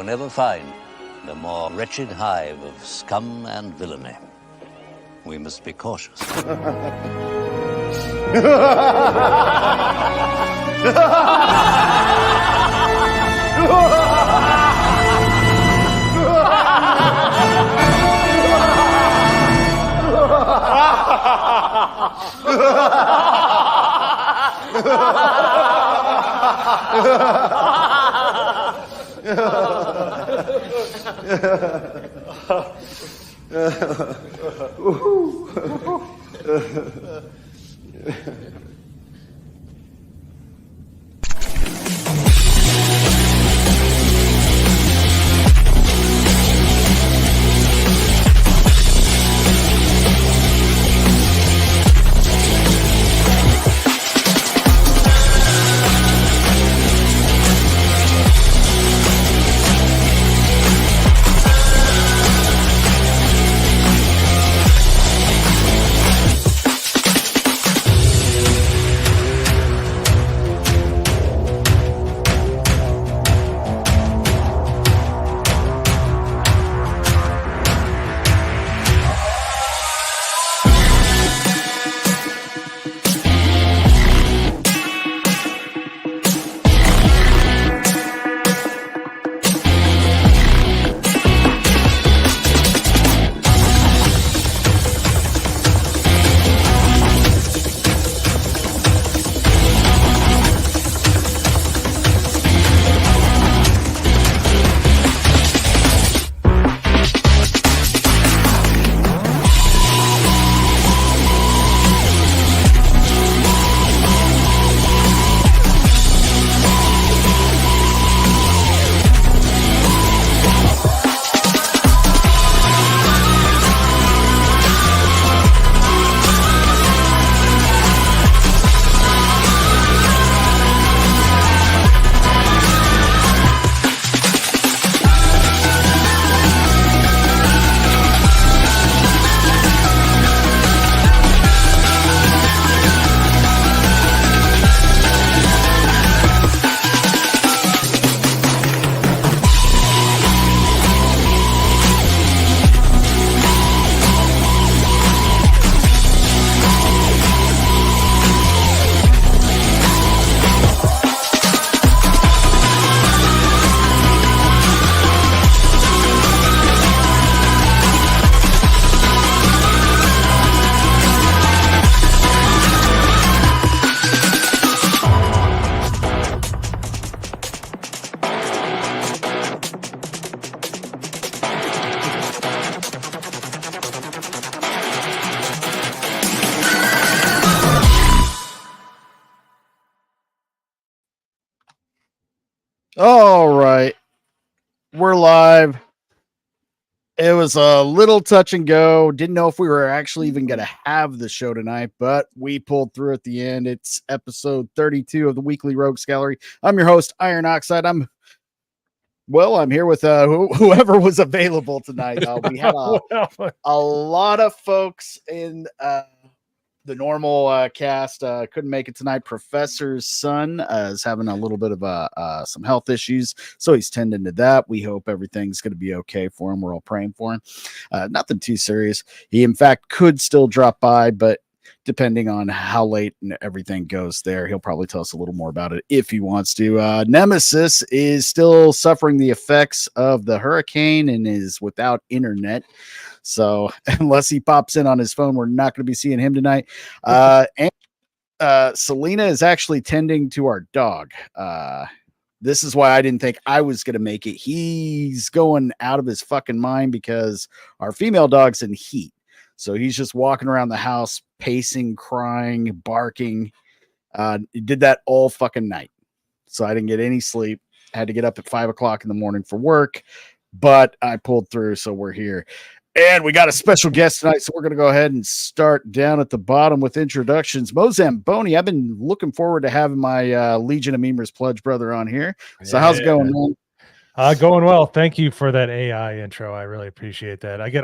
will never find a more wretched hive of scum and villainy. We must be cautious. All right. We're live. It was a little touch and go. Didn't know if we were actually even going to have the show tonight, but we pulled through at the end. It's episode 32 of the Weekly Rogues Gallery. I'm your host, Iron Oxide. I'm here with whoever was available tonight. We had a lot of folks in the normal cast. Couldn't make it tonight. Professor's son is having a little bit of some health issues, so he's tending to that. We hope everything's going to be okay for him. We're all praying for him. Nothing too serious. He, in fact, could still drop by, but depending on how late and everything goes there, he'll probably tell us a little more about it if he wants to. Nemesis is still suffering the effects of the hurricane and is without internet. So unless he pops in on his phone, we're not going to be seeing him tonight. And Selena is actually tending to our dog. This is why I didn't think I was going to make it. He's going out of his fucking mind because our female dog's in heat. So he's just walking around the house, pacing, crying, barking. He did that all fucking night. So I didn't get any sleep. Had to get up at 5 o'clock in the morning for work, but I pulled through. So we're here. And we got a special guest tonight, so we're going to go ahead and start down at the bottom with introductions. MoZamboni, I've been looking forward to having my Legion of Memers Pledge brother on here. So how's it going, man? Going well. Thank you for that AI intro. I really appreciate that. I get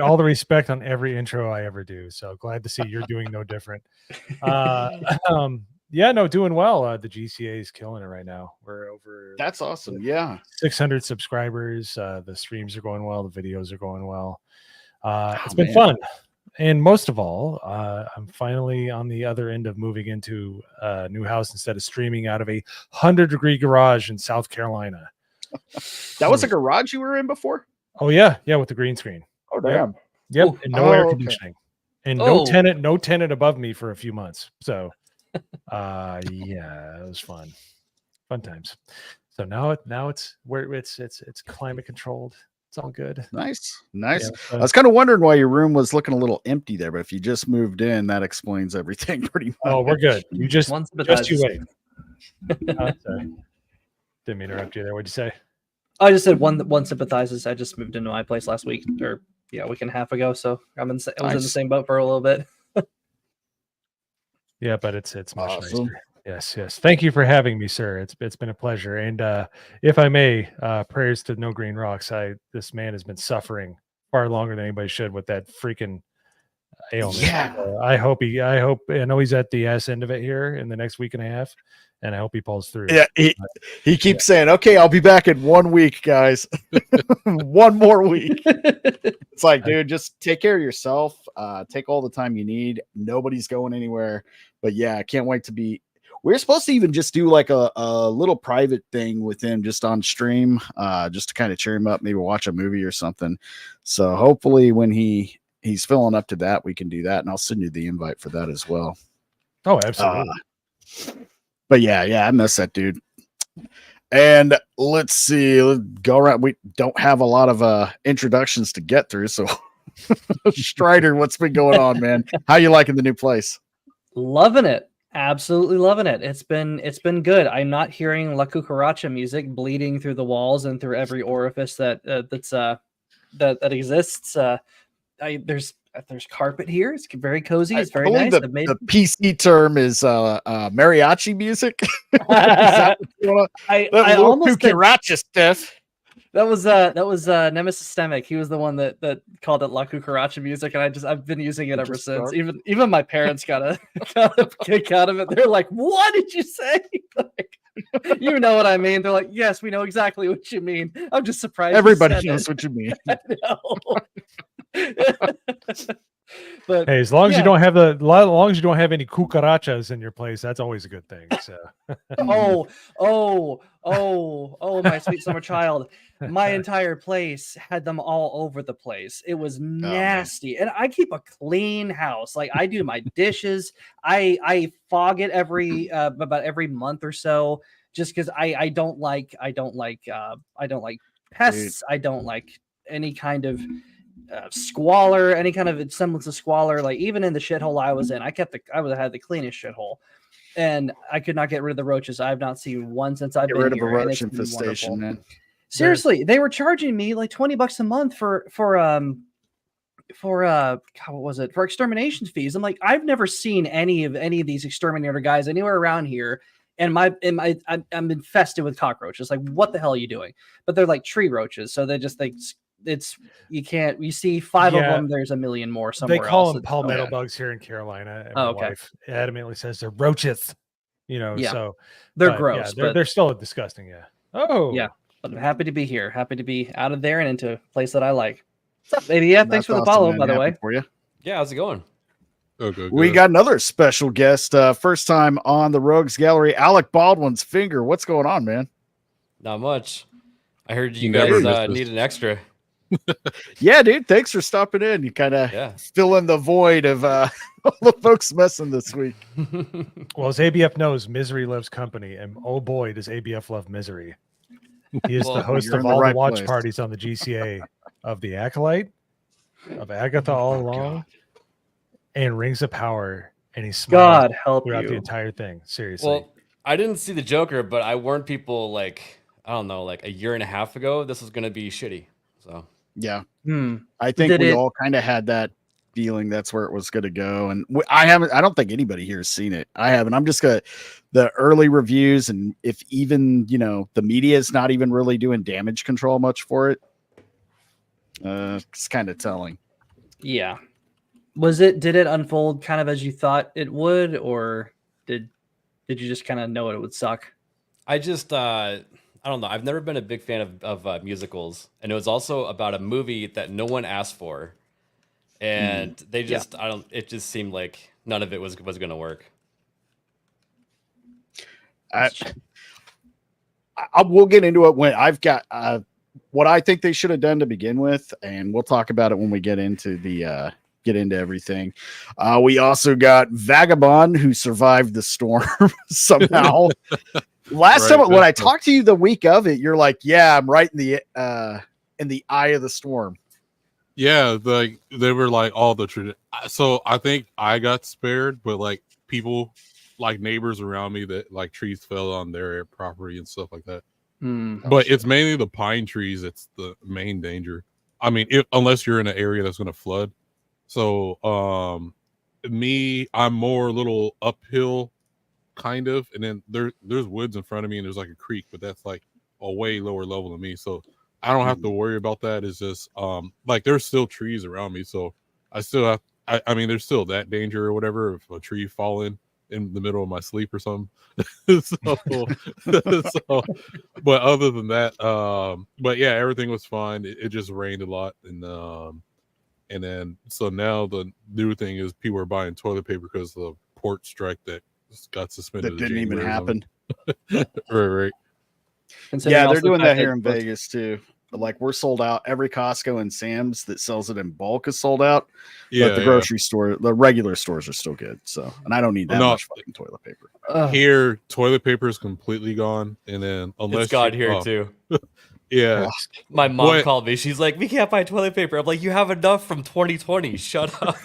all the respect on every intro I ever do. So glad to see you're doing no different. Yeah, no, doing well. The GCA is killing it right now. We're over. That's awesome. Yeah. 600 subscribers. The streams are going well. The videos are going well. It's been man. fun. And most of all, I'm finally on the other end of moving into a new house instead of streaming out of a 100-degree garage in South Carolina. That was a garage you were in before? Oh, yeah. Yeah, with the green screen. Oh, damn. Yep. Ooh. And no air okay. conditioning. And Oh. no tenant above me for a few months. So yeah, it was fun. Fun times. So now it's where it's climate controlled. It's all good. Nice. Yeah, I was kind of wondering why your room was looking a little empty there, but if you just moved in, that explains everything pretty much. oh, we're good. You just One you sympathizes. wait. Sorry. Didn't mean to interrupt you there. What'd you say? I just said one sympathizes. I just moved into my place last week, or a week and a half ago. So I was in the Nice. same boat for a little bit. Yeah, but it's much Awesome. nicer. Yes. Thank you for having me, sir. It's been a pleasure. And if I may, prayers to No Green Rocks. This man has been suffering far longer than anybody should with that freaking ailment. Yeah. I know he's at the ass end of it here in the next week and a half, and I hope he pulls through. Yeah, he keeps saying, "Okay, I'll be back in 1 week, guys. 1 more week." It's like, dude, just take care of yourself. Take all the time you need. Nobody's going anywhere. But yeah, I can't wait to be. We're supposed to even just do like a little private thing with him just on stream, just to kind of cheer him up, maybe watch a movie or something. So hopefully when he's filling up to that, we can do that. And I'll send you the invite for that as well. Oh, absolutely. But yeah, I miss that dude. And let's see, let's go around. We don't have a lot of introductions to get through. So Strider, what's been going on, man? How you liking the new place? Loving it. Absolutely loving it. It's been good. I'm not hearing La Cucaracha music bleeding through the walls and through every orifice that exists. There's carpet here. It's very cozy. It's very nice. The PC term is mariachi music. I almost said, cucaracha stuff. that was Nemesystemic. He was the one that called it La Cucaracha music, and I've been using it ever since. Even my parents got a kick out of it. They're like, "What did you say?" Like, you know what I mean? They're like, "Yes, we know exactly what you mean." I'm just surprised. Everybody knows what you mean. I know. But hey, as long as you don't have any cucarachas in your place, that's always a good thing. So my sweet summer child. My entire place had them all over the place. It was nasty. And I keep a clean house. Like, I do my dishes. I fog it about every month or so, just because I don't like pests. Dude. I don't like any kind of squalor, any kind of semblance of squalor. Like, even in the shithole I was in, I had the cleanest shithole. And I could not get rid of the roaches. I've not seen one since I've been rid here. of a roach infestation, man. Seriously, they were charging me like $20 a month for extermination fees. I'm like, I've never seen any of these exterminator guys anywhere around here, and I'm infested with cockroaches. Like, what the hell are you doing? But they're like tree roaches, so they just you see 5 of them, there's a million more somewhere else. They call them palmetto bugs here in Carolina. And my wife adamantly says they're roaches. So they're gross. They're still disgusting. Yeah. Oh yeah. But I'm happy to be here. Happy to be out of there and into a place that I like. What's up, baby? Yeah, thanks for the follow, man. By the way. For you. Yeah, how's it going? We got another special guest. First time on the Rogues Gallery, Alec Baldwin's finger. What's going on, man? Not much. I heard you guys need an extra. Yeah, dude. Thanks for stopping in. You kind of fill in the void of all the folks messing this week. Well, as ABF knows, misery loves company, and oh boy, does ABF love misery. He is the host of all the watch parties on the GCA of the Acolyte, of Agatha all along, and Rings of Power, and he's God help throughout you the entire thing. Seriously. Well, I didn't see the Joker, but I warned people like a year and a half ago this was gonna be shitty. So yeah, I think we all kind of had that feeling that's where it was going to go, and I don't think anybody here has seen it. I haven't. I'm just the early reviews, and if even the media is not even really doing damage control much for it, it's kind of telling. Yeah, did it unfold kind of as you thought it would, or did did you just kind of know it would suck? I just I don't know. I've never been a big fan of musicals, and it was also about a movie that no one asked for, and they just It just seemed like none of it was going to work. We'll get into it when I've got what I think they should have done to begin with, and we'll talk about it when we get into everything. We also got Vagabond, who survived the storm somehow. Last time when I talked to you the week of it, you're like, "Yeah, I'm right in the eye of the storm." Yeah, like they were like all the so I think I got spared, but like people, like neighbors around me, that like trees fell on their property and stuff like that. But it's mainly the pine trees. It's the main danger. I mean, unless you're in an area that's going to flood. So, I'm more a little uphill, kind of, and then there's woods in front of me, and there's like a creek, but that's like a way lower level than me. So I don't have to worry about that. It's just like there's still trees around me, so I still have. I mean, there's still that danger or whatever if a tree falling in the middle of my sleep or something. so, but other than that, but yeah, everything was fine. It just rained a lot, and then so now the new thing is people are buying toilet paper because of the port strike that got suspended. That didn't even happen. right. Yeah, they're doing that here in Vegas too. Like we're sold out. Every Costco and Sam's that sells it in bulk is sold out. But the grocery store, the regular stores are still good. So, and I don't need that much fucking toilet paper. Here, toilet paper is completely gone. And then unless it's gone here too. Yeah. My mom called me. She's like, "We can't buy toilet paper." I'm like, "You have enough from 2020. Shut up."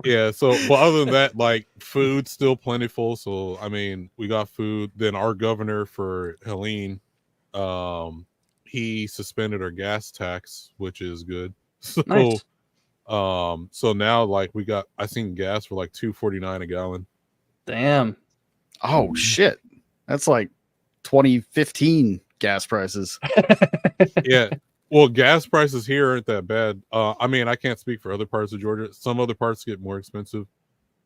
Yeah, so but other than that, like food's still plentiful. So I mean, we got food. Then our governor for Helene, he suspended our gas tax, which is good. So nice. So now like I seen gas for like $2.49 a gallon. Damn. Oh shit. That's like 2015 gas prices. Yeah. Well, gas prices here aren't that bad. I mean, I can't speak for other parts of Georgia. Some other parts get more expensive,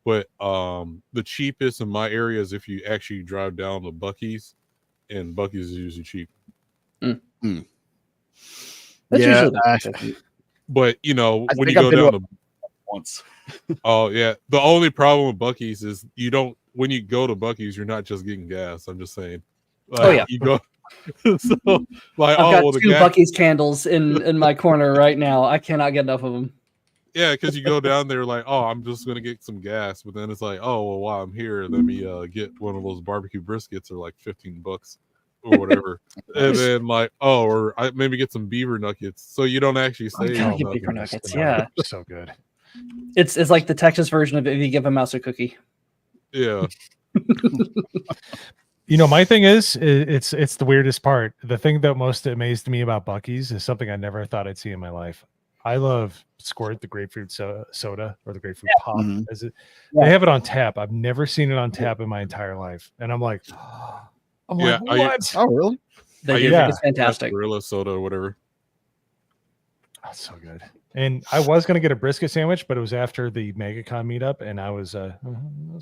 but the cheapest in my area is if you actually drive down to Buc-ee's, and Buc-ee's is usually cheap. That's usually but you know, when you go down to once. Oh yeah, the only problem with Buc-ee's is when you go to Buc-ee's, you're not just getting gas. I'm just saying. Like, you go. So like, I've got two Buc-ee's candles in my corner right now. I cannot get enough of them. Yeah, because you go down there like, oh, I'm just gonna get some gas, but then it's like, oh, well, while I'm here, let me get one of those barbecue briskets, or like $15 or whatever, and then like, oh, or I maybe get some beaver nuggets, so you don't actually save. Beaver nuggets, yeah, so good. It's like the Texas version of if you give a mouse a cookie. Yeah. You know, my thing is, it's the weirdest part. The thing that most amazed me about Buc-ee's is something I never thought I'd see in my life. I love Squirt, the grapefruit soda, or the grapefruit pop. They have it on tap. I've never seen it on tap in my entire life, and I'm like, what? Oh, really? It's fantastic. Gorilla soda or whatever. That's so good. And I was gonna get a brisket sandwich, but it was after the MegaCon meetup, and I was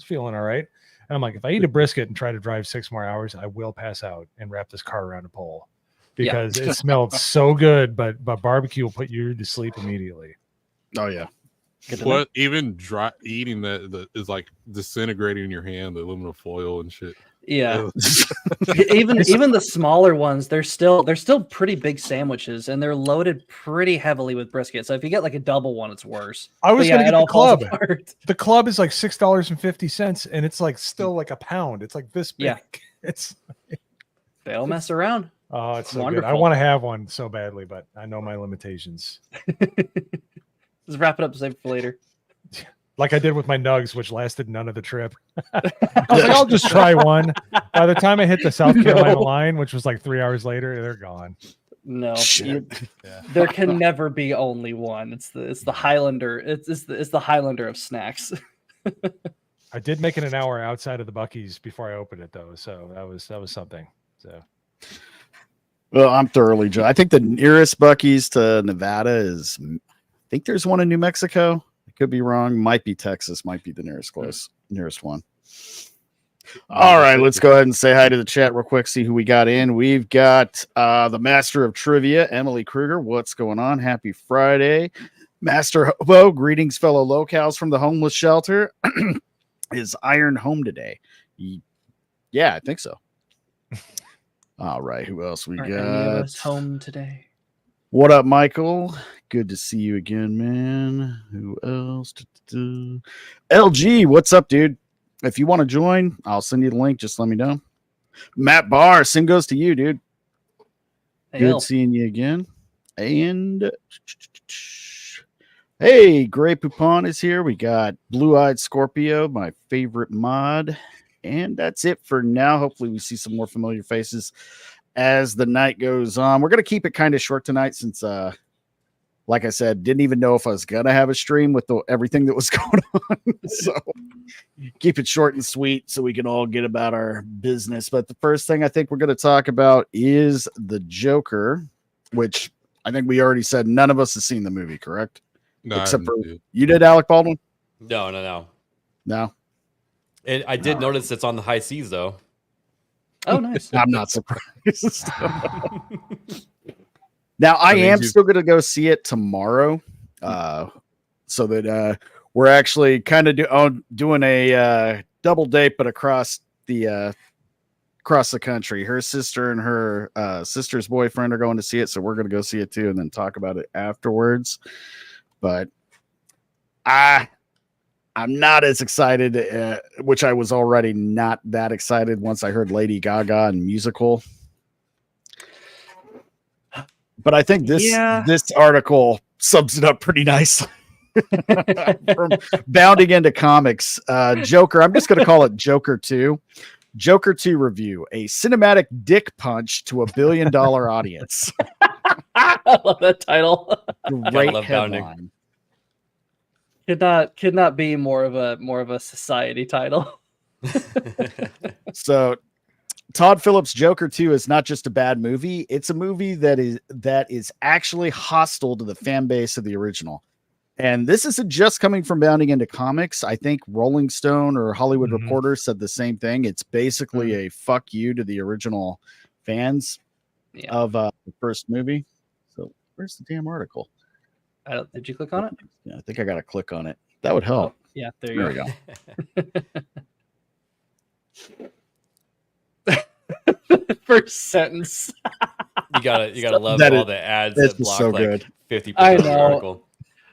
feeling all right. And I'm like, if I eat a brisket and try to drive 6 more hours, I will pass out and wrap this car around a pole because it smelled so good. But barbecue will put you to sleep immediately. Oh yeah. What even eating that is like disintegrating in your hand, the aluminum foil and shit. Yeah. even the smaller ones, they're still pretty big sandwiches, and they're loaded pretty heavily with brisket. So if you get like a double one, it's worse. I was gonna get the club. The club is like $6.50, and it's like still like a pound. It's like this big. Yeah. They all mess around. Oh, it's so good. I want to have one so badly, but I know my limitations. Let's wrap it up to save it for later. Like I did with my nugs, which lasted none of the trip. I was like, I'll just try one. By the time I hit the South Carolina line, which was like 3 hours later, they're gone. No, there can never be only one. It's the Highlander. It's the Highlander of snacks. I did make it an hour outside of the Buc-ee's before I opened it, though, so that was something. So, well, I'm thoroughly. I think the nearest Buc-ee's to Nevada is. I think there's one in New Mexico. I Could be wrong. Might be Texas. Might be the nearest one. All right, let's go ahead and say hi to the chat real quick. See who we got in. We've got the Master of Trivia, Emily Kruger. What's going on? Happy Friday. Master Hobo, greetings, fellow locals from the homeless shelter. Is Iron home today? Yeah, I think so. All right, who else we got? Any of us home today? What up, Michael? Good to see you again, man. Who else? LG, what's up, dude? If you want to join, I'll send you the link. Just let me know. Matt Barr, same goes to you, dude. Good seeing you again. And hey, Gray Poupon is here. We got Blue-Eyed Scorpio, my favorite mod. And that's it for now. Hopefully we see some more familiar faces as the night goes on. We're going to keep it kind of short tonight since, like I said, didn't even know if I was going to have a stream with everything that was going on. So keep it short and sweet so we can all get about our business. But the first thing I think we're going to talk about is the Joker, which I think we already said none of us has seen the movie, correct? No, except for you did, Alec Baldwin? No. I did notice it's on the high seas, though. Oh, nice. I'm not surprised. Now, I am still going to go see it tomorrow, so that we're actually kind of doing a double date, but across the country. Her sister and her sister's boyfriend are going to see it, so we're going to go see it too, and then talk about it afterwards. But I'm not as excited, which I was already not that excited once I heard Lady Gaga and musical. But I think this article sums it up pretty nicely. From bounding into comics, Joker. I'm just going to call it Joker 2. Joker 2 review: a cinematic dick punch to $1 billion audience. I love that title. Great headline. Could not be more of a society title. So Todd Phillips' Joker 2 is not just a bad movie, it's a movie that is actually hostile to the fan base of the original. And this isn't just coming from bounding into comics. I think Rolling Stone or Hollywood Reporter said the same thing. It's basically a fuck you to the original fans of the first movie. So where's the damn article? Did you click on it? Yeah, I think I got to click on it. That would help. Oh, yeah, there you go. First sentence. You gotta love all the ads that block so like good. 50% of the article.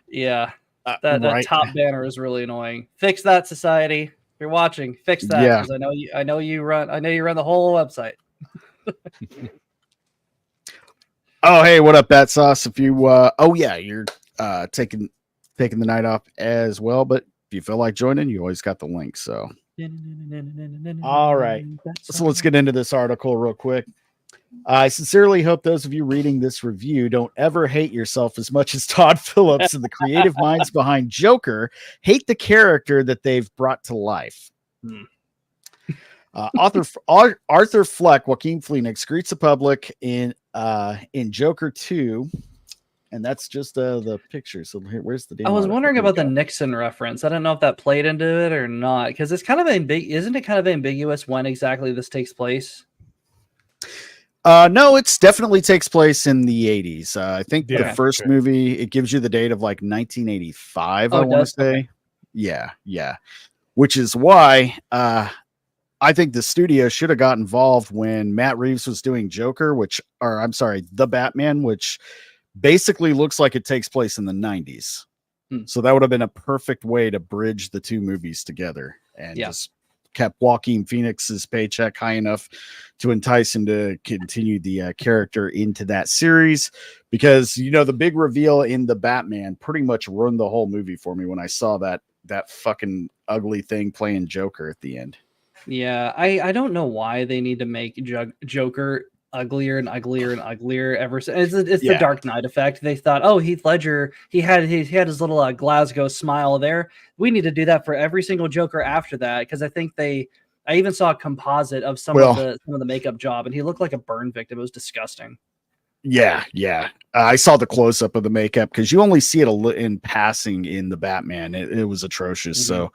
Yeah. That top banner is really annoying. Fix that, society. If you're watching, fix that. Yeah. Because I know you run the whole website. Oh, hey, what up, Battsauce? If you you're taking the night off as well, but if you feel like joining, you always got the link. So all right. So let's get into this article real quick. I sincerely hope those of you reading this review don't ever hate yourself as much as Todd Phillips and the creative minds behind Joker hate the character that they've brought to life. Arthur Fleck, Joaquin Phoenix, greets the public in Joker 2, and that's just the picture. So where's the? I was wondering about the Nixon reference. I don't know if that played into it or not, because it's kind of isn't it kind of ambiguous when exactly this takes place? No, it's definitely takes place in the 80s. I think the first movie, it gives you the date of like 1985. I want to say, okay. Yeah, which is why I think the studio should have got involved when Matt Reeves was doing Joker, the Batman, which basically looks like it takes place in the 90s. So that would have been a perfect way to bridge the two movies together and just kept Joaquin Phoenix's paycheck high enough to entice him to continue the character into that series, because the big reveal in the Batman pretty much ruined the whole movie for me when I saw that fucking ugly thing playing Joker at the end. Yeah, I don't know why they need to make Joker uglier and uglier and uglier ever since. It's the Dark Knight effect. They thought, oh, Heath Ledger, he had his little Glasgow smile there. We need to do that for every single Joker after that, because I think I even saw a composite of some of the makeup job, and he looked like a burn victim. It was disgusting. Yeah, yeah. I saw the close up of the makeup because you only see it in passing in the Batman. It was atrocious. Mhm. So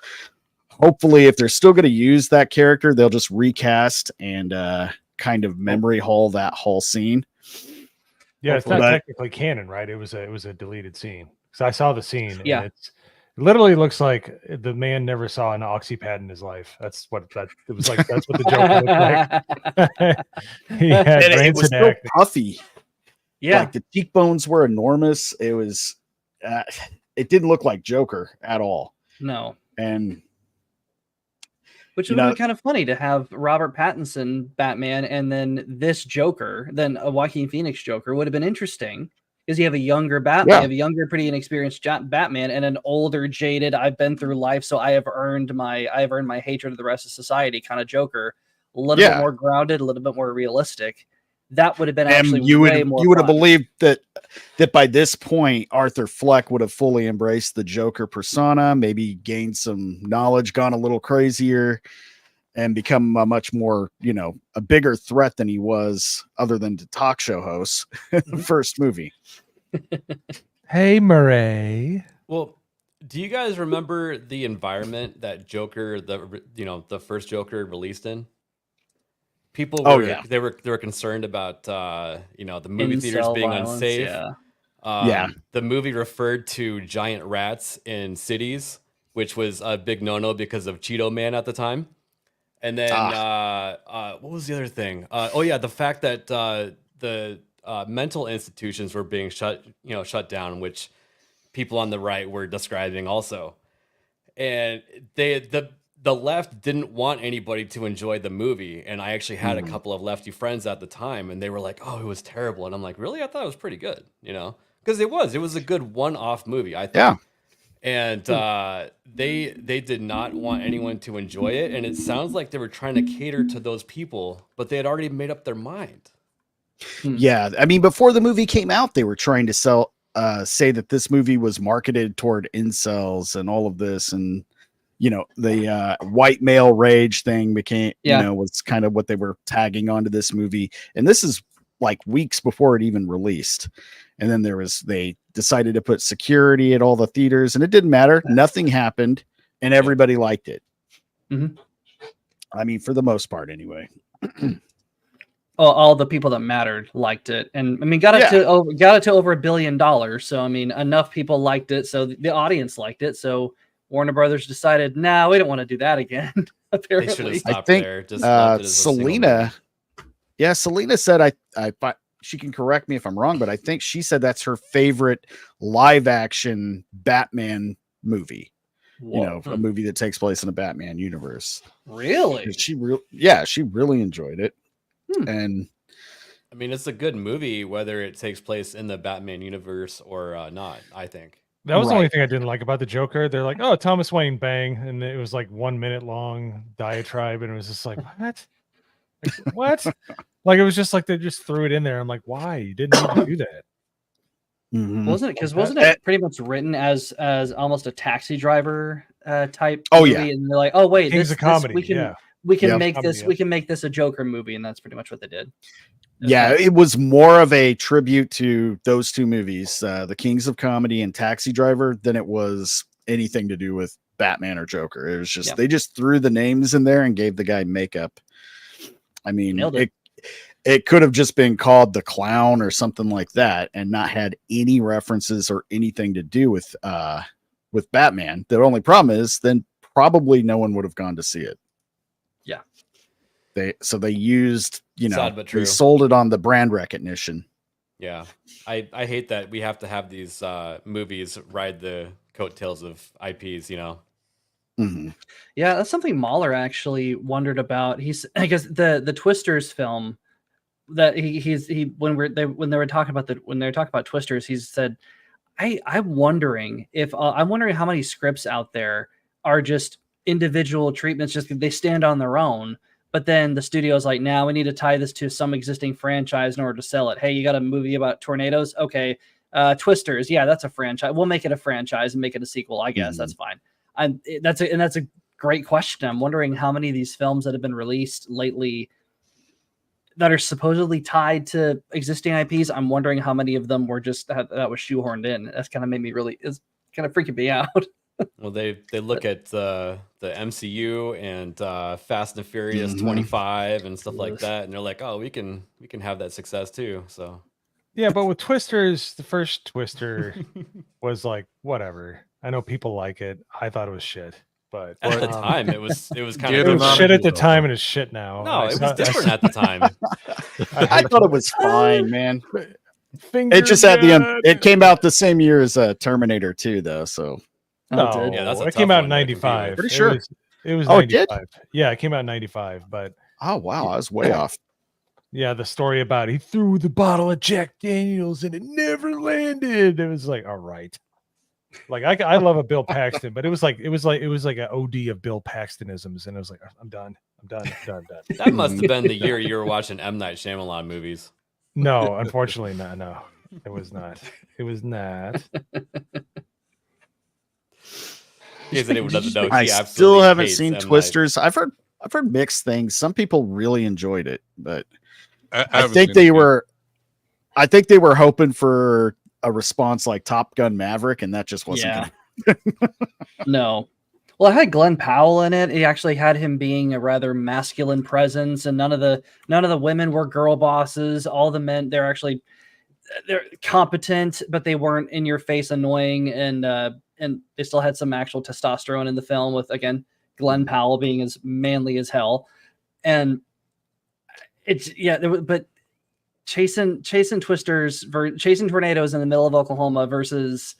hopefully, if they're still going to use that character, they'll just recast and kind of memory hole that whole scene. Yeah, it's not But- technically canon, right? It was a deleted scene. So I saw the scene, Yeah. and it literally looks like the man never saw an oxy pad in his life. That's what it was like. That's what the Joker looked like. He had And it brain was so acne. puffy. Yeah. Like the cheekbones were enormous. It was, it didn't look like Joker at all. No. And Which You would know- be kind of funny to have Robert Pattinson Batman and then this Joker, then a Joaquin Phoenix Joker would have been interesting because you have a younger Batman, Yeah. you have a younger, pretty inexperienced Batman, and an older, jaded, I've been through life, so I have earned my hatred of the rest of society kind of Joker. A little bit Yeah. more grounded, a little bit more realistic. That would have been and actually you way would more. you would have fun. believed that by this point Arthur Fleck would have fully embraced the Joker persona, maybe gained some knowledge, gone a little crazier, and become a much more, a bigger threat than he was, other than to talk show hosts in the first movie. Hey, Murray. Well, do you guys remember the environment that Joker, the first Joker released in? People were, Oh, yeah. they were concerned about the movie theaters Incel being violence, unsafe. yeah. Yeah. The movie referred to giant rats in cities, which was a big no-no because of Cheeto Man at the time. And then what was the other thing? The fact that the mental institutions were being shut down, which people on the right were describing also. And the left didn't want anybody to enjoy the movie. And I actually had a couple of lefty friends at the time, and they were like, "Oh, it was terrible." And I'm like, "Really? I thought it was pretty good." Because it was a good one-off movie, I think. Yeah. And they did not want anyone to enjoy it, and it sounds like they were trying to cater to those people, but they had already made up their mind. Yeah, I mean, before the movie came out, they were trying to say that this movie was marketed toward incels and all of this, and the white male rage thing became, was kind of what they were tagging onto this movie. And this is like weeks before it even released. And then they decided to put security at all the theaters, and it didn't matter. Nothing happened, and everybody liked it. Mhm. I mean, for the most part, anyway. All the people that mattered liked it, and I mean, got it to over $1 billion. So I mean, enough people liked it, so the audience liked it. So Warner Brothers decided, we don't want to do that again. They should have Apparently, stopped think, there. Just left it as a single Selena, movie. Selena said, I she can correct me if I'm wrong, but I think she said that's her favorite live action Batman movie. A movie that takes place in a Batman universe. Really? She really enjoyed it. And I mean, it's a good movie, whether it takes place in the Batman universe or not, I think. That was the Right. only thing I didn't like about the Joker. They're like, "Oh, Thomas Wayne, bang," and it was like 1 minute long diatribe, and it was just like, what? Like, what? Like it was just like they just threw it in there. I'm like, why? You didn't need to do that. Wasn't it? Because Okay. wasn't it pretty much written as almost a Taxi Driver type? Oh, movie? yeah. And they're like, oh wait, King's this of comedy. we can Yeah. we can Yep. make Comedy, this yeah. we can make this a Joker movie, and that's pretty much what they did. yeah, it was more of a tribute to those two movies, The Kings of Comedy and Taxi Driver, than it was anything to do with Batman or Joker. It was just, Yeah. they just threw the names in there and gave the guy makeup. I mean, Nailed it. it could have just been called The Clown or something like that and not had any references or anything to do with Batman. The only problem is then probably no one would have gone to see it. Yeah. They used, Sad but true. they sold it on the brand recognition. Yeah. I hate that we have to have these movies ride the coattails of IPs, Mhm. Yeah, that's something Mahler actually wondered about. I guess the Twisters film that when they were talking about Twisters, he said, I'm wondering how many scripts out there are just individual treatments, just they stand on their own. But then the studio's like, now we need to tie this to some existing franchise in order to sell it. Hey, you got a movie about tornadoes? Okay. Twisters. Yeah, that's a franchise. We'll make it a franchise and make it a sequel. I guess that's fine. That's a great question. I'm wondering how many of these films that have been released lately that are supposedly tied to existing IPs. I'm wondering how many of them were just that was shoehorned in. That's kind of made me is kind of freaking me out. Well, they look at the MCU and Fast and Furious 25 and stuff like that, and they're like, oh, we can have that success too. So yeah, but with Twisters, the first Twister was like whatever. I know people like it. I thought it was shit, but at the time it was kind it of was shit at the time and it's shit now. No, it was different at the time. I thought it was fine, man. It just had it came out the same year as Terminator 2, though. So no, yeah, that's it came out in '95. Pretty sure it was. Oh, it did? Yeah, it came out in '95. But oh wow, I was way off. Yeah, the story about he threw the bottle of Jack Daniels and it never landed. It was like, all right. Like I love a Bill Paxton, but it was like an OD of Bill Paxtonisms, and it was like, I'm done. That must have been the year you were watching M. Night Shyamalan movies. No, unfortunately not. No, it was not. It was not. I still haven't seen Twisters. I've heard mixed things. Some people really enjoyed it, but I think they were hoping for a response like Top Gun Maverick, and that just wasn't. Yeah. No. Well, it had Glenn Powell in it. It actually had him being a rather masculine presence, and none of the women were girl bosses. All the men, they're competent, but they weren't in your face annoying, and they still had some actual testosterone in the film with, again, Glenn Powell being as manly as hell. And it's but chasing tornadoes in the middle of Oklahoma versus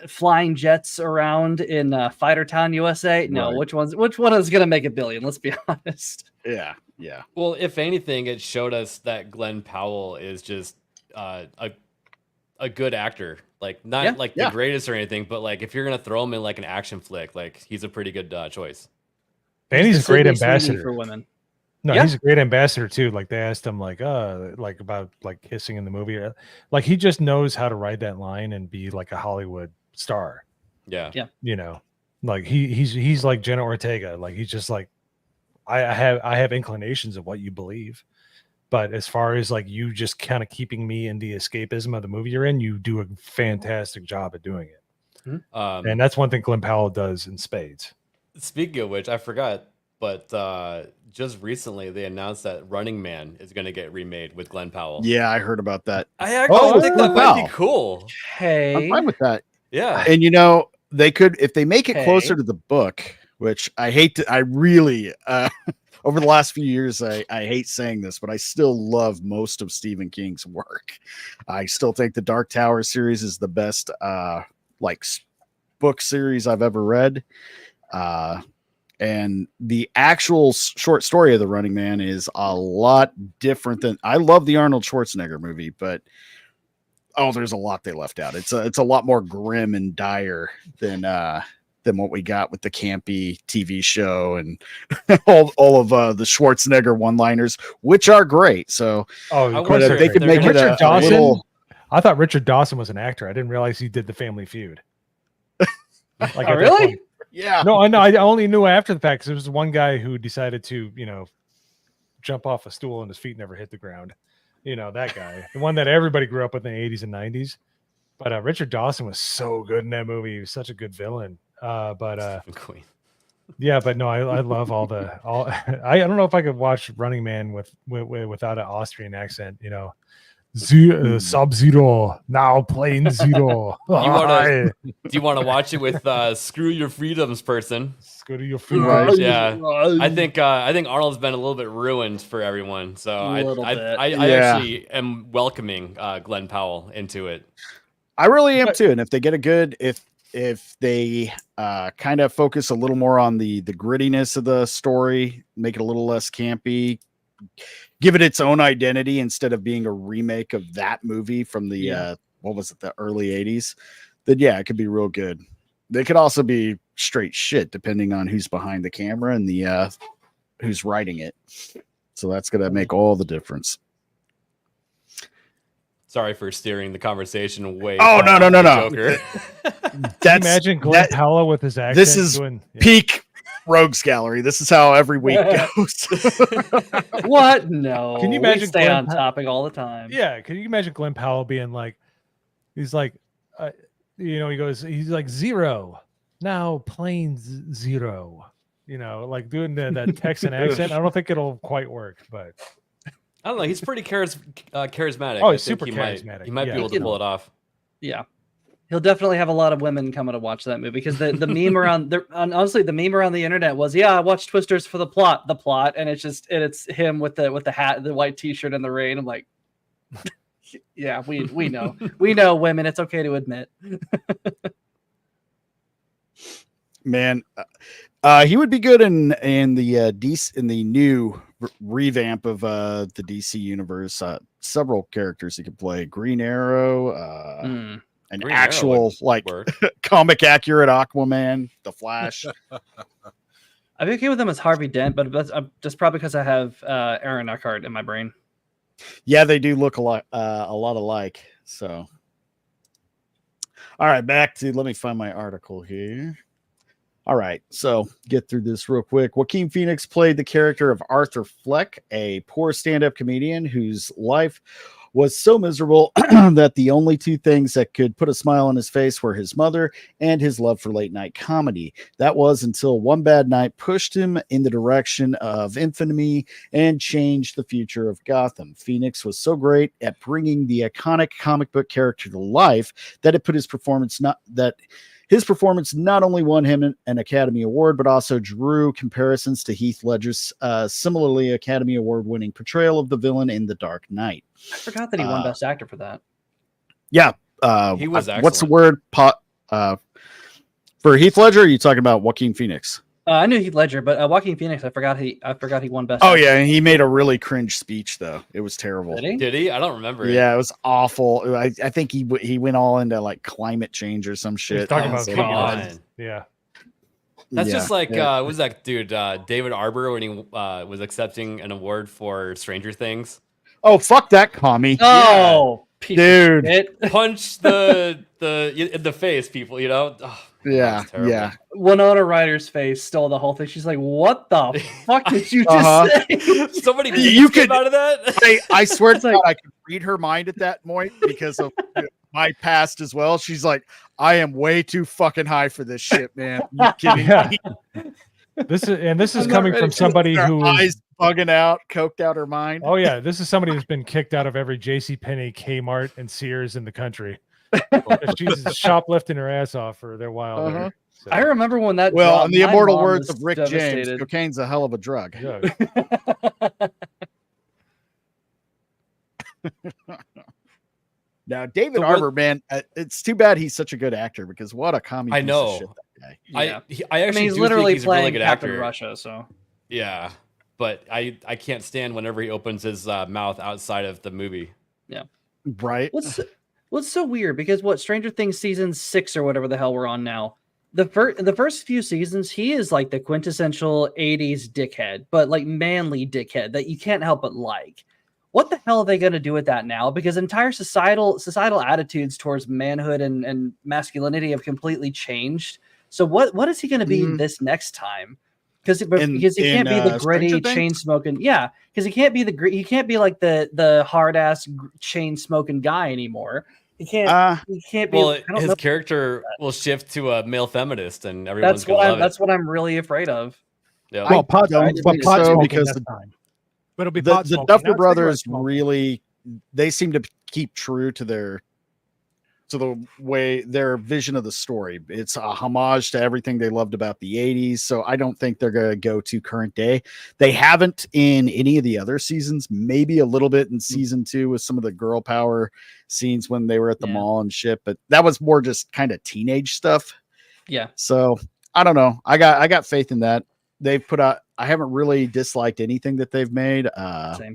flying jets around in Fighter Town, USA. No, right. Which one is going to make $1 billion? Let's be honest. Yeah. Well, if anything, it showed us that Glenn Powell is just a good actor. Like not the greatest or anything, but like if you're gonna throw him in like an action flick, like he's a pretty good choice. And he's a great ambassador for women. No, he's a great ambassador too. Like they asked him like about like kissing in the movie. Like he just knows how to ride that line and be like a Hollywood star. Yeah. You know, like he's like Jenna Ortega. Like he's just like I have inclinations of what you believe. But as far as like you just kind of keeping me in the escapism of the movie you're in, you do a fantastic job at doing it. And that's one thing Glenn Powell does in spades. Speaking of which, I forgot, but just recently they announced that Running Man is going to get remade with Glenn Powell. Yeah, I heard about that. I actually think that might be cool. Hey, I'm fine with that. Yeah. And you know, they could, if they make it closer to the book, which I really over the last few years, I hate saying this, but I still love most of Stephen King's work. I still think the Dark Tower series is the best book series I've ever read. And the actual short story of The Running Man is a lot different than, I love the Arnold Schwarzenegger movie, but there's a lot they left out. It's a lot more grim and dire than what we got with the campy TV show and all of the Schwarzenegger one-liners, which are great. So, if they could make it a little. I thought Richard Dawson was an actor. I didn't realize he did The Family Feud. Like, really? Yeah. No, I know. I only knew after the fact because there was one guy who decided to, jump off a stool and his feet never hit the ground. That guy, the one that everybody grew up with in the 80s and 90s. But Richard Dawson was so good in that movie. He was such a good villain. Queen. Yeah, but no, I love all. I don't know if I could watch Running Man without an Austrian accent. Sub-Zero now playing Zero. Do you want to watch it with Screw Your Freedoms person? Screw Your Freedoms. Yeah, I think Arnold's been a little bit ruined for everyone. So I actually am welcoming Glenn Powell into it. I really am too. And if they get a good if they kind of focus a little more on the grittiness of the story, make it a little less campy, give it its own identity instead of being a remake of that movie from the the early 80s, then it could be real good. They could also be straight shit depending on who's behind the camera and the who's writing it. So that's gonna make all the difference. Sorry for steering the conversation away. Oh, no. Joker. Imagine Glenn Powell with his accent. This is peak Rogues Gallery. This is how every week goes. What? No. Can you imagine we stay Glenn on topic all the time? Yeah. Can you imagine Glenn Powell being like, he's like, he's like 0 now, planes 0. Like doing that Texan accent. I don't think it'll quite work, but I don't know. He's pretty charismatic. Oh, I he's think super charismatic. He might be Yeah. able to pull it off. Yeah. He'll definitely have a lot of women coming to watch that movie because the meme around honestly the meme around the internet was, I watched Twisters for the plot, and it's him with the hat, the white t-shirt in the rain. I'm like, yeah, we know. We know women. It's okay to admit. Man, he would be good in the DC, in the new revamp of the DC universe. Several characters he could play: Green Arrow, an Green actual Arrow comic accurate Aquaman, the Flash. I'd be okay with him as Harvey Dent, but that's just probably because I have Aaron Eckhart in my brain. Yeah, they do look a lot alike. So, all right, let me find my article here. All right, so get through this real quick. Joaquin Phoenix played the character of Arthur Fleck, a poor stand-up comedian whose life was so miserable that the only two things that could put a smile on his face were his mother and his love for late-night comedy. That was until one bad night pushed him in the direction of infamy and changed the future of Gotham. Phoenix was so great at bringing the iconic comic book character to life that it put his performance not only won him an Academy Award, but also drew comparisons to Heath Ledger's similarly Academy Award-winning portrayal of the villain in The Dark Knight. I forgot that he won Best Actor for that. Yeah. He was excellent. What's the word? For Heath Ledger, or are you talking about Joaquin Phoenix? I knew Heath Ledger, but Joaquin Phoenix, I forgot he won Best Oh, Actor. yeah, and he made a really cringe speech, though. It was terrible. Did he? I don't remember. Yeah, it was awful. I think he went all into like climate change or some shit. He's talking about come on. Yeah. That's just like what was that dude David Arbor when he was accepting an award for Stranger Things? Oh, fuck that commie. Oh, dude. Punch in the face, people, Oh, yeah. Winona Ryder's face stole the whole thing. She's like, "What the fuck did you just say?" Somebody you could out of that. I swear to God, I could read her mind at that point because of my past as well. She's like, "I am way too fucking high for this shit, man." You kidding me? This is coming from somebody who eyes bugging out, coked out her mind. Oh yeah, this is somebody who's been kicked out of every JCPenney, Kmart, and Sears in the country. She's shoplifting her ass off for their while. There, so. I remember when that. Well, in the my immortal mom words was of Rick devastated. James, cocaine's a hell of a drug. Yeah. Now, David Arbor, man, it's too bad he's such a good actor because what a comic. I know. Piece of shit, that guy. I actually he's do literally think he's a playing really good Captain actor. Russia, so Yeah, but I can't stand whenever he opens his mouth outside of the movie. Yeah, right. What's so weird because Stranger Things season 6 or whatever the hell we're on now. The first few seasons, he is like the quintessential 80s dickhead, but like manly dickhead that you can't help but like. What the hell are they going to do with that now? Because entire societal attitudes towards manhood and masculinity have completely changed. So what is he going to be this next time? Because he can't be the gritty chain smoking. Yeah, because he can't be like the hard ass chain smoking guy anymore. He can't. He can't be. Well, his character will shift to a male feminist, and everyone's gonna love it. That's what I'm really afraid of. Yeah. Well, pot smoking because this time. But it'll be the Duffer Brothers really, they seem to keep true to the way their vision of the story. It's a homage to everything they loved about the 80s. So I don't think they're going to go to current day. They haven't in any of the other seasons, maybe a little bit in season 2 with some of the girl power scenes when they were at the mall and shit, but that was more just kind of teenage stuff. Yeah. So I don't know. I got faith in that. They've put out, I haven't really disliked anything that they've made.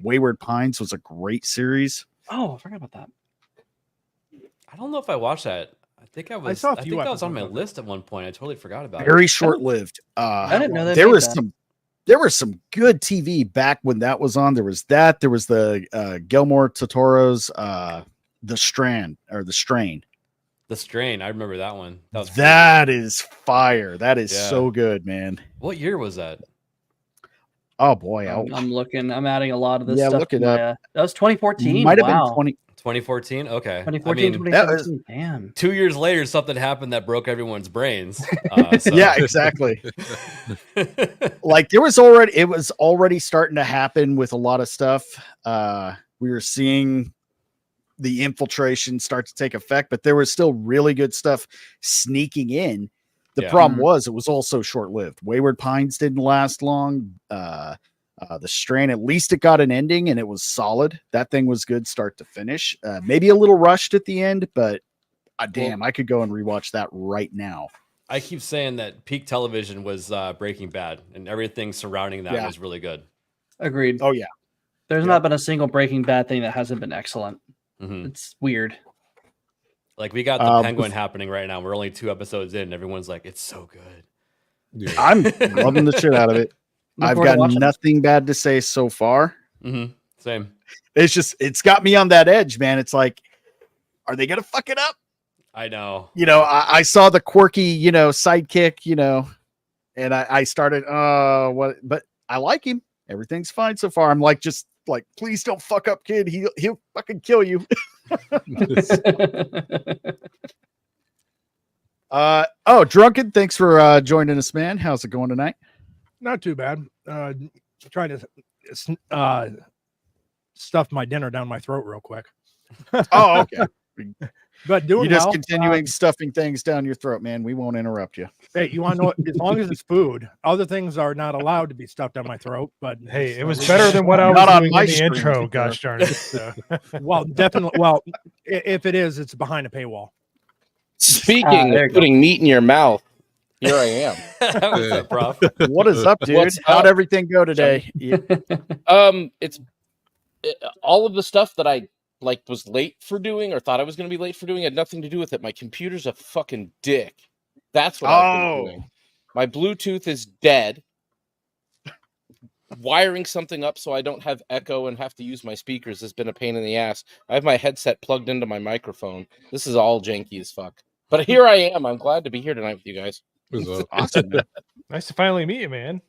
Wayward Pines was a great series. Oh, I forgot about that. I don't know if I watched that. I think that was on my list at one point. I totally forgot about it. Very short-lived. I didn't know that. There was some good TV back when that was on. There was the Guillermo Totoro's The Strain. The Strain. I remember that one. That is fire. That is Yeah. so good, man. What year was that? Oh boy, I'm looking. I'm adding a lot of this Yeah, stuff. look it to my, up. that was 2014. Might have wow. been 2014. Okay. 2014, I mean, 2017. Damn. 2 years later, something happened that broke everyone's brains. Yeah, exactly. Like it was already starting to happen with a lot of stuff. We were seeing the infiltration start to take effect, but there was still really good stuff sneaking in. The problem was it was also short-lived. Wayward Pines didn't last long. The Strain, at least it got an ending and it was solid. That thing was good start to finish. Maybe a little rushed at the end, but damn, I could go and rewatch that right now. I keep saying that peak television was Breaking Bad, and everything surrounding that was really good. Agreed. Oh yeah. There's not been a single Breaking Bad thing that hasn't been excellent. Mm-hmm. It's weird. Like we got the Penguin happening right now. We're only 2 episodes in. And everyone's like, "It's so good." Yeah. I'm loving the shit out of it. I've got nothing bad to say so far. Mm-hmm. Same. It's got me on that edge, man. It's like, are they gonna fuck it up? I know. I saw the quirky, sidekick, and I started, what? But I like him. Everything's fine so far. I'm like, just like, please don't fuck up, kid. He'll fucking kill you. Drunken, thanks for joining us, man. How's it going tonight? Not too bad. Trying to stuff my dinner down my throat real quick. Oh, okay. But doing You're just well. continuing stuffing things down your throat, man. We won't interrupt you. Hey, you want to know what? As long as it's food, other things are not allowed to be stuffed down my throat. But hey, it was better than what I was doing in the intro. Gosh darn it! So. Well, definitely. Well, if it is, it's behind a paywall. Speaking of putting meat in your mouth, here I am. What's up, Prof? What is up, dude? How'd everything go today? It's all of the stuff that I was late for doing or thought I was going to be late for doing had nothing to do with it. My computer's a fucking dick. That's what I've been doing. My Bluetooth is dead. Wiring something up so I don't have echo and have to use my speakers has been a pain in the ass. I have my headset plugged into my microphone. This is all janky as fuck. But here I am. I'm glad to be here tonight with you guys. Awesome. Nice to finally meet you, man.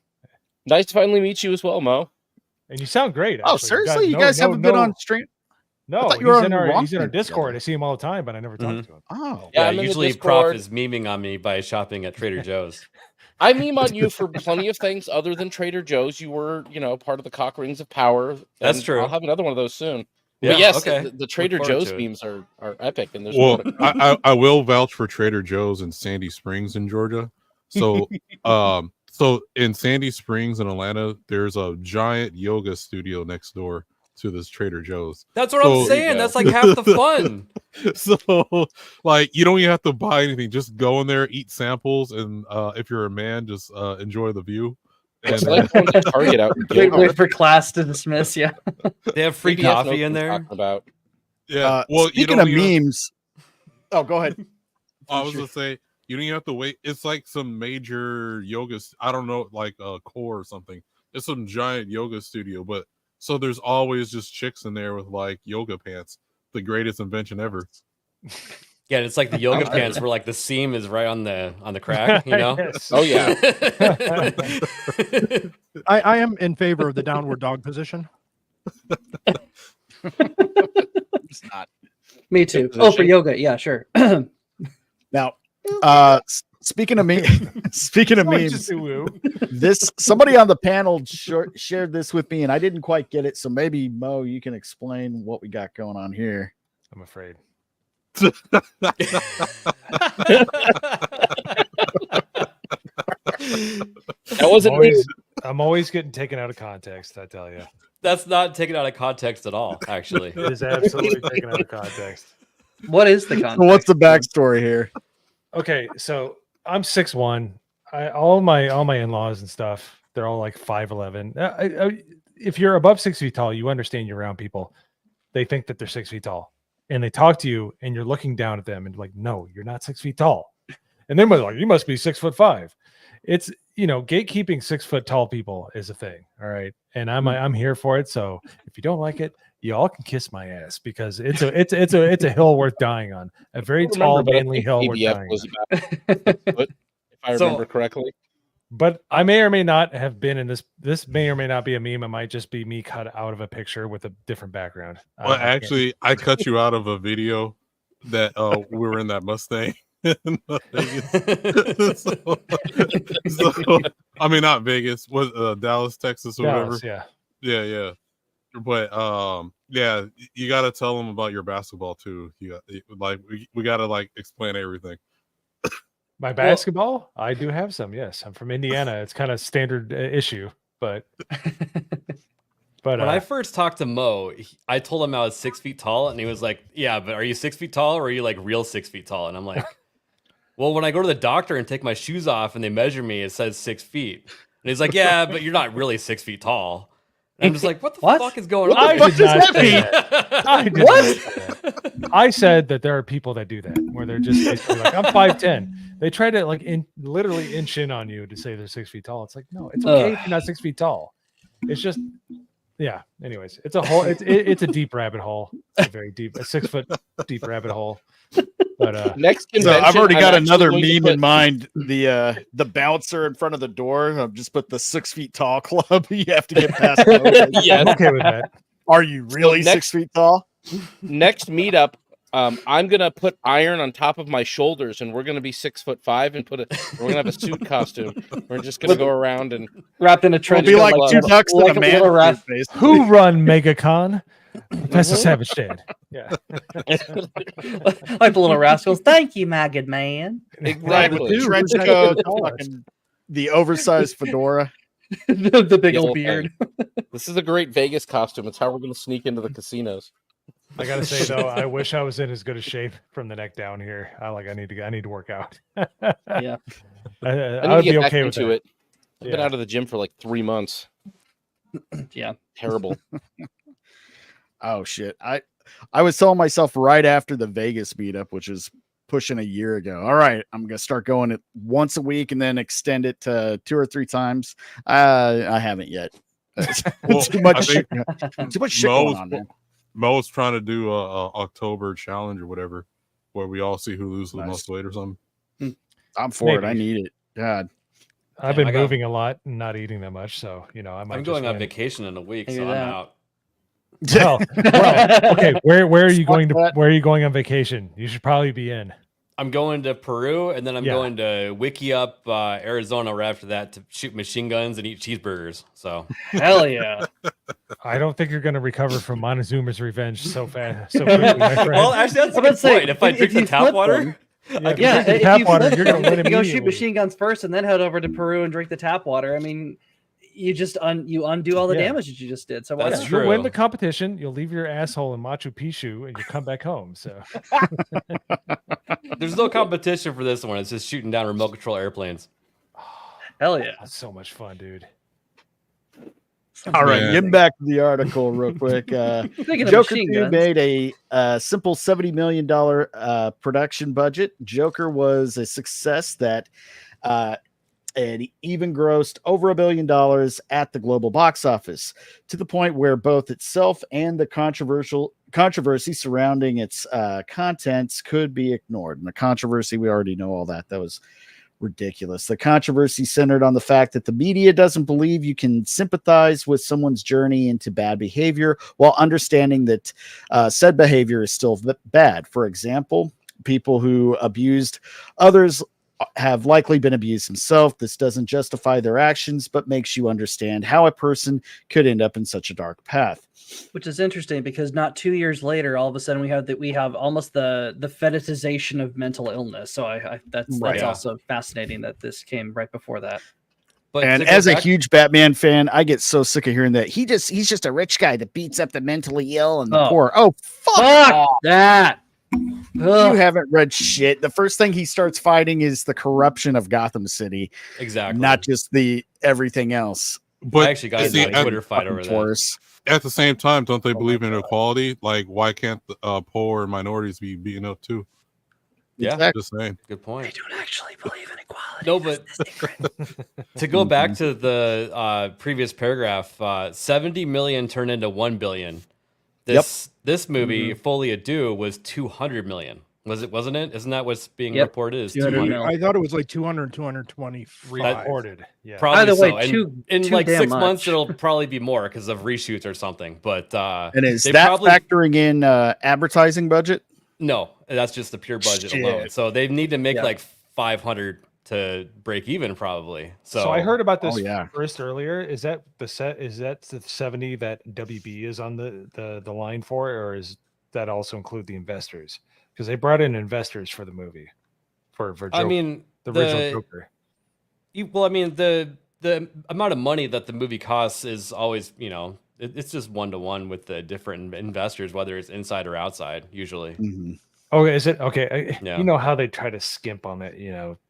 Nice to finally meet you as well, Mo. And you sound great. Actually. Oh, seriously? You guys haven't been on stream? No, he's in our Discord. I see him all the time, but I never talk to him. Oh, yeah. Usually, Prof is memeing on me by shopping at Trader Joe's. I meme on you for plenty of things other than Trader Joe's. You were, part of the Cock Rings of Power. That's true. I'll have another one of those soon. Yeah, but yes, okay. the Trader Joe's memes are epic. And there's I will vouch for Trader Joe's in Sandy Springs in Georgia. So, so in Sandy Springs in Atlanta, there's a giant yoga studio next door to this Trader Joe's. That's what I'm saying. That's like half the fun. So, you don't even have to buy anything. Just go in there, eat samples, and if you're a man, just enjoy the view. It's like going to Target out. Wait for class to dismiss. Yeah, they have free coffee in there. About well, speaking of memes. Oh, go ahead. I was gonna say you don't even have to wait. It's like some major yoga. I don't know, like a core or something. It's some giant yoga studio, but. So there's always just chicks in there with yoga pants. The greatest invention ever. Yeah, it's like the yoga pants where the seam is right on the crack, Yes. Oh yeah. I am in favor of the downward dog position. It's not. Me too. Oh, for yoga, yeah, sure. Now, speaking of memes, somebody on the panel shared this with me, and I didn't quite get it. So maybe Mo, you can explain what we got going on here. I'm afraid. That wasn't I'm always getting taken out of context. I tell you, that's not taken out of context at all. Actually, it is absolutely taken out of context. What is the context? So what's the backstory here? Okay, so I'm 6'1". All my in-laws and stuff, they're all 5'11". If you're above 6 feet tall, you understand you're around people. They think that they're 6 feet tall, and they talk to you, and you're looking down at them, and no, you're not 6 feet tall. And then they're like, you must be 6'5". it's gatekeeping 6 foot tall people is a thing. All right, and I'm here for it. So if you don't like it, you all can kiss my ass because it's a hill worth dying on. A very tall, manly hill worth dying was on. about 6 foot, if I remember correctly. But I may or may not have been in this. This may or may not be a meme. It might just be me cut out of a picture with a different background. Well, actually, I cut you out of a video that we were in that Mustang. so, I mean, not Vegas, was Dallas, Texas, or Dallas, whatever. Yeah. But yeah, you got to tell them about your basketball too. You got, we got to explain everything. My basketball, I do have some. Yes, I'm from Indiana. It's kind of standard issue, but when I first talked to Mo, I told him I was 6 feet tall, and he was like, "Yeah, but are you 6 feet tall, or are you like real 6 feet tall?" And I'm like, "Well, when I go to the doctor and take my shoes off and they measure me, it says 6 feet." And he's like, "Yeah, but you're not really 6 feet tall." And I'm just like, "What the fuck is going on?" I did not say that. I said that there are people that do that, where they're just basically like, "I'm 5'10". They try to literally inch in on you to say they're 6 feet tall. It's like, no, it's okay if you're not 6 feet tall. It's just, yeah. Anyways, it's a whole. It's a deep rabbit hole. It's a very deep, a 6 foot deep rabbit hole. But next so I've already got another meme in mind. The bouncer in front of the door. I've just put the 6 feet tall club. You have to get past. Yeah, I'm okay with that. Are you really 6 feet tall? Next meetup, I'm gonna put iron on top of my shoulders, and we're gonna be 6'5" and we're gonna have a suit costume. We're just gonna go around and wrapped in a trench. We'll be like two ducks in a man. Who run MegaCon? Professor Savage did. Yeah. Like the little rascals. Thank you, my good man. Exactly. The trench coat, the oversized fedora, the big old beard. This is a great Vegas costume. It's how we're going to sneak into the casinos. I gotta say though, I wish I was in as good a shape from the neck down here. I need to work out. Yeah, I would be okay with it. I've been out of the gym for like 3 months. Yeah, terrible. Oh shit! I was telling myself right after the Vegas meetup, which is pushing a year ago. All right, I'm gonna start going it once a week and then extend it to 2 or 3 times. I haven't yet. Too much shit going on, man. Mo's trying to do a October challenge or whatever, where we all see who loses the most weight or something. I'm for it. I need it. God, I've been moving a lot and not eating that much, so I'm going on vacation in a week, so I'm out. Well, okay. Where are you going to? Where are you going on vacation? You should probably be in. I'm going to Peru, and then I'm going to Wiki Up, Arizona right after that to shoot machine guns and eat cheeseburgers. So hell yeah! I don't think you're going to recover from Montezuma's revenge so fast. So quickly, my friend. Well, actually, that's a good point. If I drink the tap water. Tap water, you're going to win immediately. Go shoot machine guns first, and then head over to Peru and drink the tap water. I mean, you just undo all the damage that you just did. So that's true. You'll win the competition. You'll leave your asshole in Machu Picchu, and you come back home. So there's no competition for this one. It's just shooting down remote control airplanes. Hell yeah! That's so much fun, dude. All right, getting back to the article real quick. Joker 2 made a simple $70 million production budget. Joker was a success that and even grossed over $1 billion at the global box office, to the point where both itself and the controversy surrounding its contents could be ignored. And the controversy, we already know all that. That was ridiculous. The controversy centered on the fact that the media doesn't believe you can sympathize with someone's journey into bad behavior while understanding that said behavior is still bad. For example, people who abused others have likely been abused himself. This doesn't justify their actions, but makes you understand how a person could end up in such a dark path. Which is interesting because not 2 years later, all of a sudden we have almost the fetishization of mental illness. So that's also fascinating that this came right before that. But and as a huge Batman fan, I get so sick of hearing that he's just a rich guy that beats up the mentally ill and the poor. Oh, fuck that. You haven't read shit. The first thing he starts fighting is the corruption of Gotham City. Exactly. Not just the everything else. But I actually got a Twitter fight over that. At the same time, don't they believe in equality? Like, why can't the poor and minorities be beaten up too? Yeah, exactly. Just saying. Good point. They don't actually believe in equality. No, but to go back to the previous paragraph, 70 million turned into 1 billion. This movie, Folie à Deux, was 200 million. Wasn't it? Isn't that what's being reported? Is 200 million? I thought it was like 200, 225. Reported. Yeah. Probably Either way, so. In like 6 months, it'll probably be more because of reshoots or something. But and is that factoring in advertising budget? No, that's just the pure budget alone. So they need to make like 500 to break even, probably. So I heard about this first earlier. Is that the 70 that WB is on the line for, or is that also include the investors? Because they brought in investors for the movie, for Joker, I mean, the original Joker. Well, I mean, the amount of money that the movie costs is always, it's just 1-to-1 with the different investors, whether it's inside or outside, usually. Mm-hmm. Oh, is it okay? You know how they try to skimp on it,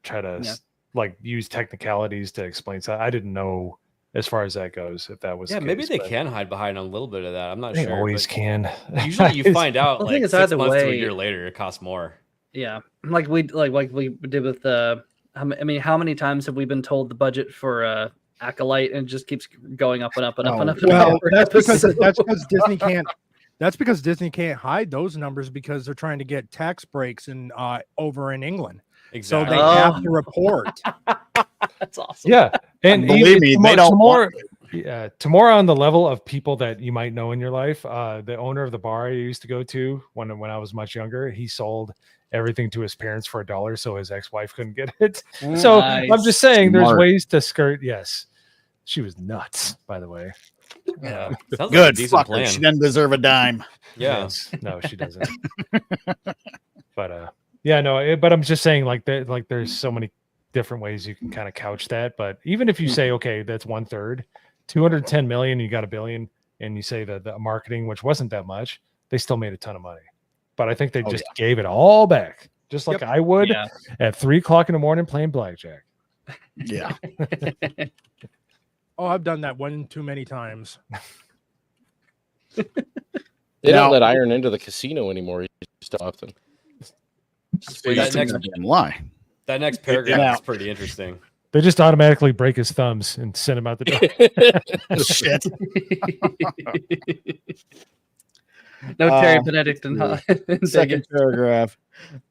try to like use technicalities to explain. So I didn't know as far as that goes, if that was maybe they can hide behind a little bit of that. I'm not sure. They always can. Usually you find out like 6 months to a year later, it costs more. Yeah, like we did with I mean, how many times have we been told the budget for Acolyte and it just keeps going up and up and up and up? Well, that's because Disney can't. That's because Disney can't hide those numbers because they're trying to get tax breaks over in England. Exactly. So they have to report. That's awesome. Yeah, and believe me, they don't. To more on the level of people that you might know in your life. The owner of the bar I used to go to when I was much younger, he sold everything to his parents for $1, so his ex-wife couldn't get it. So I'm just saying, there's ways to skirt. Yes, she was nuts, by the way. Yeah, sounds good. Like a decent Fuck plan. her. She doesn't deserve a dime. Yeah, yes. No, she doesn't. But but I'm just saying, like there's so many different ways you can kind of couch that. But even if you say, okay, that's 1/3, 210 million, you got $1 billion, and you say that the marketing, which wasn't that much, they still made a ton of money. But I think they just gave it all back, just like I would at 3:00 in the morning playing blackjack. Yeah. Oh, I've done that one too many times. They don't let iron into the casino anymore so often. That next paragraph is pretty interesting. They just automatically break his thumbs and send him out the door. Shit. No Terry Benedict in second paragraph.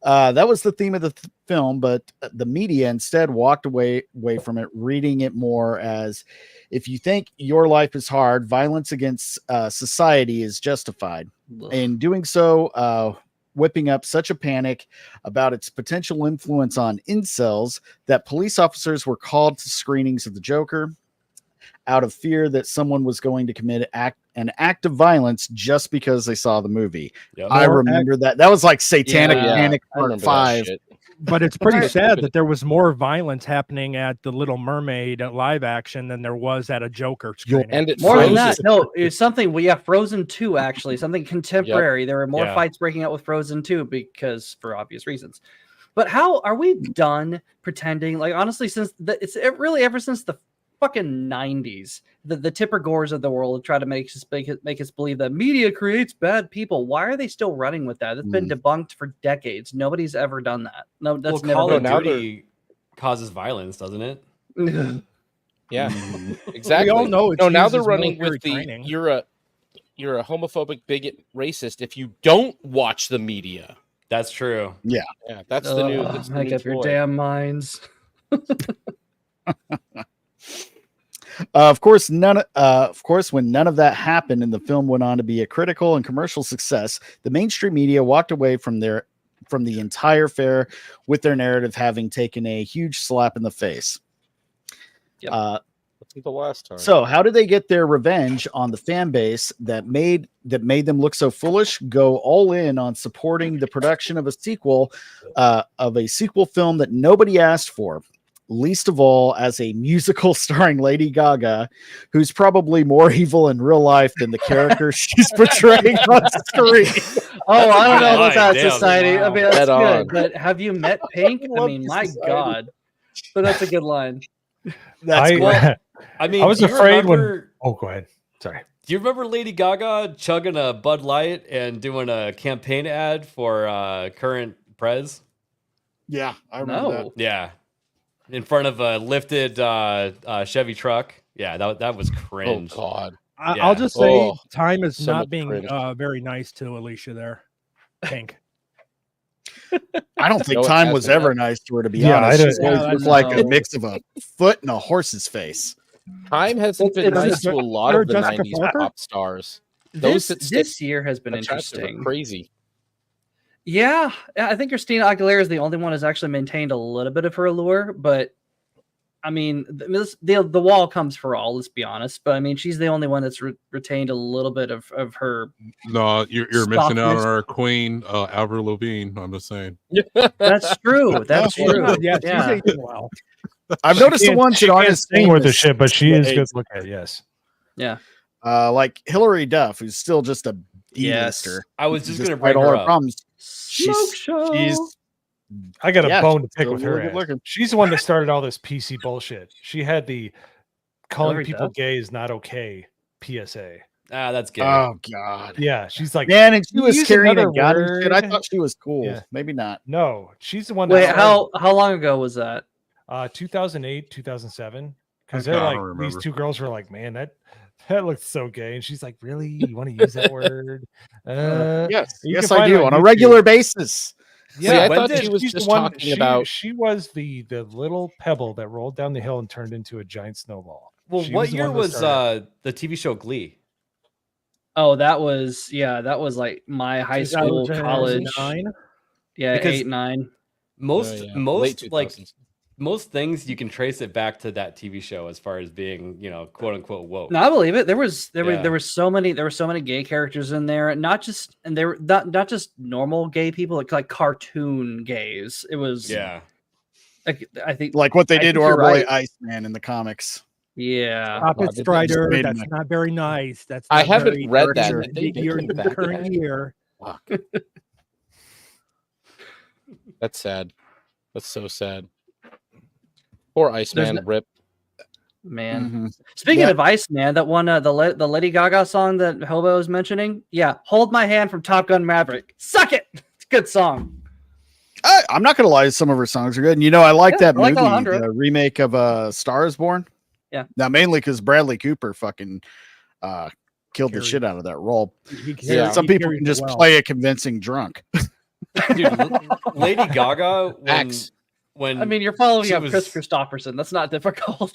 That was the theme of the film, but the media instead walked away from it, reading it more as, if you think your life is hard, violence against society is justified. In doing so, whipping up such a panic about its potential influence on incels that police officers were called to screenings of the Joker out of fear that someone was going to commit an act of violence just because they saw the movie. Yep. I remember that. That was like Satanic Panic Part 5. But it's pretty sad that there was more violence happening at the Little Mermaid live action than there was at a Joker screening. And it more than that, no, it's something. Frozen 2 actually, something contemporary. There were more fights breaking out with Frozen 2 because for obvious reasons. But how are we done pretending? Like honestly, since ever since the fucking 90s, the Tipper Gores of the world try to make us believe that media creates bad people. Why are they still running with that? It's been debunked for decades. Nobody's ever done that. No, that's never Call of done. Duty causes violence, doesn't it? Yeah, exactly. We all know it's now they're running with the you're a homophobic bigot racist if you don't watch the media. That's true. Yeah, that's the new. Make up your damn minds. Of course, when none of that happened and the film went on to be a critical and commercial success, the mainstream media walked away from the entire fair with their narrative having taken a huge slap in the face. Yep. Let's see the last time. So, how did they get their revenge on the fan base that made them look so foolish? Go all in on supporting the production of a sequel film that nobody asked for. Least of all as a musical starring Lady Gaga, who's probably more evil in real life than the character she's portraying on screen. Oh, I don't know about that, Society. Wow. I mean, that's good. But have you met Pink? I mean, my God. But that's a good line. I was afraid when. Oh, go ahead. Sorry. Do you remember Lady Gaga chugging a Bud Light and doing a campaign ad for current Prez? Yeah, I remember that. Yeah. in front of a lifted Chevy truck. Yeah, that was cringe. Oh God. Yeah. I'll just say Oh, time is so not much being cringe. very nice to Alicia there. Pink. I don't think No, it time was hasn't. ever nice to her, to be Yeah, honest. I She's don't- always Yeah, looked I like a know. mix of a foot and a horse's face. Time hasn't been It's- nice to a lot Or of the Jessica 90s Parker? pop stars. Those that stay This year has been attractive are interesting. crazy. Yeah, I think Christina Aguilera is the only one who's actually maintained a little bit of her allure, but I mean, the wall comes for all. Let's be honest, but I mean, she's the only one that's retained a little bit of her. No, you're missing out Softness. on our queen, Avril Lavigne. I'm just saying. That's true. That's Yeah. true. Yeah, she's Yeah. aging well. I've noticed the Can't- ones she that aren't can't as sing with the famous shit, but she is as- good to look at. Yes. Yeah. like Hillary Duff, who's still just a Yes. D-lister. I was just gonna Despite bring all her her up. problems. Smoke show. She's I got a Yeah, bone to she's pick still with her. really good ass. looking. She's the one that started all this PC bullshit. She had the calling Hillary people Duff? gay is not okay PSA. Ah, that's gay. oh god, Yeah, she's like, man, and she was use carrying a another gun and shit. I word. thought she was cool. Yeah. Maybe not. no, she's the one. Wait, that how long ago was that? 2008, 2007. Because I they're don't like, remember. these two girls were like, man, that looks so gay. And she's like, really? You want to use that word? Yes, you yes, can I find it do on on a YouTube. regular basis. See, I when thought did- she was she's the just one- talking about. She was the little pebble that rolled down the hill and turned into a giant snowball. Well, She what the year one that was started the TV show Glee? Oh, that was like my high school, college. 2009? Yeah, Because- 8, 9. Most Late most like 2000s. most things you can trace it back to that TV show as far as being, quote unquote woke. No, I believe it. There were Yeah. so many gay characters in there, not just just normal gay people, like cartoon gays. It was Yeah. like, I think Like what they I did to think our you're boy right. Iceman in the comics. yeah. Stop Wow, it, they Strider. made That's my- not very nice. That's I not haven't very read that. Sure. Did they You're bring in the that current back? year. Fuck. That's sad. That's so sad. Poor Iceman. Rip. Man. Mhm. Speaking Yeah. of Iceman, that one the Lady Gaga song that Hobo was mentioning, yeah, Hold My Hand from Top Gun Maverick. Suck it. It's a good song. I'm not gonna lie, some of her songs are good. And I like Yeah, that I like movie, Alejandro. the remake of Star is Born. Yeah. Now mainly because Bradley Cooper fucking killed the Carried shit out of that role. Yeah. Some people can just play a convincing drunk. Dude, Lady Gaga Axe. when I mean, you're following she up was- Chris Christopherson. That's not difficult.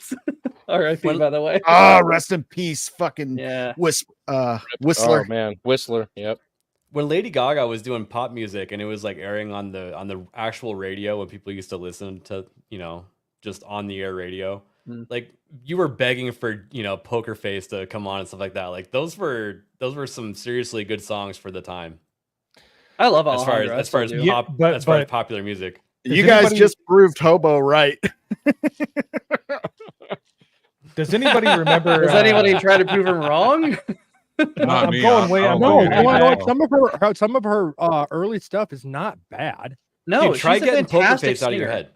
R.I.P. When- by the way. Rest in peace, fucking Yeah. Whistler. Oh man, Whistler. Yep. when Lady Gaga was doing pop music and it was like airing on the actual radio when people used to listen to, just on the air radio, like you were begging for, Poker Face to come on and stuff like that. Like those were some seriously good songs for the time. I love As far Alejandro. I as far as still do. pop, but- as far as but- popular music. You Does guys anybody- just proved Hobo right. Does anybody remember? Does anybody try to prove him wrong? Not I'm me. going I- way- I I'm don't No, going know. way you wanna know back. what? Some of her early stuff is not bad. No, Dude, try she's a getting Poker fantastic Face out of your singer. head.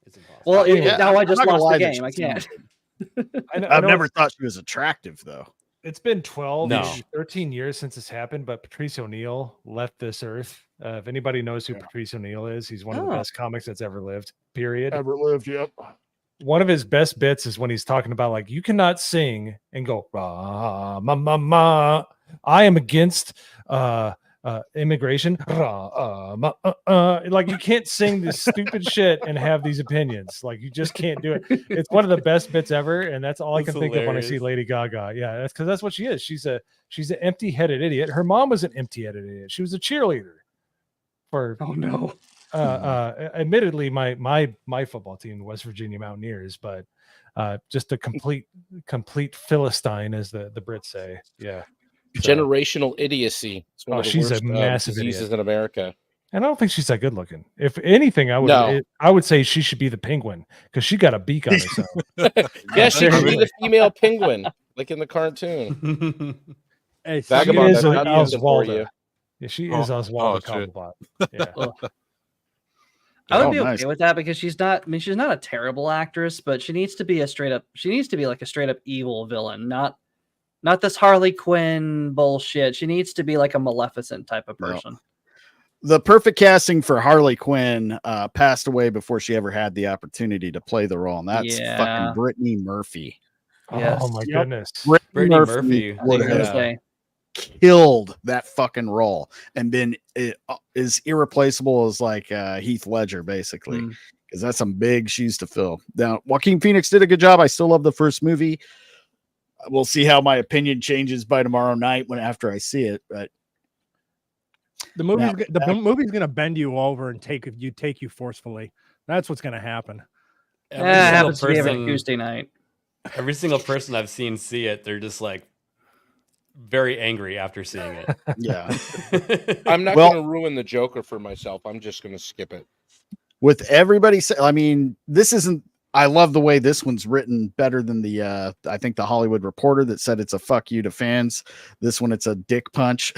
It's impossible. Well, Yeah, now I I'm just not gonna lost lie the that game. I she can't. sounds- I I've know never thought she was attractive though. It's been 12, No. 13 years since this happened, but Patrice O'Neill left this earth. If anybody knows who Patrice O'Neill is, he's one of the Oh. best comics that's ever lived, period. Ever lived, yep. One of his best bits is when he's talking about, like, you cannot sing and go, "Rah, ma, ma, ma. I am against immigration. Rah, ma, like, you can't sing this stupid shit and have these opinions. Like, you just can't do it. It's one of the best bits ever, and that's all I That's can think of when I see hilarious. Lady Gaga. Yeah, that's because that's what she is. She's an empty-headed idiot. Her mom was an empty-headed idiot. She was a cheerleader for Oh no. admittedly my football team, the West Virginia Mountaineers, but just a complete philistine, as the Brits say. Yeah. So- Generational idiocy. It's one Oh, of the she's a worst, massive diseases idiot. in America. and I don't think she's that good looking. If anything, I would No. I would say she should be the penguin because she got a beak on herself. Yeah, she could be Really. the female penguin, like in the cartoon. Hey, Vagabond, is that's a not using for Oswaldo. you. Yeah, she Oh, is Oswaldo shit. Cobblepot. Yeah. I would Oh, be okay nice. with that because she's not. I mean, she's not a terrible actress, but she needs to be a straight up. She needs to be like a straight up evil villain, not this Harley Quinn bullshit. She needs to be like a Maleficent type of No. person. the perfect casting for Harley Quinn passed away before she ever had the opportunity to play the role, and that's fucking Brittany Murphy. Yes. Oh my goodness. Brittany Murphy would I was have gonna say. killed that fucking role and been as irreplaceable as like Heath Ledger, basically, because that's some big shoes to fill. Now, Joaquin Phoenix did a good job. I still love the first movie. We'll see how my opinion changes by tomorrow night after I see it, but the movie's gonna bend you over and take you forcefully. That's what's gonna happen. It happens to me every Tuesday night. Every single person I've seen see it, they're just like very angry after seeing it. Yeah. I'm not going to ruin the Joker for myself. I'm just going to skip it. With everybody, I mean, this isn't. I love the way this one's written better than the. I think the Hollywood Reporter that said it's a fuck you to fans. This one, it's a dick punch.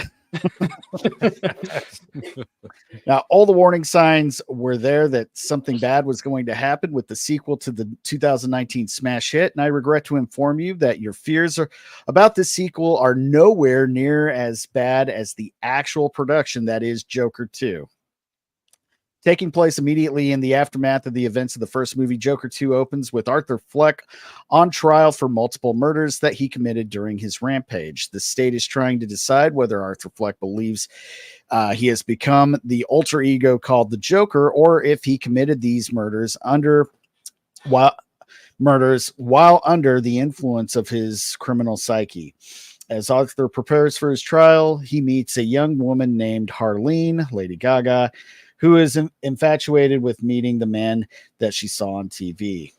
Now, all the warning signs were there that something bad was going to happen with the sequel to the 2019 smash hit, and I regret to inform you that your fears about this sequel are nowhere near as bad as the actual production that is Joker 2. Taking place immediately in the aftermath of the events of the first movie, Joker 2 opens with Arthur Fleck on trial for multiple murders that he committed during his rampage. The state is trying to decide whether Arthur Fleck believes he has become the alter ego called the Joker, or if he committed these murders while under the influence of his criminal psyche. As Arthur prepares for his trial, he meets a young woman named Harleen, Lady Gaga, who is infatuated with meeting the man that she saw on TV.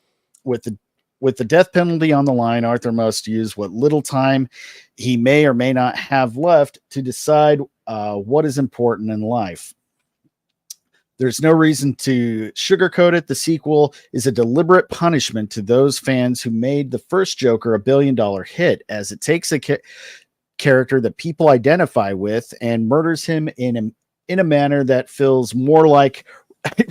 With the death penalty on the line, Arthur must use what little time he may or may not have left to decide what is important in life. There's no reason to sugarcoat it. The sequel is a deliberate punishment to those fans who made the first Joker a billion-dollar hit, as it takes a character that people identify with and murders him in a manner that feels more like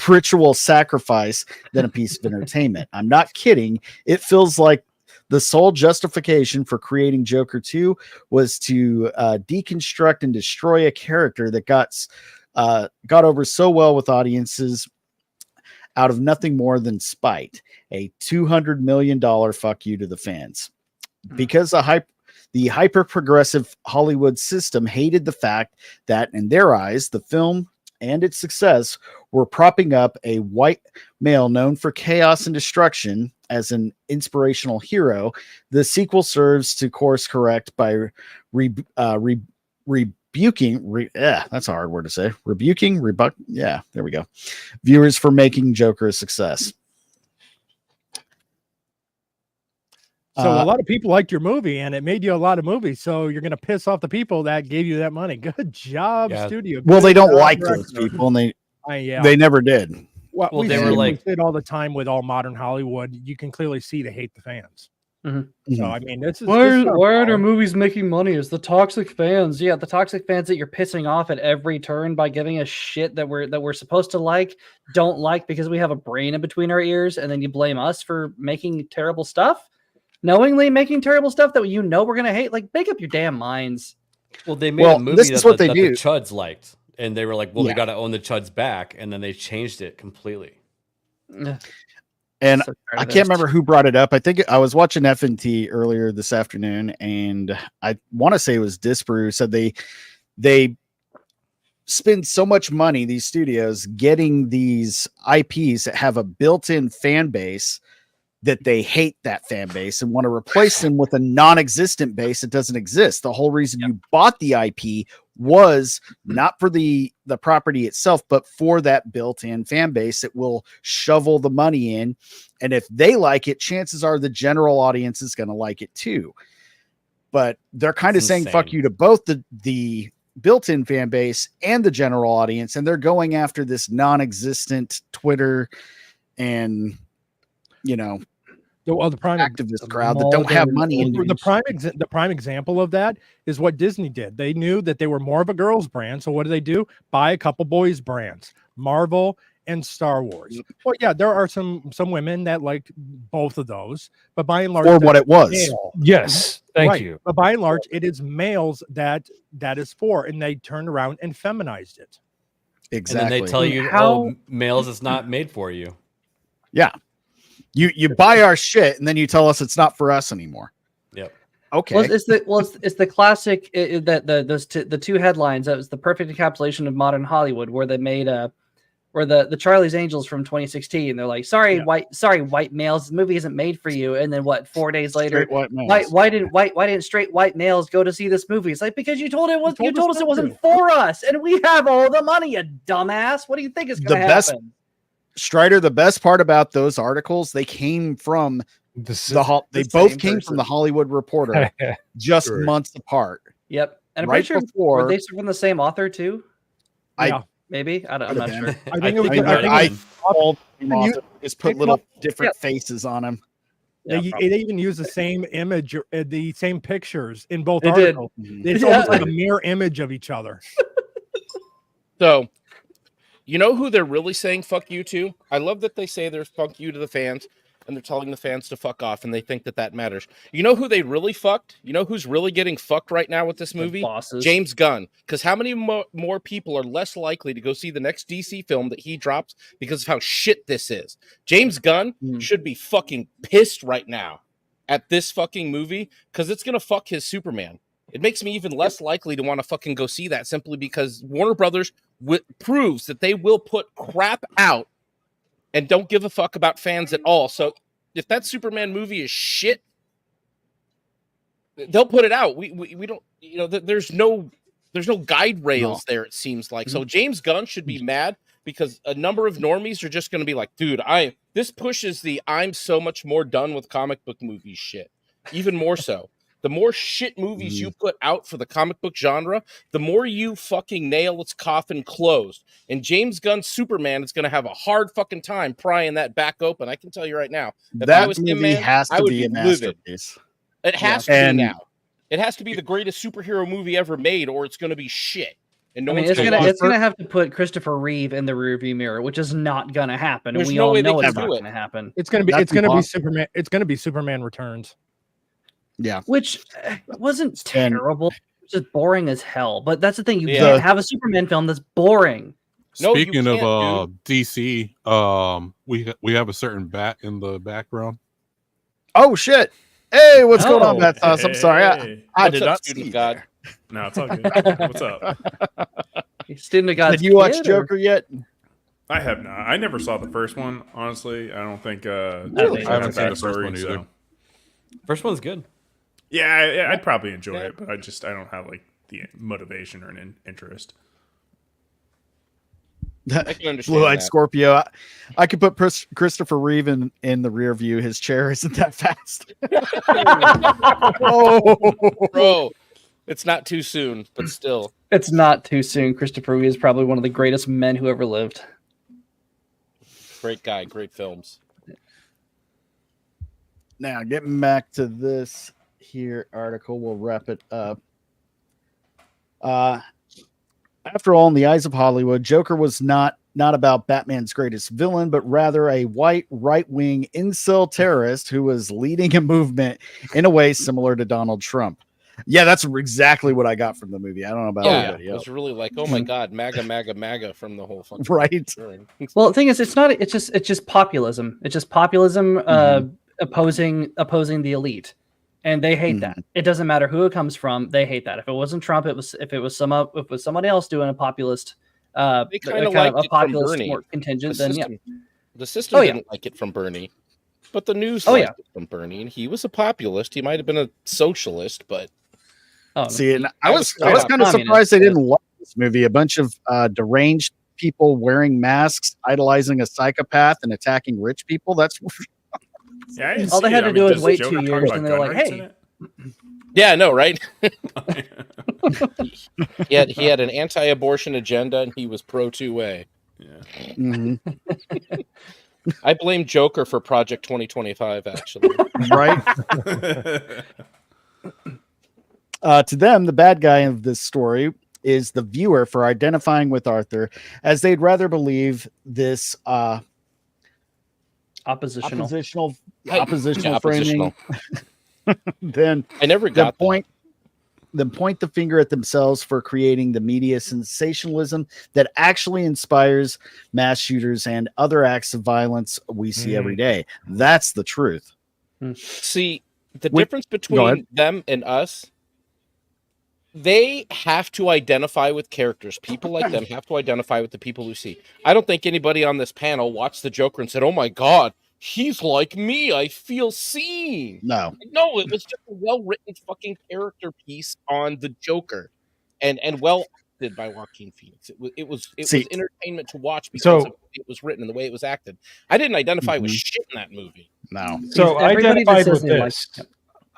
ritual sacrifice than a piece of entertainment. I'm not kidding. It feels like the sole justification for creating Joker 2 was to deconstruct and destroy a character that got over so well with audiences out of nothing more than spite. A $200 million fuck you to the fans. Because the hyper-progressive Hollywood system hated the fact that, in their eyes, the film and its success were propping up a white male known for chaos and destruction as an inspirational hero. The sequel serves to course correct by rebuking, that's a hard word to say, yeah, there we go, viewers for making Joker a success. So a lot of people liked your movie, and it made you a lot of movies. So you're going to piss off the people that gave you that money. Good job, studio. Well, they don't like those people, and they never did. Well, they were like it all the time with all modern Hollywood. You can clearly see they hate the fans. Mm-hmm. So I mean, this is why aren't our movies making money? It's the toxic fans. Yeah, the toxic fans that you're pissing off at every turn by giving us shit that we're supposed to don't like because we have a brain in between our ears, and then you blame us for making terrible stuff. Knowingly making terrible stuff that we're gonna hate. Like, make up your damn minds. Well, they made a movie that the Chuds liked, and they were like, "Well, we got to own the Chuds back," and then they changed it completely. And I can't remember who brought it up. I think I was watching FNT earlier this afternoon, and I want to say it was Disparu who said they spend so much money, these studios, getting these IPs that have a built-in fan base, that they hate that fan base and want to replace them with a non-existent base that doesn't exist. The whole reason you bought the IP was not for the property itself, but for that built-in fan base that will shovel the money in. And if they like it, chances are the general audience is going to like it too. But they're kind of saying fuck you to both the built-in fan base and the general audience. And they're going after this non-existent Twitter and the prime activist crowd that don't have money. The prime example of that is what Disney did. They knew that they were more of a girls brand. So what do? Buy a couple boys brands, Marvel and Star Wars. Well, yeah, there are some women that like both of those, but by and large, or what it was. Male. Yes. Thank you. But by and large, it is males that is for, and they turned around and feminized it. Exactly. And then they tell you, oh, males is not made for you. Yeah. You buy our shit and then you tell us it's not for us anymore. Yep. Okay. Well, it's the classic that the two headlines. That was the perfect encapsulation of modern Hollywood, where they made where the Charlie's Angels from 2016. They're like, sorry, white males, the movie isn't made for you. And then 4 days later, why didn't straight white males go to see this movie? It's like, because you told us it wasn't for us, and we have all the money, you dumbass. What do you think is going to happen? Strider, the best part about those articles, they came from they both came from the Hollywood Reporter, just months apart. Yep, and I'm pretty sure were they from the same author too? Maybe I'm not sure. I think just put little different faces on them. They even use the same image, the same pictures in both articles. It's almost like a mirror image of each other. So, you know who they're really saying fuck you to? I love that they say they're fuck you to the fans, and they're telling the fans to fuck off, and they think that matters. You know who they really fucked? You know who's really getting fucked right now with this movie? James Gunn. Because how many more people are less likely to go see the next DC film that he drops because of how shit this is? James Gunn should be fucking pissed right now at this fucking movie because it's going to fuck his Superman. It makes me even less likely to want to fucking go see that simply because Warner Brothers proves that they will put crap out and don't give a fuck about fans at all. So if that Superman movie is shit, they'll put it out. We don't, there's no guide rails there, it seems like. So James Gunn should be mad because a number of normies are just going to be like, dude, this pushes I'm so much more done with comic book movies shit. Even more so. The more shit movies you put out for the comic book genre, the more you fucking nail its coffin closed. And James Gunn's Superman is going to have a hard fucking time prying that back open. I can tell you right now. That movie has to be a masterpiece. It has to be now. It has to be the greatest superhero movie ever made, or it's going to be shit. And it's gonna have to put Christopher Reeve in the rearview mirror, which is not gonna happen. There's we no all way know they it's can not do it. gonna happen. It's gonna be Superman. It's gonna be Superman Returns. Yeah, which wasn't terrible. It's just boring as hell. But that's the thing. You can't have a Superman film that's boring. Speaking of DC, we have a certain bat in the background. Oh shit! Hey, what's going on, Battsauce? I'm sorry, I did not see God. No, it's all good. What's up? Student of God. Did you watch Joker yet? I have not. I never saw the first one. Honestly, I don't think. I haven't seen the first one either. First one's good. Yeah, I'd probably enjoy it, but I don't have like the motivation or an interest. I can understand. Blue-eyed Scorpio. I could put Christopher Reeve in the rear view. His chair isn't that fast. Bro, it's not too soon, but still, it's not too soon. Christopher Reeve is probably one of the greatest men who ever lived. Great guy, great films. Now, getting back to this here article, we'll wrap it up. After all, in the eyes of Hollywood, Joker was not about Batman's greatest villain, but rather a white right-wing incel terrorist who was leading a movement in a way similar to Donald Trump. Yeah, that's exactly what I got from the movie. I don't know about anybody else. It was really like, oh my god, MAGA, MAGA, MAGA from the whole fucking right. Well, the thing is, it's just populism. It's just populism opposing the elite. And they hate that. It doesn't matter who it comes from. They hate that. If it wasn't Trump, if it was somebody else doing a populist, a populist contingent. The system didn't like it from Bernie, but the news liked it from Bernie, and he was a populist. He might have been a socialist, but see, and I was kind of surprised they didn't love this movie. A bunch of deranged people wearing masks, idolizing a psychopath, and attacking rich people. That's all they had to do was wait 2 years, and they're like, "Hey, yeah, no, right?" he had an anti-abortion agenda, and he was pro 2A. Yeah. I blame Joker for Project 2025. Actually, right. To them, the bad guy of this story is the viewer for identifying with Arthur, as they'd rather believe this oppositional framing. Then I never got the point. point the finger at themselves for creating the media sensationalism that actually inspires mass shooters and other acts of violence we see every day. That's the truth. See, the difference between them and us, they have to identify with characters. People like them have to identify with the people who see. I don't think anybody on this panel watched the Joker and said, "Oh my God, he's like me. I feel seen." No, it was just a well-written fucking character piece on the Joker, and well acted by Joaquin Phoenix. It was entertainment to watch because it was written and the way it was acted. I didn't identify with shit in that movie. No. So I identified with this.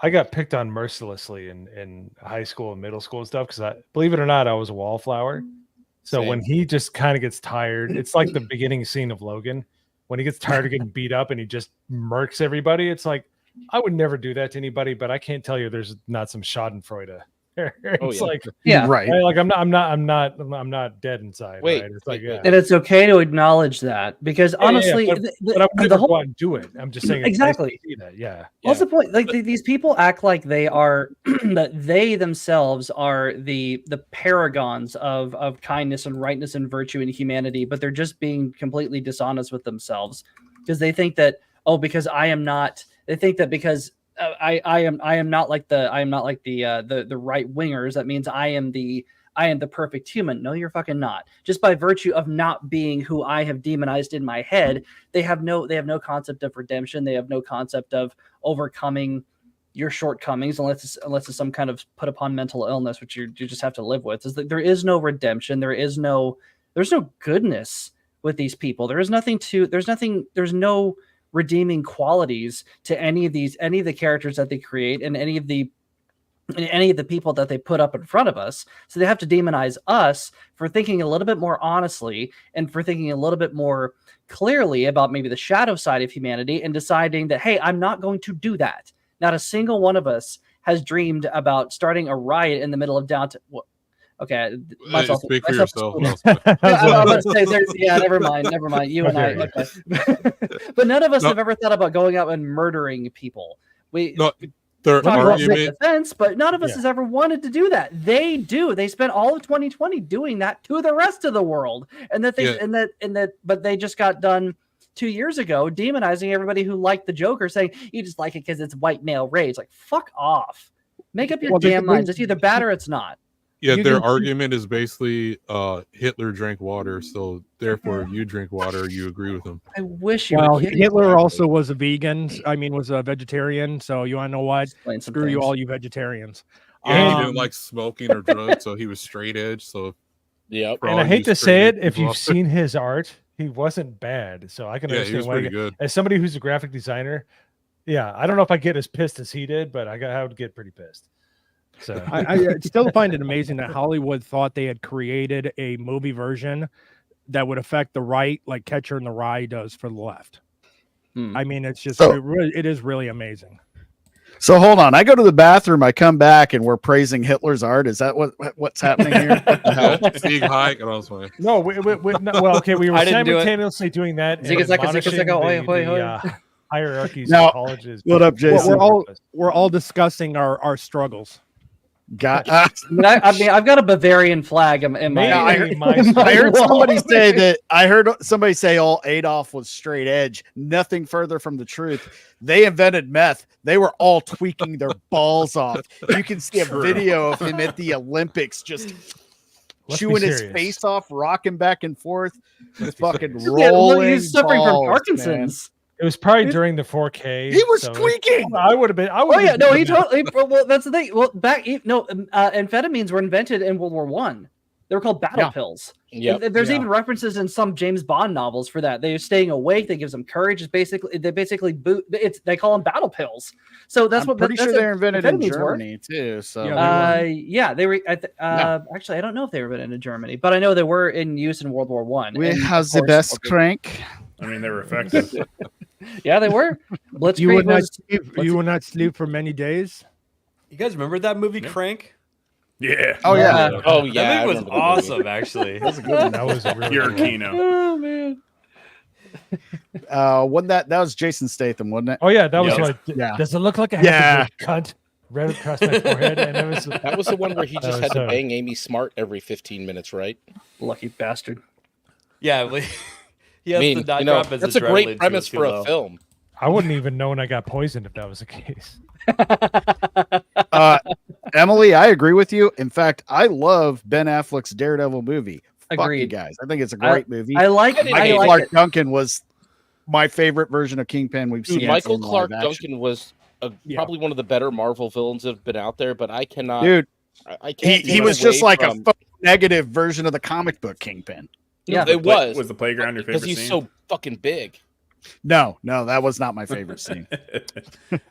I got picked on mercilessly in high school and middle school and stuff because believe it or not, I was a wallflower. So when he just kind of gets tired, it's like the beginning scene of Logan. When he gets tired of getting beat up and he just murks everybody, it's like, I would never do that to anybody, but I can't tell you there's not some Schadenfreude. It's like, right. Like I'm not dead inside. Wait, right? It's like, yeah. And it's okay to acknowledge that because honestly, but I would never go out and do it. I'm just saying exactly. It's nice to see that. Yeah. What's the point? Like these people act like they are that they themselves are the paragons of kindness and rightness and virtue and humanity, but they're just being completely dishonest with themselves because they think that because I am not. They think that because I am not like the right wingers. That means I am the perfect human. No, you're fucking not. Just by virtue of not being who I have demonized in my head, they have no concept of redemption. They have no concept of overcoming your shortcomings, unless it's some kind of put upon mental illness, which you just have to live with. Is that there is no redemption. There's no goodness with these people. There's no redeeming qualities to any of the characters that they create and any of the people that they put up in front of us. So they have to demonize us for thinking a little bit more honestly and for thinking a little bit more clearly about maybe the shadow side of humanity and deciding that, hey, I'm not going to do that. Not a single one of us has dreamed about starting a riot in the middle of downtown. Okay, speak for yourself. Never mind. You and I. Okay. But none of us have ever thought about going out and murdering people. Their argument, defense, but none of us has ever wanted to do that. They do. They spent all of 2020 doing that to the rest of the world, but they just got done 2 years ago demonizing everybody who liked the Joker, saying you just like it because it's white male rage. Like, fuck off. Make up your damn minds. It's either bad or it's not. Yeah, their argument is basically Hitler drank water, so therefore you drink water, you agree with him. I wish you Hitler also was a vegan. Was a vegetarian. So you want to know what? Screw you, all you vegetarians. Yeah, he didn't like smoking or drugs, so he was straight edge. So yep. And I hate to say it, if you've seen his art, he wasn't bad. So I can understand he was pretty good. As somebody who's a graphic designer, I don't know if I get as pissed as he did, but I would get pretty pissed. So I still find it amazing that Hollywood thought they had created a movie version that would affect the right like Catcher in the Rye does for the left. I mean, it's just it is really amazing. So hold on, I go to the bathroom, I come back, and we're praising Hitler's art. Is that what's happening here? Big hike, and I was like, no, we were simultaneously doing that. Hierarchies now, of colleges. What up, Jason? We're all discussing our struggles. I've got a Bavarian flag in my. I heard somebody say that. I heard somebody say all Adolf was straight edge. Nothing further from the truth. They invented meth. They were all tweaking their balls off. You can see a video of him at the Olympics just chewing his face off, rocking back and forth, fucking rolling. He's suffering from Parkinson's. Man. It was probably during the 4K. He was tweaking. I would have been. He totally. Well, that's the thing. Well, amphetamines were invented in World War One. They were called battle pills. Yeah. There's even references in some James Bond novels for that. They're staying awake. That gives them courage. They call them battle pills. So that's I'm pretty sure they're invented in Germany too. So they were. Actually, I don't know if they were invented in Germany, but I know they were in use in World War One. We have the best crank. I mean, they were effective. Yeah, they were. You would not sleep for many days. You guys remember that movie Crank? Yeah. Oh yeah. Oh yeah. That movie was awesome. Actually, that was a good one. That was really Pure Kino. Oh man. Wasn't that was Jason Statham, wasn't it? Oh yeah, that was like. Yeah. Does it look like a cunt? Red across my forehead, and it was That was the one where he That just was, had to bang Amy Smart every 15 minutes, right? Lucky bastard. Yeah, he has to not drop his that's a adrenaline great too premise for low. a film. I wouldn't even know when I got poisoned if that was the case. Emily, I agree with you. In fact, I love Ben Affleck's Daredevil movie. Fuck you Agreed. guys. I think it's a great movie. I like it. I Michael like Clark it. Duncan was my favorite version of Kingpin we've Dude, seen. Michael in live Clark action. Duncan was probably one of the better Marvel villains that have been out there, but I cannot. Dude, I can't. he get was just away like from- a negative version of the comic book Kingpin. Yeah, it was. Was the playground your because favorite he's scene? so fucking big. No, that was not my favorite scene.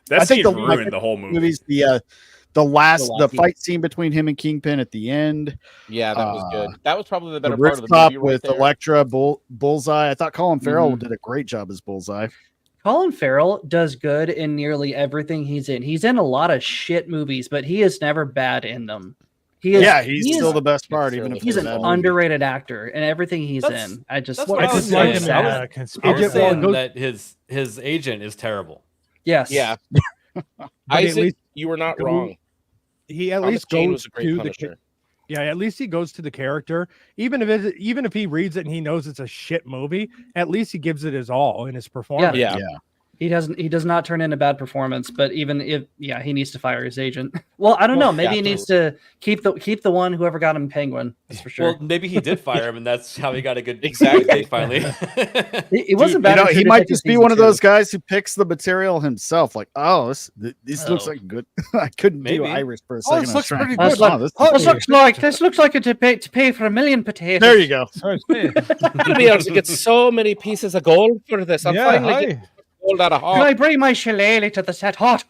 That scene my ruined favorite the whole movie. Movie's the fight scene between him and Kingpin at the end. Yeah, that was good. That was probably the The better part of the rooftop movie right with there. Elektra, Bullseye. I thought Colin Farrell did a great job as Bullseye. Colin Farrell does good in nearly everything he's in. He's in a lot of shit movies, but he is never bad in them. He's still the best part, even if he's it's an a bad movie. underrated actor in everything he's in. I just That's what I was just like saying. him I in was Conspiracy. saying that his agent is terrible. Yes. Yeah. at Isaac, least- you were not wrong. He at Thomas least Jane goes was a great to Punisher. yeah, at least he goes to the character. Even if he reads it and he knows it's a shit movie, at least he gives it his all in his performance. Yeah. He does not turn in a bad performance, but even if he needs to fire his agent. Well, I don't know. Maybe he needs to keep the one whoever got him Penguin. That's for sure. Well, maybe he did fire him, and that's how he got a good Exactly. gig finally. He wasn't bad. He might just be one of those guys who picks the material himself. Like, this looks like good. I couldn't do Maybe. Irish for a Oh, second. this I was looks trying pretty to- good. This looks like a to pay for 1 million potatoes. There you go. You'll be able to get so many pieces of gold for this. I'm finally getting gold out of Can I Hawk. bring my shillelagh to the set? Hot.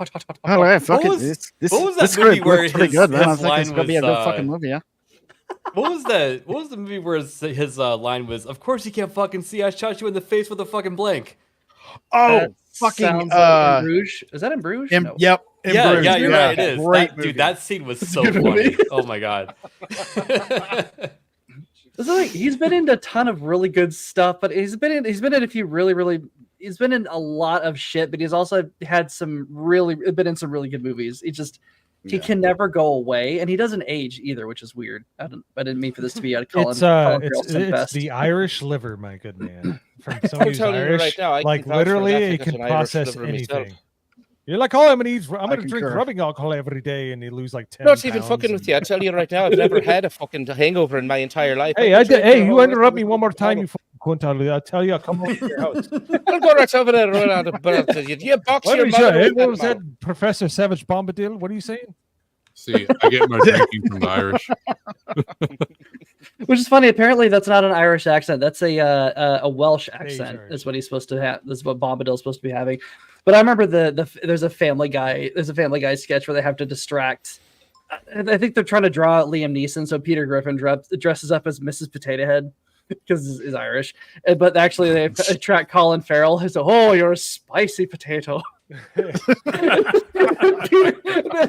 Oh, yeah, fuck What it. was- This what was that this movie script where looks pretty his- good, man. I his think it's line gonna be a was, good fucking movie, yeah. What was the movie where his line was? Of course you can't fucking see. I shot you in the face with a fucking blank. Oh, Fucking fucking in Bruges. Is that in Bruges? No. Yep. in Yeah, Bruges, you're right. It is. Great movie. Dude, that scene was so Good funny. movie. Oh my god. This is like, he's been in a ton of really good stuff, but he's been in a few he's been in a lot of shit, but he's also had been in some really good movies. He can never go away, and he doesn't age either, which is weird. I didn't mean for this to be a Colin Farrell It's fest. the Irish liver, my good man. From I'm somebody who's telling you Irish, right now, I like can vouch for literally, that it because can an Irish process liver myself. anything. You're like, I'm gonna drink concur. rubbing alcohol every day, and you lose like 10 Not even pounds fucking and- with you. I tell you right now, I've never had a fucking hangover in my entire life. Hey, I can drink hey, the you whole interrupt rest me of one more the time, bottle. you fucking cunt. I'll tell you, I'll come over to your house. I'll go right over there and run out of breath. You box What your is mother that? with What was mouth. that, Professor Savage Bombadil? What are you saying? See, I get my drinking from the Irish. Which is funny. Apparently, that's not an Irish accent. That's a Welsh accent. Irish. Is what he's supposed to have. This is what Bombadil's supposed to be having. But I remember there's a Family Guy sketch where they have to distract. I think they're trying to draw out Liam Neeson, so Peter Griffin dresses up as Mrs. Potato Head because he's Irish. But actually, they attract Colin Farrell. He's you're a spicy potato. Peter,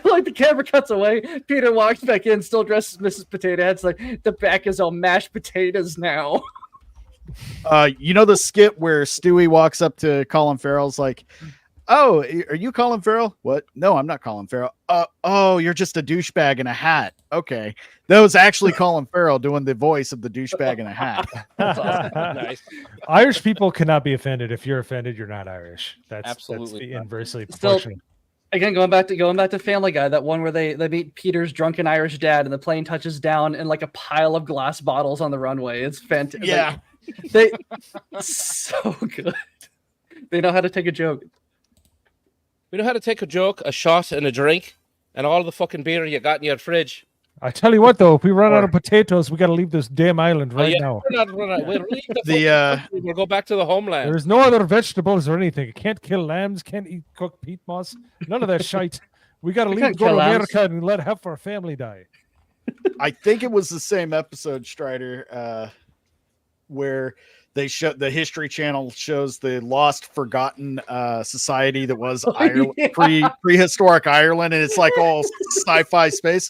like the camera cuts away. Peter walks back in, still dressed as Mrs. Potato Head. It's like the back is all mashed potatoes now. You know the skit where Stewie walks up to Colin Farrell's like, "Oh, are you Colin Farrell?" "What? No, I'm not Colin Farrell." Oh, you're just a douchebag in a hat." Okay, that was actually Colin Farrell doing the voice of the douchebag in a hat. That's awesome. Nice. Irish people cannot be offended. If you're offended, you're not Irish. That's Absolutely the inversely Still- proportional. Again, going back to Family Guy, that one where they meet Peter's drunken Irish dad, and the plane touches down in like a pile of glass bottles on the runway. It's fantastic. Yeah. They so good. They know how to take a joke. We know how to take a joke, a shot, and a drink, and all the fucking beer you got in your fridge. I tell you what, though, if we run out of potatoes, we got to leave this damn island right now. We'll leave the The, fucking country, we'll go back to the homeland. There's no other vegetables or anything. You can't kill lambs, can't eat cooked peat moss, none of that shite. We got to leave, can't go to kill lambs. America, and let half our family die. I think it was the same episode, Strider, where they show the History Channel shows the lost, forgotten society that was Ireland, prehistoric Ireland, and it's like all sci-fi space.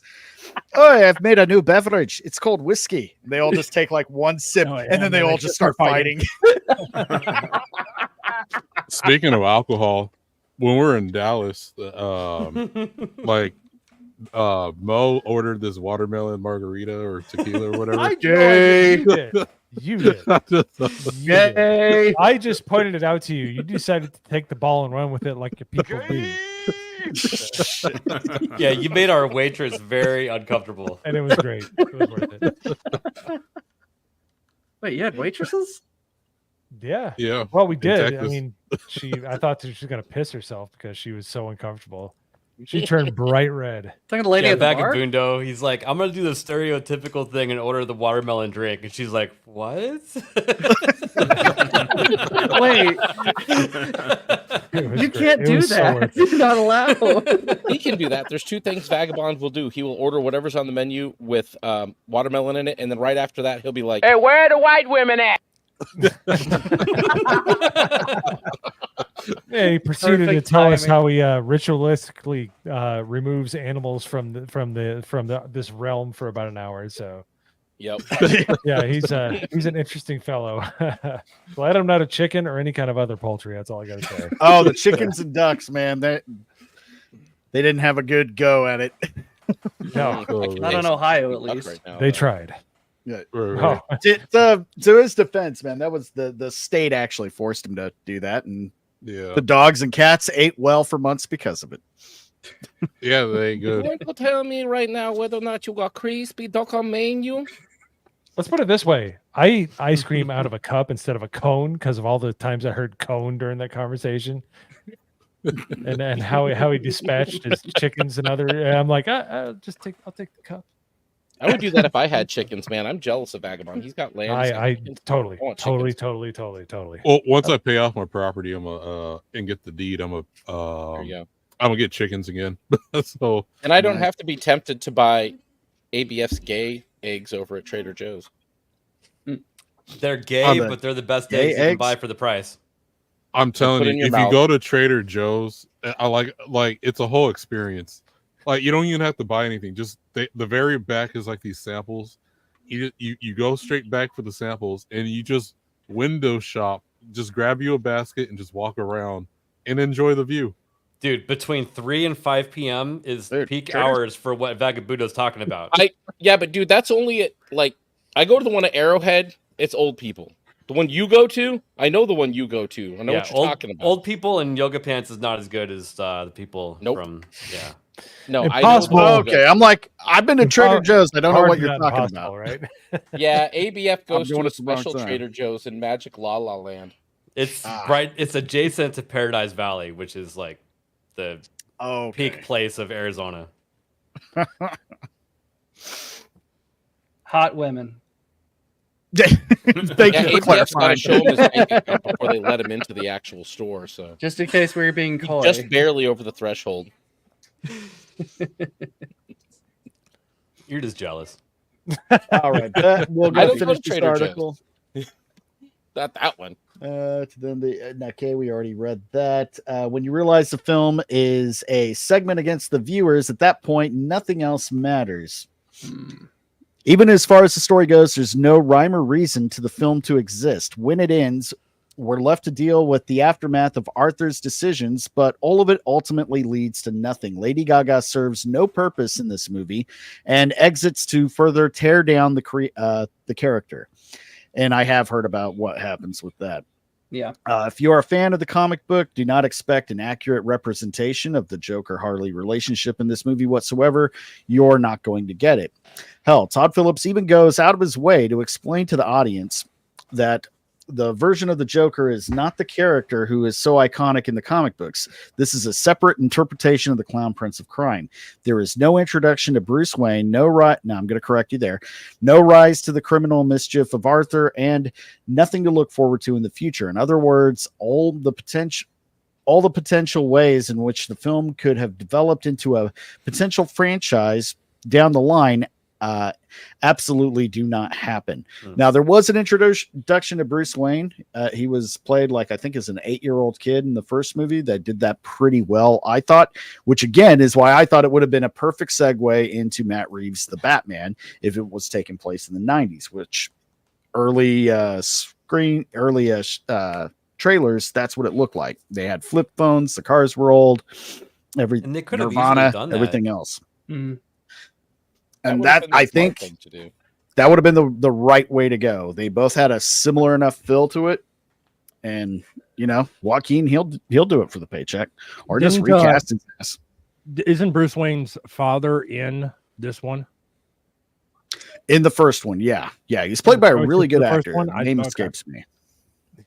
"Oh, I've made a new beverage. It's called whiskey." They all just take like one sip, and then they all just start fighting. Speaking of alcohol, when we're in Dallas, like Mo ordered this watermelon margarita or tequila or whatever. I you did. You did. I just pointed it out to you. You decided to take the ball and run with it like your people do. Yeah, you made our waitress very uncomfortable. And it was great. It was worth it. Wait, you had waitresses? Yeah. Yeah. Well, we did. I Texas. mean, I thought she was going to piss herself because she was so uncomfortable. She turned bright red. Talking to lady Yeah, at the bar? Vagabundo, he's like, I'm gonna do the stereotypical thing and order the watermelon drink, and she's like, what? Wait, you can't do so that. worth it. You're not allowed. He can do that. There's two things Vagabond will do. He will order whatever's on the menu with watermelon in it, and then right after that, he'll be like, "Hey, where are the white women at?" Yeah, he proceeded Perfect to tell us timing. how he ritualistically removes animals from this realm for about an hour. So, Yep. yeah, he's an interesting fellow. Glad I'm not a chicken or any kind of other poultry. That's all I got to say. Oh, the chickens and ducks, man. They didn't have a good go at it. No, Not in Ohio, at least. Right now, they but- tried. Yeah. Oh, To his defense, man, that was the state actually forced him to do that, and Yeah. the dogs and cats ate well for months because of it. Yeah, they ain't good. Don't tell me right now whether or not you got crispy duck on menu. let's put it this way: I eat ice cream out of a cup instead of a cone because of all the times I heard cone during that conversation, and how he dispatched his chickens and other. And I'm like, I'll take the cup. I would do that if I had chickens, man. I'm jealous of Vagabond. He's got land. I totally. want chickens. Well, once I pay off my property, I'm and get the deed, There you go. I'm gonna get chickens again. So And I don't have to be tempted to buy ABF's gay eggs over at Trader Joe's. They're gay, Oh, the but they're the best gay eggs you can eggs? buy for the price. I'm telling put in you, your if mouth. you go to Trader Joe's, I like it's a whole experience. Like you don't even have to buy anything. Just the very back is like these samples. You go straight back for the samples, and you just window shop. Just grab you a basket and just walk around and enjoy the view. Dude, between 3 and 5 p.m. is Dude, peak Trader- hours for what Vagabundo's talking about. Yeah, but dude, that's only at, like, I go to the one at Arrowhead. It's old people. The one you go to, I know the one you go to. I know what you're talking about. Old people in yoga pants is not as good as the people Nope. from No, Impossible. I know Okay, I'm like, I've been to Trader Joe's. I don't know Hard what but you're not talking impossible, about. right? Yeah, ABF goes doing to a it the wrong special time. Trader Joe's in Magic La La Land. It's right. It's adjacent to Paradise Valley, which is like the peak place of Arizona. Hot women. Thank Yeah, you for ABF's got clarifying. to show him his bank account before they let him into the actual store. So Just in case we were being He's coy. just barely over the threshold. You're just jealous. All right, we'll I go don't go finish to this Trader Joe's. article. Not that one. To then okay, we already read that. When you realize the film is a segment against the viewers, at that point, nothing else matters. Even as far as the story goes, there's no rhyme or reason to the film to exist. When it ends, we're left to deal with the aftermath of Arthur's decisions, but all of it ultimately leads to nothing. Lady Gaga serves no purpose in this movie and exits to further tear down the character. And I have heard about what happens with that. Yeah. If you are a fan of the comic book, do not expect an accurate representation of the Joker-Harley relationship in this movie whatsoever. You're not going to get it. Hell, Todd Phillips even goes out of his way to explain to the audience that the version of the Joker is not the character who is so iconic in the comic books. This is a separate interpretation of the Clown Prince of Crime. There is no introduction to Bruce Wayne, no I'm going to correct you there. No rise to the criminal mischief of Arthur, and nothing to look forward to in the future. In other words, all the potential ways in which the film could have developed into a potential franchise down the line absolutely do not happen. Now, there was an introduction to Bruce Wayne. He was played like, I think, as an 8-year-old kid in the first movie that did that pretty well, I thought, which again is why I thought it would have been a perfect segue into Matt Reeves' The Batman if it was taking place in the 90s, which early trailers, that's what it looked like. They had flip phones, the cars were old, And they could have Nirvana, easily done that. everything else. Mhm. And that I think to do. that would have been the right way to go. They both had a similar enough feel to it, and Joaquin he'll do it for the paycheck, or just Didn't, recast his ass. Isn't Bruce Wayne's father in this one? In the first one, yeah, he's played by a really good The first actor. one? Name Okay. escapes me.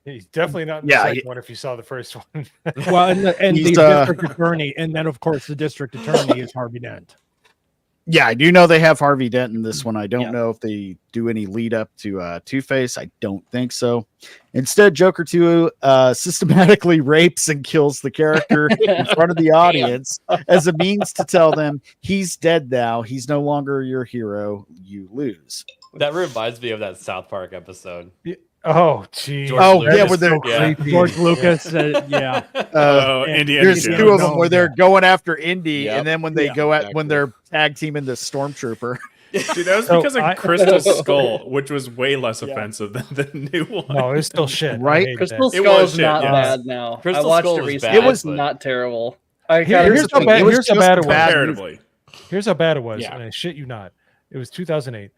He's definitely not in the Yeah, second one if you saw the first one. Well, and the He's, district attorney, and then of course the district attorney is Harvey Dent. Yeah, I do know they have Harvey Dent in this one. I don't Yeah. know if they do any lead up to Two-Face. I don't think so. Instead, Joker 2 systematically rapes and kills the character in front of the audience as a means to tell them he's dead now. He's no longer your hero. You lose. That reminds me of that South Park episode. Oh, geez. George Oh, Lucas. yeah, where they're Yeah. George Lucas, yeah. Indiana There's Jones. two of them where they're going after Indy, Yep. and then when they when they're tag teaming the Stormtrooper. Dude, that was So because of I- Crystal Skull, which was way less offensive than the new one. No, it's still shit. Right? I hated Crystal that. It Skull was is shit, not yes. bad now. Crystal I watched Skull it was recently. bad, It was but- not terrible. I Here- kinda here's just how think bad- it was here's how just bad it was. bad. Comparatively. Here's how bad it was, Yeah. and I shit you not. It was 2008.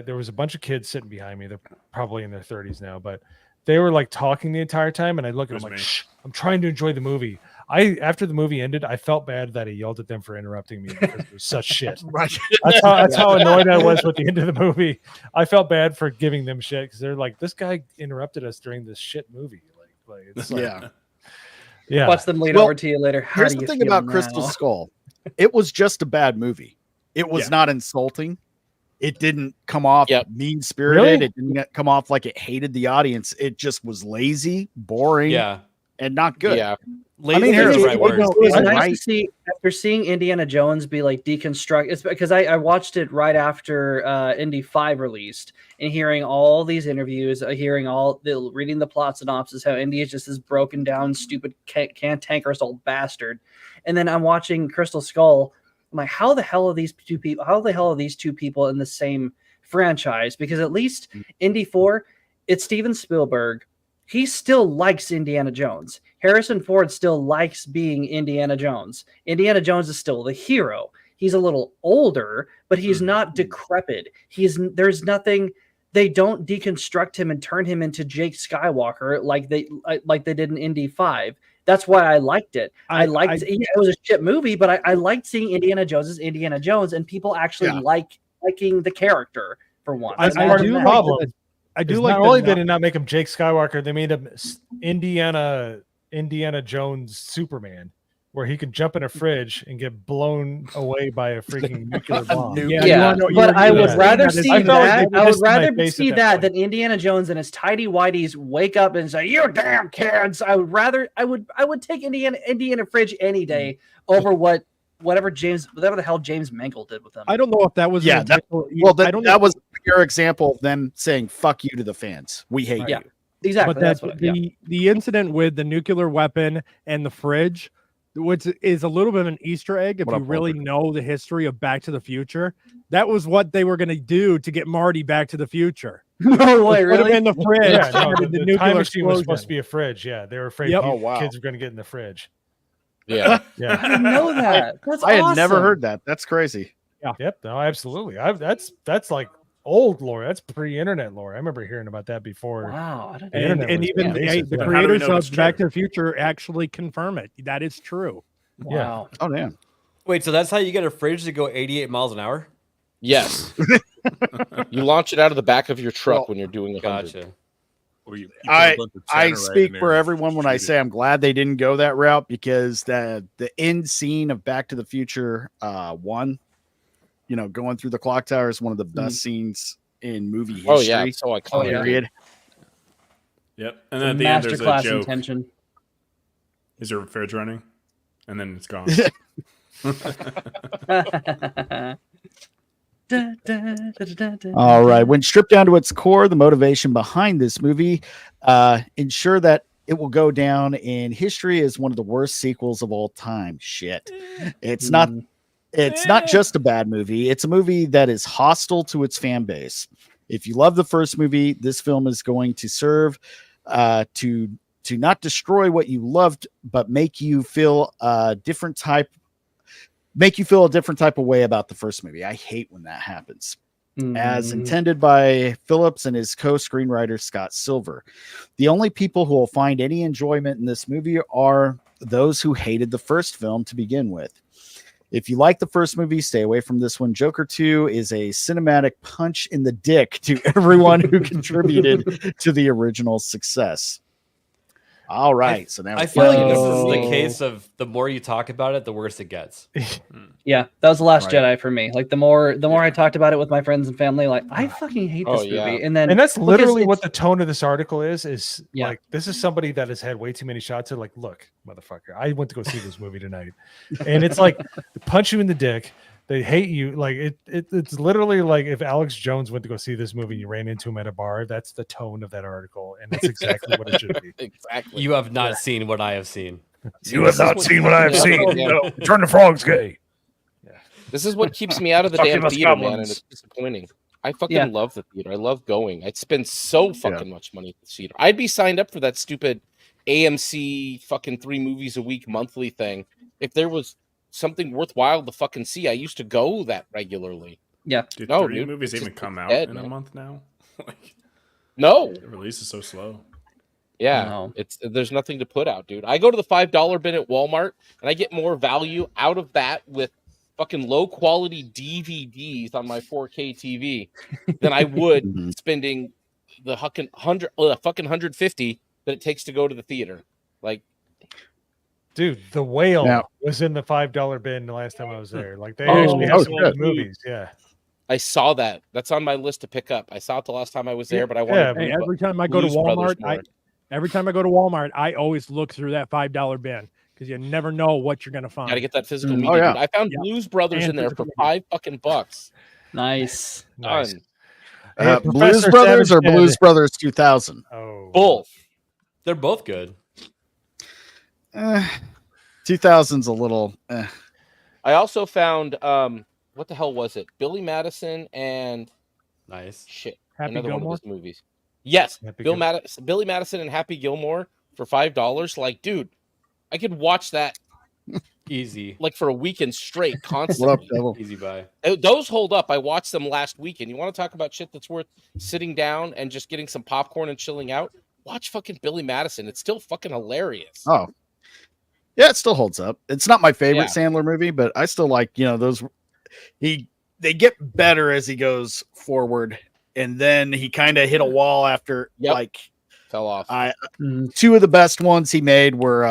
There was a bunch of kids sitting behind me. They're probably in their 30s now, but they were like talking the entire time, and I look at It them was like, me. "Shh, I'm trying to enjoy the movie." After the movie ended, I felt bad that I yelled at them for interrupting me because it was such shit. Right. That's how annoyed I was with the end of the movie. I felt bad for giving them shit because they're like, "This guy interrupted us during this shit movie." Like it's like, Yeah. yeah. Watch them lean Well, over to you later. How Here's do the you thing feel about now? Crystal Skull. It was just a bad movie. It was Yeah. not insulting. It didn't come off Yep. mean spirited. Really? It didn't come off like it hated the audience. It just was lazy, boring, Yeah. and not good. Yeah. Lazy mean, is here's the the right thing, word. no, It was Right. nice to see after seeing Indiana Jones be like deconstruct. It's because I watched it right after Indy 5 released, and hearing all these interviews, reading the plot synopsis, how Indy is just this broken down, stupid, cantankerous old bastard, and then I'm watching Crystal Skull. I'm like, how the hell are these two people? How the hell are these two people in the same franchise? Because at least Indy 4, it's Steven Spielberg. He still likes Indiana Jones. Harrison Ford still likes being Indiana Jones. Indiana Jones is still the hero. He's a little older, but he's not decrepit. There's nothing. They don't deconstruct him and turn him into Jake Skywalker like they did in Indy 5. That's why I liked it. It was a shit movie, but I liked seeing Indiana Jones as Indiana Jones, and people actually liking the character for once. That's I part of do the like problem. that- I do Is like not the only no- did they not make him Jake Skywalker, they made him Indiana Jones Superman, where he could jump in a fridge and get blown away by a freaking nuclear bomb. Yeah, Yeah, but I would rather that is- see I felt like that. they I would pissed in my rather face see at that that than Indiana Jones and his tidy whities wake up and say, "You damn kids!" I would take Indiana Fridge any day over whatever the hell James Mangold did with them. I don't know if that was Yeah, an that- example- Well, I don't know. that was your example of them saying "fuck you" to the fans. We hate Yeah. you. Exactly. But That's that what. Yeah. the incident with the nuclear weapon and the fridge, which is a little bit of an Easter egg if What you up, really Walter? know the history of Back to the Future. That was what they were going to do to get Marty back to the future. No way, Put him really? in the fridge. Yeah, no, started the nuclear time machine was explosion. supposed to be a fridge. Yeah, they were afraid Yep. Oh, wow. kids were going to get in the fridge. Yeah. I Yeah. didn't know that. That's I had never awesome. heard that. That's crazy. Yep. No, absolutely. That's like old lore. That's pre-internet lore. I remember hearing about that before. Wow. I didn't The know And, internet and was even basic, the yeah. How do we creators know it's of Back to true? the Future actually confirm it. That is true. Wow. Oh damn. Wait, so that's how you get a fridge to go 88 miles an hour? Yes. You launch it out of the back of your truck Well, when you're doing 100. Gotcha. Or you put a I bunch of I Tannerite speak in there for and everyone when I shoot it. say I'm glad they didn't go that route, because the end scene of Back to the Future 1, going through the clock tower is one of the best scenes in movie history. Oh yeah, it's so iconic. Oh, yeah. Period. Yep. And then at the end, there's a Masterclass joke. intention. Is your fridge running? And then it's gone. All right. When stripped down to its core, the motivation behind this movie ensure that it will go down in history as one of the worst sequels of all time. Shit. It's not just a bad movie. It's a movie that is hostile to its fan base. If you love the first movie, this film is going to serve to not destroy what you loved, but make you feel a different type make you feel a different type of way about the first movie. I hate when that happens. As intended by Phillips and his co-screenwriter Scott Silver. The only people who will find any enjoyment in this movie are those who hated the first film to begin with. If you like the first movie, stay away from this one. Joker 2 is a cinematic punch in the dick to everyone who contributed to the original success. All right. So now I feel like this is the case of the more you talk about it, the worse it gets. Yeah, that was The Last Jedi for me. Like the more I talked about it with my friends and family, like I fucking hate this movie. And that's literally what the tone of this article is like, this is somebody that has had way too many shots. They're like, look, motherfucker, I went to go see this movie tonight. And it's like, they punch you in the dick. They hate you. Like it's literally like if Alex Jones went to go see this movie and you ran into him at a bar, that's the tone of that article. And that's exactly what it should be. Exactly. You have not seen what I have seen. You have not seen what I have seen. No, turn the frogs gay. Yeah. This is what keeps me out of the damn theater, man, and it's disappointing. I fucking love the theater. I love going. I'd spend so fucking much money at the theater. I'd be signed up for that stupid AMC fucking 3 movies a week monthly thing if there was something worthwhile to fucking see. I used to go that regularly. Yeah. Dude, no, 3 movies even come out in a month now? Like, no. The release is so slow. Yeah, there's nothing to put out, dude. I go to the $5 bin at Walmart, and I get more value out of that with fucking low quality DVDs on my 4K TV than I would spending the fucking $150 that it takes to go to the theater. Like, dude, The Whale was in the $5 bin the last time I was there. Like they actually have some old movies. Yeah. I saw that. That's on my list to pick up. I saw it the last time I was there, but I wanted to. Every time I go to Walmart, I always look through that $5 bin because you never know what you're gonna find. Got to get that physical media. I found Blues Brothers in there for $5 Nice. Blues Brothers or Blues Brothers 2000? Oh, both. They're both good. 2000's a little. I also found what the hell was it? Billy Madison and shit. Happy another Gilmore? one of his movies. Yes, Billy Madison and Happy Gilmore for $5. Like, dude, I could watch that easy, like for a weekend straight, constantly. Easy buy. Those hold up. I watched them last weekend. You want to talk about shit that's worth sitting down and just getting some popcorn and chilling out? Watch fucking Billy Madison. It's still fucking hilarious. Oh, yeah, it still holds up. It's not my favorite Sandler movie, but I still like, those. They get better as he goes forward, and then he kind of hit a wall after fell off. 2 of the best ones he made were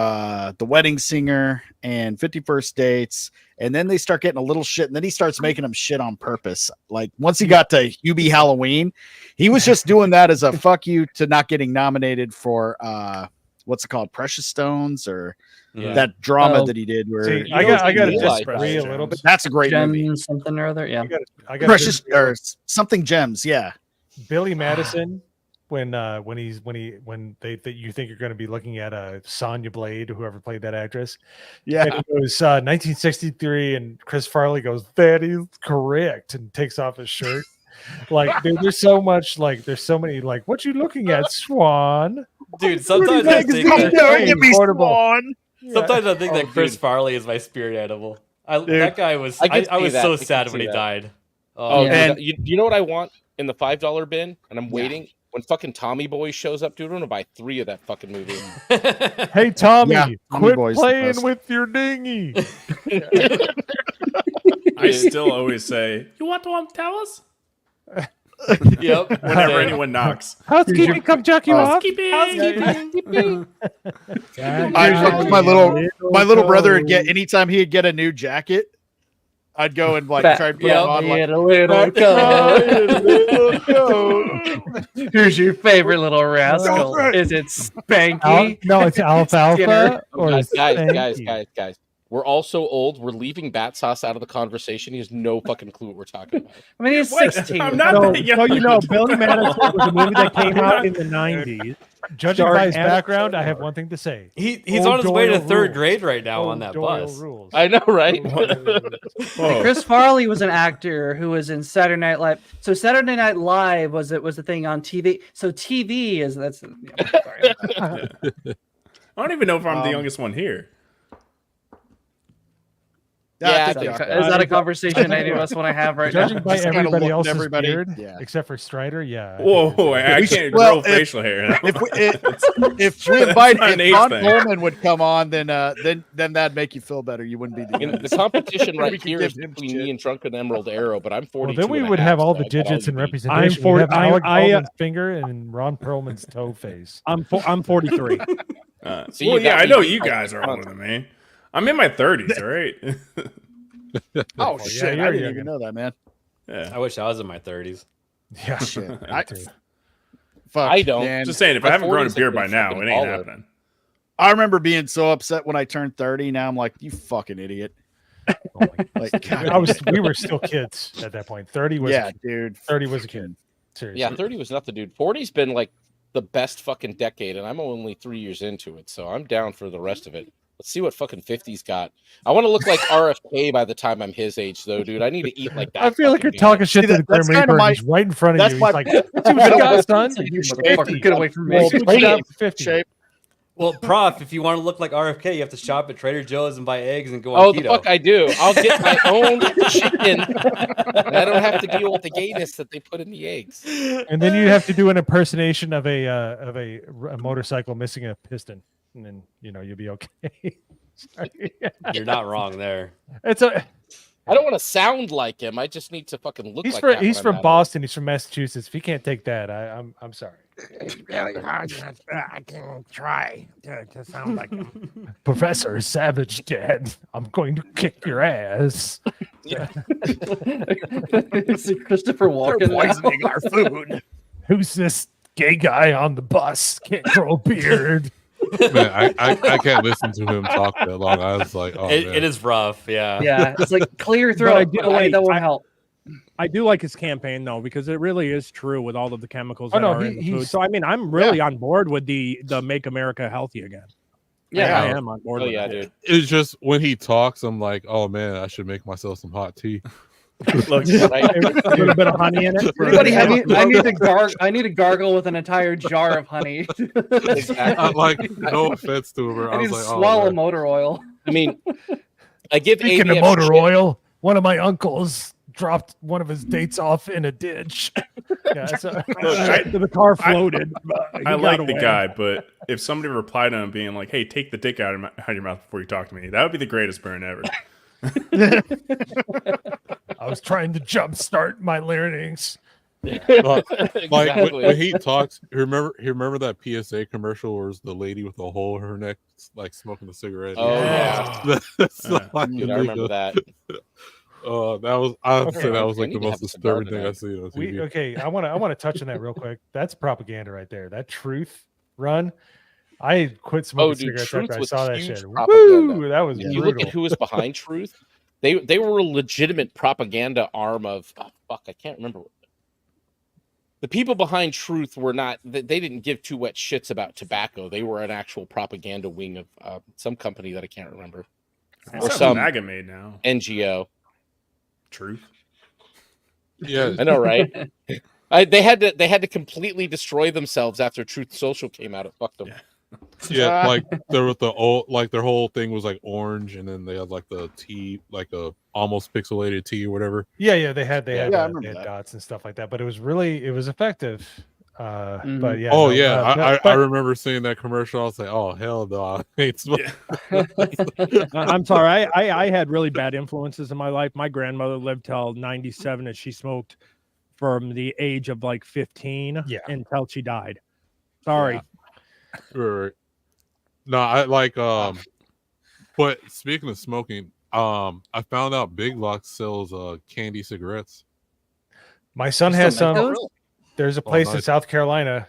The Wedding Singer and 50 First Dates, and then they start getting a little shit, and then he starts making them shit on purpose. Like once he got to Hubie Halloween, he was just doing that as a fuck you to not getting nominated for what's it called, Precious Stones, or that drama that he did where I got to disagree a little bit. That's a great movie. Something or other. Yeah. I got Precious or something gems. Yeah. Billy Madison, when you think you're going to be looking at Sonya Blade, whoever played that actress. Yeah. And it was 1963, and Chris Farley goes, "That is correct," and takes off his shirt. Like, dude, there's so many, like, what you looking at, Swan? Dude, sometimes I think that Chris Farley is my spirit animal. That guy was. I was so sad when he died. And you know what I want in the $5 bin, and I'm waiting when fucking Tommy Boy shows up. Dude, I'm gonna buy 3 of that fucking movie. Hey Tommy, quit Boy's playing with your dinghy. I still always say, "You want to tell us?" Yep. Whenever anyone knocks, housekeeping, come jack you off. Housekeeping. My little brother would get anytime he'd get a new jacket. I'd go and try and put it on. Who's your favorite little rascal? Is it Spanky? No, it's Alfalfa. Or guys. We're all so old. We're leaving Battsauce out of the conversation. He has no fucking clue what we're talking about. I mean, he's 16. I'm not that young. Billy Madison was a movie that came out in the 90s. Judging by his background, I have one thing to say. He's on his way to 3rd grade right now on that bus. Rules. I know, right? Chris Farley was an actor who was in Saturday Night Live. So Saturday Night Live was the thing on TV. So TV is that's. Sorry. I don't even know if I'm the youngest one here. Yeah, I think Is they are. that a conversation any of us want to have right now? Judging by Just kinda everybody look at else's everybody, beard, yeah. except for Strider, yeah. Whoa, I can't Well, grow facial hair now. If we invite not an if age Vaughn thing. Coleman would come on, then that'd make you feel better. You wouldn't be the I mean, the youngest. competition We right could here give is him between shit. me and Drunken Emerald Arrow, but I'm 42. Well, then we and a would half, have all so the I got digits you and beat. representation. I'm We'd have 40 Alec I, Baldwin's finger and Ron Perlman's toe face. I'm 43. So Well, you yeah, got I me know beat you by guys are 6 older months. than me. I'm in my 30s, all right? Oh yeah, shit! you're I didn't young. even know that, man. Yeah. I wish I was in my 30s. Yeah, Shit. I do. Fuck, I don't. man. Just saying, if My I haven't grown a 40s have beard been by now, fucking it ain't baller. happening. I remember being so upset when I turned 30. Now I'm like, you fucking idiot. Oh my God. Like, God, I was. We were still kids at that point. 30 was. yeah, dude. 30 was a kid. Seriously. Yeah, 30 was nothing, dude. 40's been like the best fucking decade, and I'm only 3 years into it, so I'm down for the rest of it. Let's see what fucking 50's got. I want to look like RFK by the time I'm his age, though, dude. I need to eat like that. I feel like you're fucking talking guy. shit See, to the that's Grim kinda Reaper. my- He's right in front of that's you. my- He's like, see what I got, son. You motherfucker, get away from me. Well, play shape. that 50. Shape. Well, Prof, if you want to look like RFK, you have to shop at Trader Joe's and buy eggs and go Oh, on the keto. fuck I do. I'll get my own chicken, and I don't have to deal with the gayness that they put in the eggs. And then you have to do an impersonation of a motorcycle missing a piston, and then you'll be okay. Sorry. You're not wrong there. It's a. I don't want to sound like him. I just need to fucking look He's like from that. he's when I'm from out Boston. He's from Massachusetts. If he can't take that, I'm sorry. It's really hard. I can try to sound like him. Professor Savage Dad, I'm going to kick your ass. See Christopher Walken. Poisoning our food. Who's this gay guy on the bus? Can't grow a beard. Man, I can't listen to him talk that long. I was like, oh, man. It is rough, yeah. Yeah, it's like clear But throat. I do like- that won't help. I do like his campaign though, because it really is true with all of the chemicals Oh, that no, are in the food. he's- So I mean, I'm really on board with the Make America Healthy Again. Yeah, I am on board. Oh with yeah, it. dude. It's just when he talks, I'm like, oh man, I should make myself some hot tea. Look, Right? A little bit of honey in it. Anybody, I need to gargle with an entire jar of honey. Exactly. Like, no offense to him. I I need was to like, swallow oh, man. motor oil. I mean, I give Speaking of ABF motor shit. oil, one of my uncles dropped one of his dates off in a ditch. Yeah, so, The car floated. He I got like the away. guy, but if somebody replied to him being like, "Hey, take the dick out of your mouth before you talk to me," that would be the greatest burn ever. I was trying to jumpstart my larynx. Like Exactly. when he talks, remember that PSA commercial where it's the lady with a hole in her neck, like smoking a cigarette. Oh yeah, That's Yeah. like dude, I remember that. that was I'd say that was I like need the to most have a cigar disturbing thing I've tonight. seen on TV. Okay, I want to touch on that real quick. That's propaganda right there. That truth run. I quit smoking Oh, dude, cigarettes Truth after I was saw that huge shit. propaganda. Woo, that was If you look at brutal. who was behind Truth, they were a legitimate propaganda arm of I can't remember. The people behind Truth were not. They didn't give two wet shits about tobacco. They were an actual propaganda wing of some company that I can't remember. That's Or how some MAGA made now. NGO. Truth. Yeah, I know, right? They had to completely destroy themselves after Truth Social came out. It fucked them. yeah, like there was the old, like their whole thing was like orange, and then they had like the T, like a almost pixelated T or whatever. Yeah, they had I remember they had that. dots and stuff like that, but it was effective. Mhm. But yeah, Oh no, yeah, I but- remember seeing that commercial. I was like, oh hell no, I hate smoking. Yeah. I'm sorry. I had really bad influences in my life. My grandmother lived till 97, and she smoked from the age of like 15 Yeah. until she died. Sorry. Yeah. Right. No, I like but speaking of smoking, I found out Big Lots sells candy cigarettes. my son Still has make some. those? There's a place in nice. South Carolina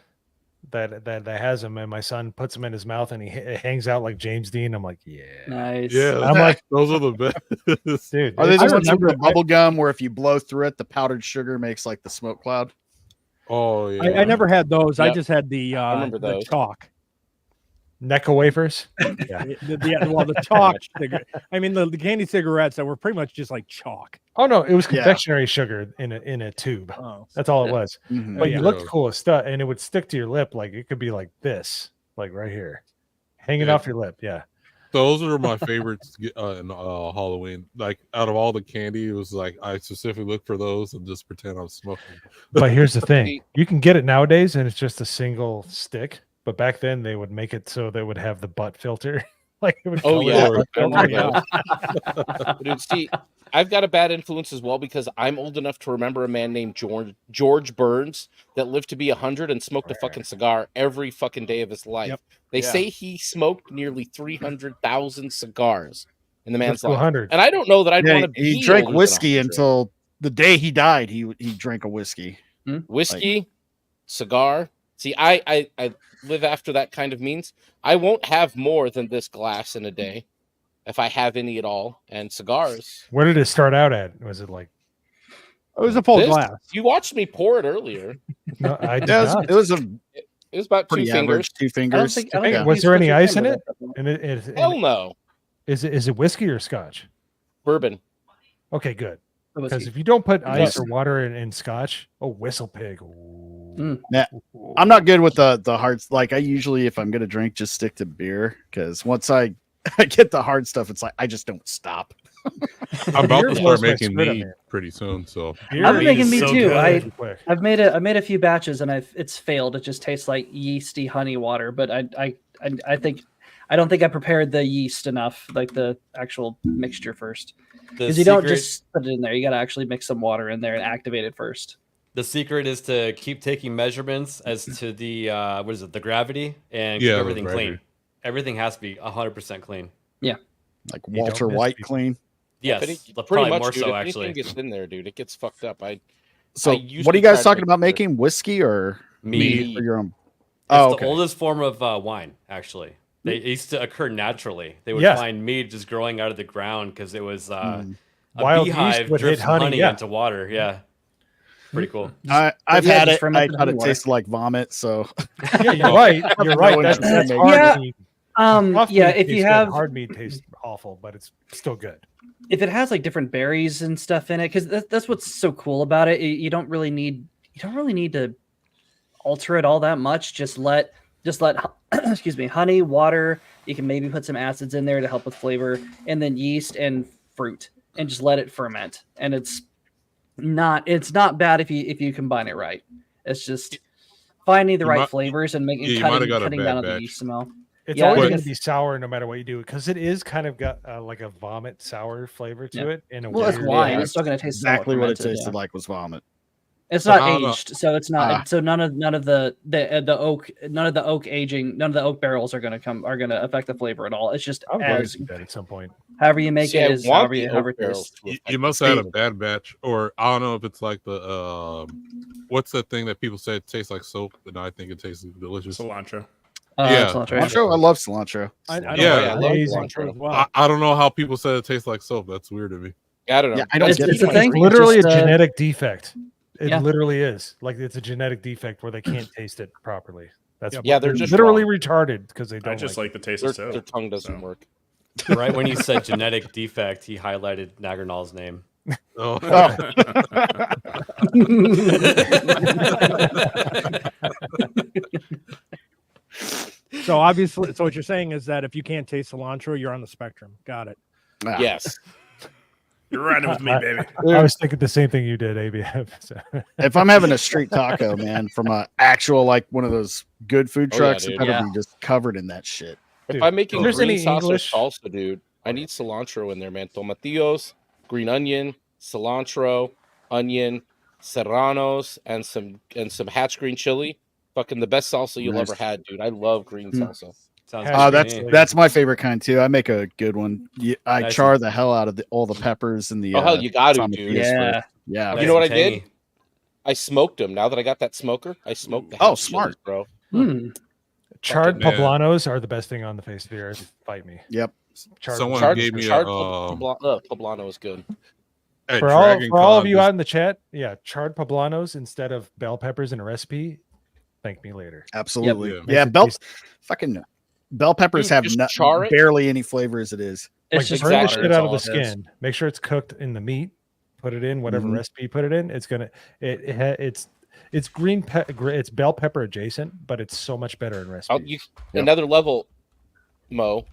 that has them, and my son puts them in his mouth, and he hangs out like James Dean. I'm like, yeah, Nice. Yeah, I'm like, those are the best. dude. Are they it's- the ones with remember- the bubble gum where if you blow through it, the powdered sugar makes like the smoke cloud? Oh yeah. I never had those. I Yep. just had the remember the those. chalk. Necco wafers? Yeah. The chalk. I mean, the candy cigarettes that were pretty much just like chalk. Oh no, it was Yeah. confectionery sugar in a tube. Oh, That's all it Yeah. was. Mhm. But you Yeah. looked cool as stuff, and it would stick to your lip. Like it could be like this, like right here, hanging Yeah. off your lip. Yeah. Those are my favorites in Halloween. Like out of all the candy, it was like I specifically look for those and just pretend I'm smoking. But here's the thing: you can get it nowadays, and it's just a single stick. But back then, they would make it so they would have the butt filter. Like it would. Oh yeah, I remember that. Dude, see, I've got a bad influence as well because I'm old enough to remember a man named George Burns that lived to be 100 and smoked a fucking cigar every fucking day of his life. Yep. They say he smoked nearly 300,000 cigars in the man's life. 100. And I don't know that I'd want to be. He drank older than whiskey 100. until the day he died. He drank a whiskey. Whiskey, cigar. See, I live after that kind of means. I won't have more than this glass in a day, if I have any at all. And cigars. Where did it start out at? Was it like? It was a full This- glass. You watched me pour it earlier. No, I did Yeah, not. it was a It was about pretty 2 fingers. average 2 fingers. I don't think Yeah. Was there any ice in it? And Hell no. is it whiskey or scotch? Bourbon. Okay, good. Because Whiskey. if you don't put ice Yes. or water in scotch, whistle pig. Ooh. Yeah. I'm not good with the hard. Like I usually, if I'm gonna drink, just stick to beer because once I get the hard stuff, it's like I just don't stop. I'm about Beer to start blows my making spirit, meat man. pretty soon. So Beer I've been making is meat so too. good. Quick. I've made a few batches and it's failed. It just tastes like yeasty honey water. But I don't think I prepared the yeast enough, like the actual mixture first. Because you don't just put it in there. You got to actually mix some water in there and activate it first. The secret is to keep taking measurements as to the the gravity and Yeah, keep the everything gravity. clean. Everything has to be 100% clean. Like You don't Walter miss White people. clean. Yes, Pretty probably much, more dude. so If actually. anything gets in there, dude, it gets fucked up. So, used what are to you guys try to talking make about sure- making? Whiskey or Mead. for your own? It's Oh, the okay. oldest form of wine, actually. They used to occur naturally. They would Yes. find mead just growing out of the ground because it was a Wild yeast beehive would hit drifts honey, honey yeah. into water. Yeah, pretty cool. I've yeah, had just it. I fermented thought honey it water. tasted like vomit. So Yeah, you're right. You're right. no That's interest in hard Yeah. mead. Tough Yeah, mead if you tastes good. have hard mead tastes awful, but it's still good. if it has like different berries and stuff in it, because that's what's so cool about it. You don't really need to alter it all that much. Just let excuse me, honey, water. You can maybe put some acids in there to help with flavor, and then yeast and fruit, and just let it ferment. And it's not bad if you combine it right. It's just finding the You right might- flavors and making you might have got a cutting bad down on the batch. yeast smell. It's Yeah, always but- going to be sour no matter what you do because it is kind of got like a vomit sour flavor to Yeah. it. In a Well, it's weird wine. way. It's still going to taste somewhat exactly what it fermented, tasted yeah. like was vomit. It's So not how about- aged, so it's not. So none of the oak aging, none of the oak barrels are going to affect the flavor at all. It's just I would like to as do that at some point. however you make See, it I is want however the you however oak it tastes. barrels to You affect must have had a bad batch, or I don't know if it's like the what's that thing that people say it tastes like soap, and I think it tastes delicious. Cilantro. Yeah. Cilantro. Cilantro, I love cilantro. I Yeah, I love amazing. cilantro. as well. I don't know how people said it tastes like soap. That's weird to me. I don't know. Yeah, I don't It's- get it's it. a thing. It's literally Just, a genetic defect. It yeah. literally is. Like it's a genetic defect where they can't taste it properly. That's Yep. Yeah, they're just literally wrong. retarded because they don't I just like like the taste Their, of soap. their tongue doesn't so. work. Right when you said genetic defect, he highlighted Nagernal's name. Oh, So obviously, so what you're saying is that if you can't taste cilantro, you're on the spectrum. Got it. Ah. Yes. You're riding with me, baby. I was thinking the same thing you did, ABF. So. If I'm having a street taco, man, from a actual like one of those good food Oh, yeah, trucks, it dude. better Yeah. be just covered in that shit. If Dude, I'm making if there's green any sauce English- or salsa, dude, I need cilantro in there, man. Tomatillos, green onion, cilantro, onion, serranos, and some Hatch green chili. Fucking the best salsa you'll Nice. ever had, dude. I love green salsa. Sounds Oh, good to that's- me. That's my favorite kind too. I make a good one. I Nice char and- the hell out of all the peppers and the. Oh hell, you got to, tomatillos dude. Yeah. first. Yeah. You know what I Nice and did? tangy. I smoked them. Now that I got that smoker, I smoked the Oh, Hatch smart. chilies, bro. Charred man. poblanos are the best thing on the face of the earth. Fight me. Yep. Charred Someone poblanos. gave me charred a poblano is good. at For all Dragon of Con, you this- out in the chat, yeah, charred poblanos instead of bell peppers in a recipe. Thank me later. Absolutely. Yep. Yeah. Makes it Bell taste- fucking bell peppers Dude, have just char it. barely any flavor as it is. Like It's just burn the exactly- shit out of the that's all it is. skin. Make sure it's cooked in the meat. Put it in whatever Mhm. recipe you put it in. It's gonna it's green it's bell pepper adjacent, but it's so much better in recipe. Another level, Mo.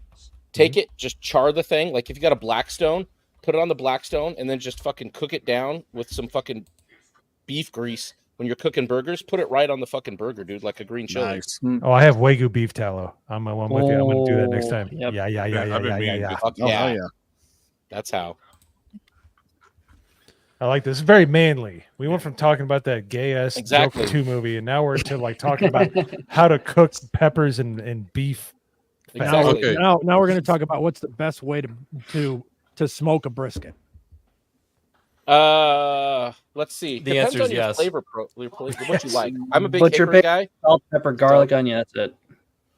Take it, just char the thing. Like if you got a Blackstone, put it on the Blackstone, and then just fucking cook it down with some fucking beef grease. When you're cooking burgers, put it right on the fucking burger, dude, like a green chili. Nice. Oh, I have Wagyu beef tallow. I'm with you. I'm going to do that next time. Yep. Yeah. I've been meaning to- Fuck Oh, yeah. hell yeah. That's how. I like this. It's very manly. We went from talking about that gay ass Exactly. Joker 2 movie, and now we're into like talking about how to cook peppers and beef. Exactly. Okay. Now we're going to talk about what's the best way to smoke a brisket. Let's see. The Depends answer is on your yes. flavor what you like. I'm a big Butcher hickory pick. guy. Salt, pepper, garlic, onion. That's it.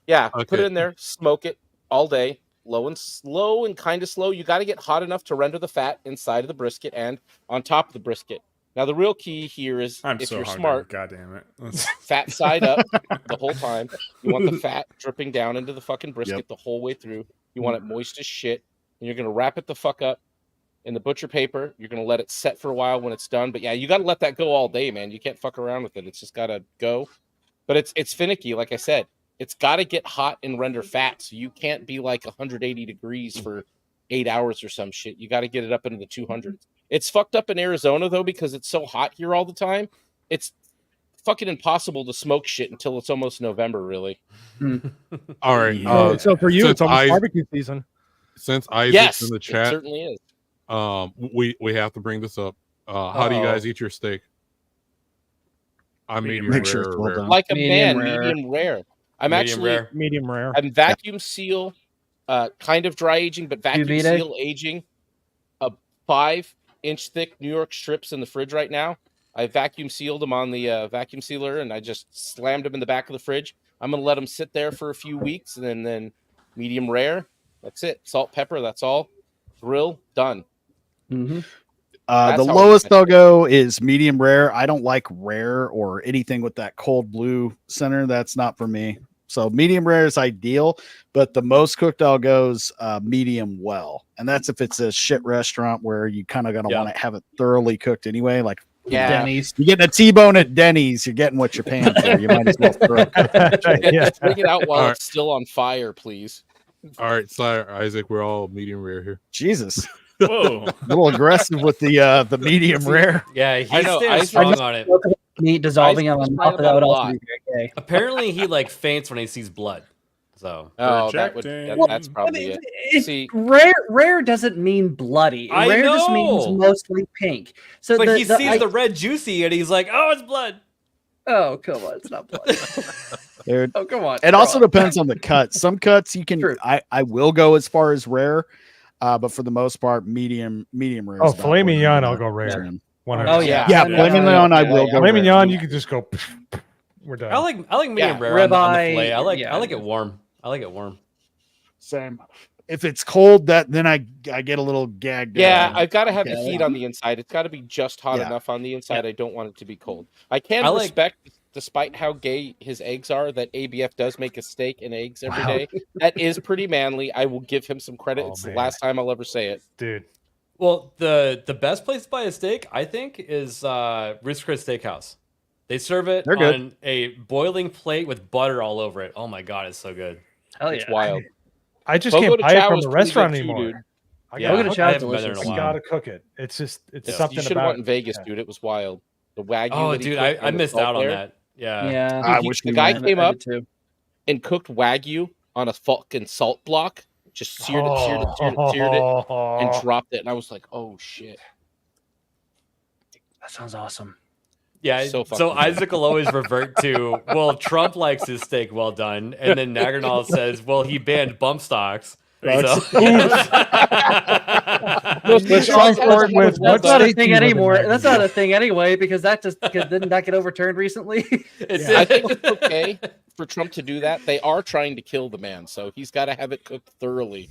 Yeah, put Okay. it in there, smoke it all day, low and kind of slow. You got to get hot enough to render the fat inside of the brisket and on top of the brisket. Now, the real key here is I'm if so you're hungry. smart, God damn it. Let's- fat side up the whole time. You want the fat dripping down into the fucking brisket the whole way through. You want it moist as shit. And you're going to wrap it the fuck up in the butcher paper. You're going to let it set for a while when it's done. But yeah, you got to let that go all day, man. You can't fuck around with it. It's just got to go. But it's finicky, like I said. It's got to get hot and render fat. So you can't be like 180 degrees for 8 hours or some shit. You got to get it up into the 200s. It's fucked up in Arizona, though, because it's so hot here all the time. It's fucking impossible to smoke shit until it's almost November, really. All right. So for you, since it's almost I- barbecue season. Since Isaac's Yes, in the it chat, certainly is. we have to bring this up. How do you guys eat your steak? I'm medium Make rare sure it's or well rare. done. Like a Medium man, rare. medium rare. I'm Medium actually rare. Medium rare. I'm vacuum seal, kind of dry aging, but vacuum vide? seal aging a 5-inch thick New York strips in the fridge right now. I vacuum sealed them on the vacuum sealer, and I just slammed them in the back of the fridge. I'm gonna let them sit there for a few weeks, and then medium rare. That's it. Salt, pepper. That's all. Grill done. Mm-hmm. The That's how lowest it's meant they'll to go is medium rare. I don't like rare or anything with that cold blue center. That's not for me. So medium rare is ideal, but the most cooked I'll go is medium well. And that's if it's a shit restaurant where you kind of gonna Yeah. want to have it thoroughly cooked anyway. Like Yeah. Denny's. you're getting a T-bone at Denny's, you're getting what you're paying for. You might as well throw it. Yeah. Just bring it out while All right. it's still on fire, please. All right, sorry, Isaac. We're all medium rare here. Jesus. Whoa. A little aggressive with the medium rare. Yeah, he I know, stands I- strong on it. Meat dissolving I on my just mouth. find That would about a also lot. be very gay. Apparently, he like faints when he sees blood. So Oh, Projecting. that's probably it. See, Rare doesn't mean bloody. I Rare just means know. mostly pink. So but the, he sees the red juicy and he's like, "Oh, it's blood." Oh, come on, it's not blood. Dude. Oh, come on. It also depends on the cut. Some cuts you can True. I will go as far as rare, but for the most part, medium rare. Oh, is about filet where mignon, I'm I'll go at. rare. Oh, yeah. Yeah, Yeah, filet yeah, mignon, I yeah, will yeah. go Filet rare. mignon, you can just go. We're done. I like medium Yeah, rare on the ribeye, fillet. I like yeah. it warm. I like it warm. Same. If it's cold, then I get a little gagged. yeah, out. I've got to have the Okay. heat on the inside. It's got to be just hot Yeah. enough on the inside. I don't want it to be cold. I can I like- respect, despite how gay his eggs are, that ABF does make a steak and eggs every Wow. day. That is pretty manly. I will give him some credit. Oh, It's man. the last time I'll ever say it. Dude. Well, the best place to buy a steak, I think, is Ruth's Chris Steakhouse. They serve it They're good. on a boiling plate with butter all over it. Oh my god, it's so good. Hell It's yeah. wild. I just Fogo can't de buy it Chao from is the pretty restaurant good too, anymore. dude. I Yeah, Fogo de gotta Chao I is haven't been there in a I delicious. while. gotta cook it. It's just Yeah, something you should have about went in Vegas, yeah. dude. It was wild. The Wagyu. Oh, that he dude, cooked I on the missed salt out on there. that. Yeah. Yeah. I Dude, wish the we guy went. came I up did too. and cooked Wagyu on a fucking salt block. Just seared it, and dropped it. And I was like, oh shit. That sounds awesome. Yeah, So so, fucking good. Isaac will always revert to, well, Trump likes his steak well done, and then Nagernal says, well, he banned bump stocks. So. Let's try for it with what That's not a state do thing you live in, anymore. Megan? That's not a thing anyway, because didn't that get overturned recently? It's I think it's okay for Trump to do that. They are trying to kill the man, so he's got to have it cooked thoroughly,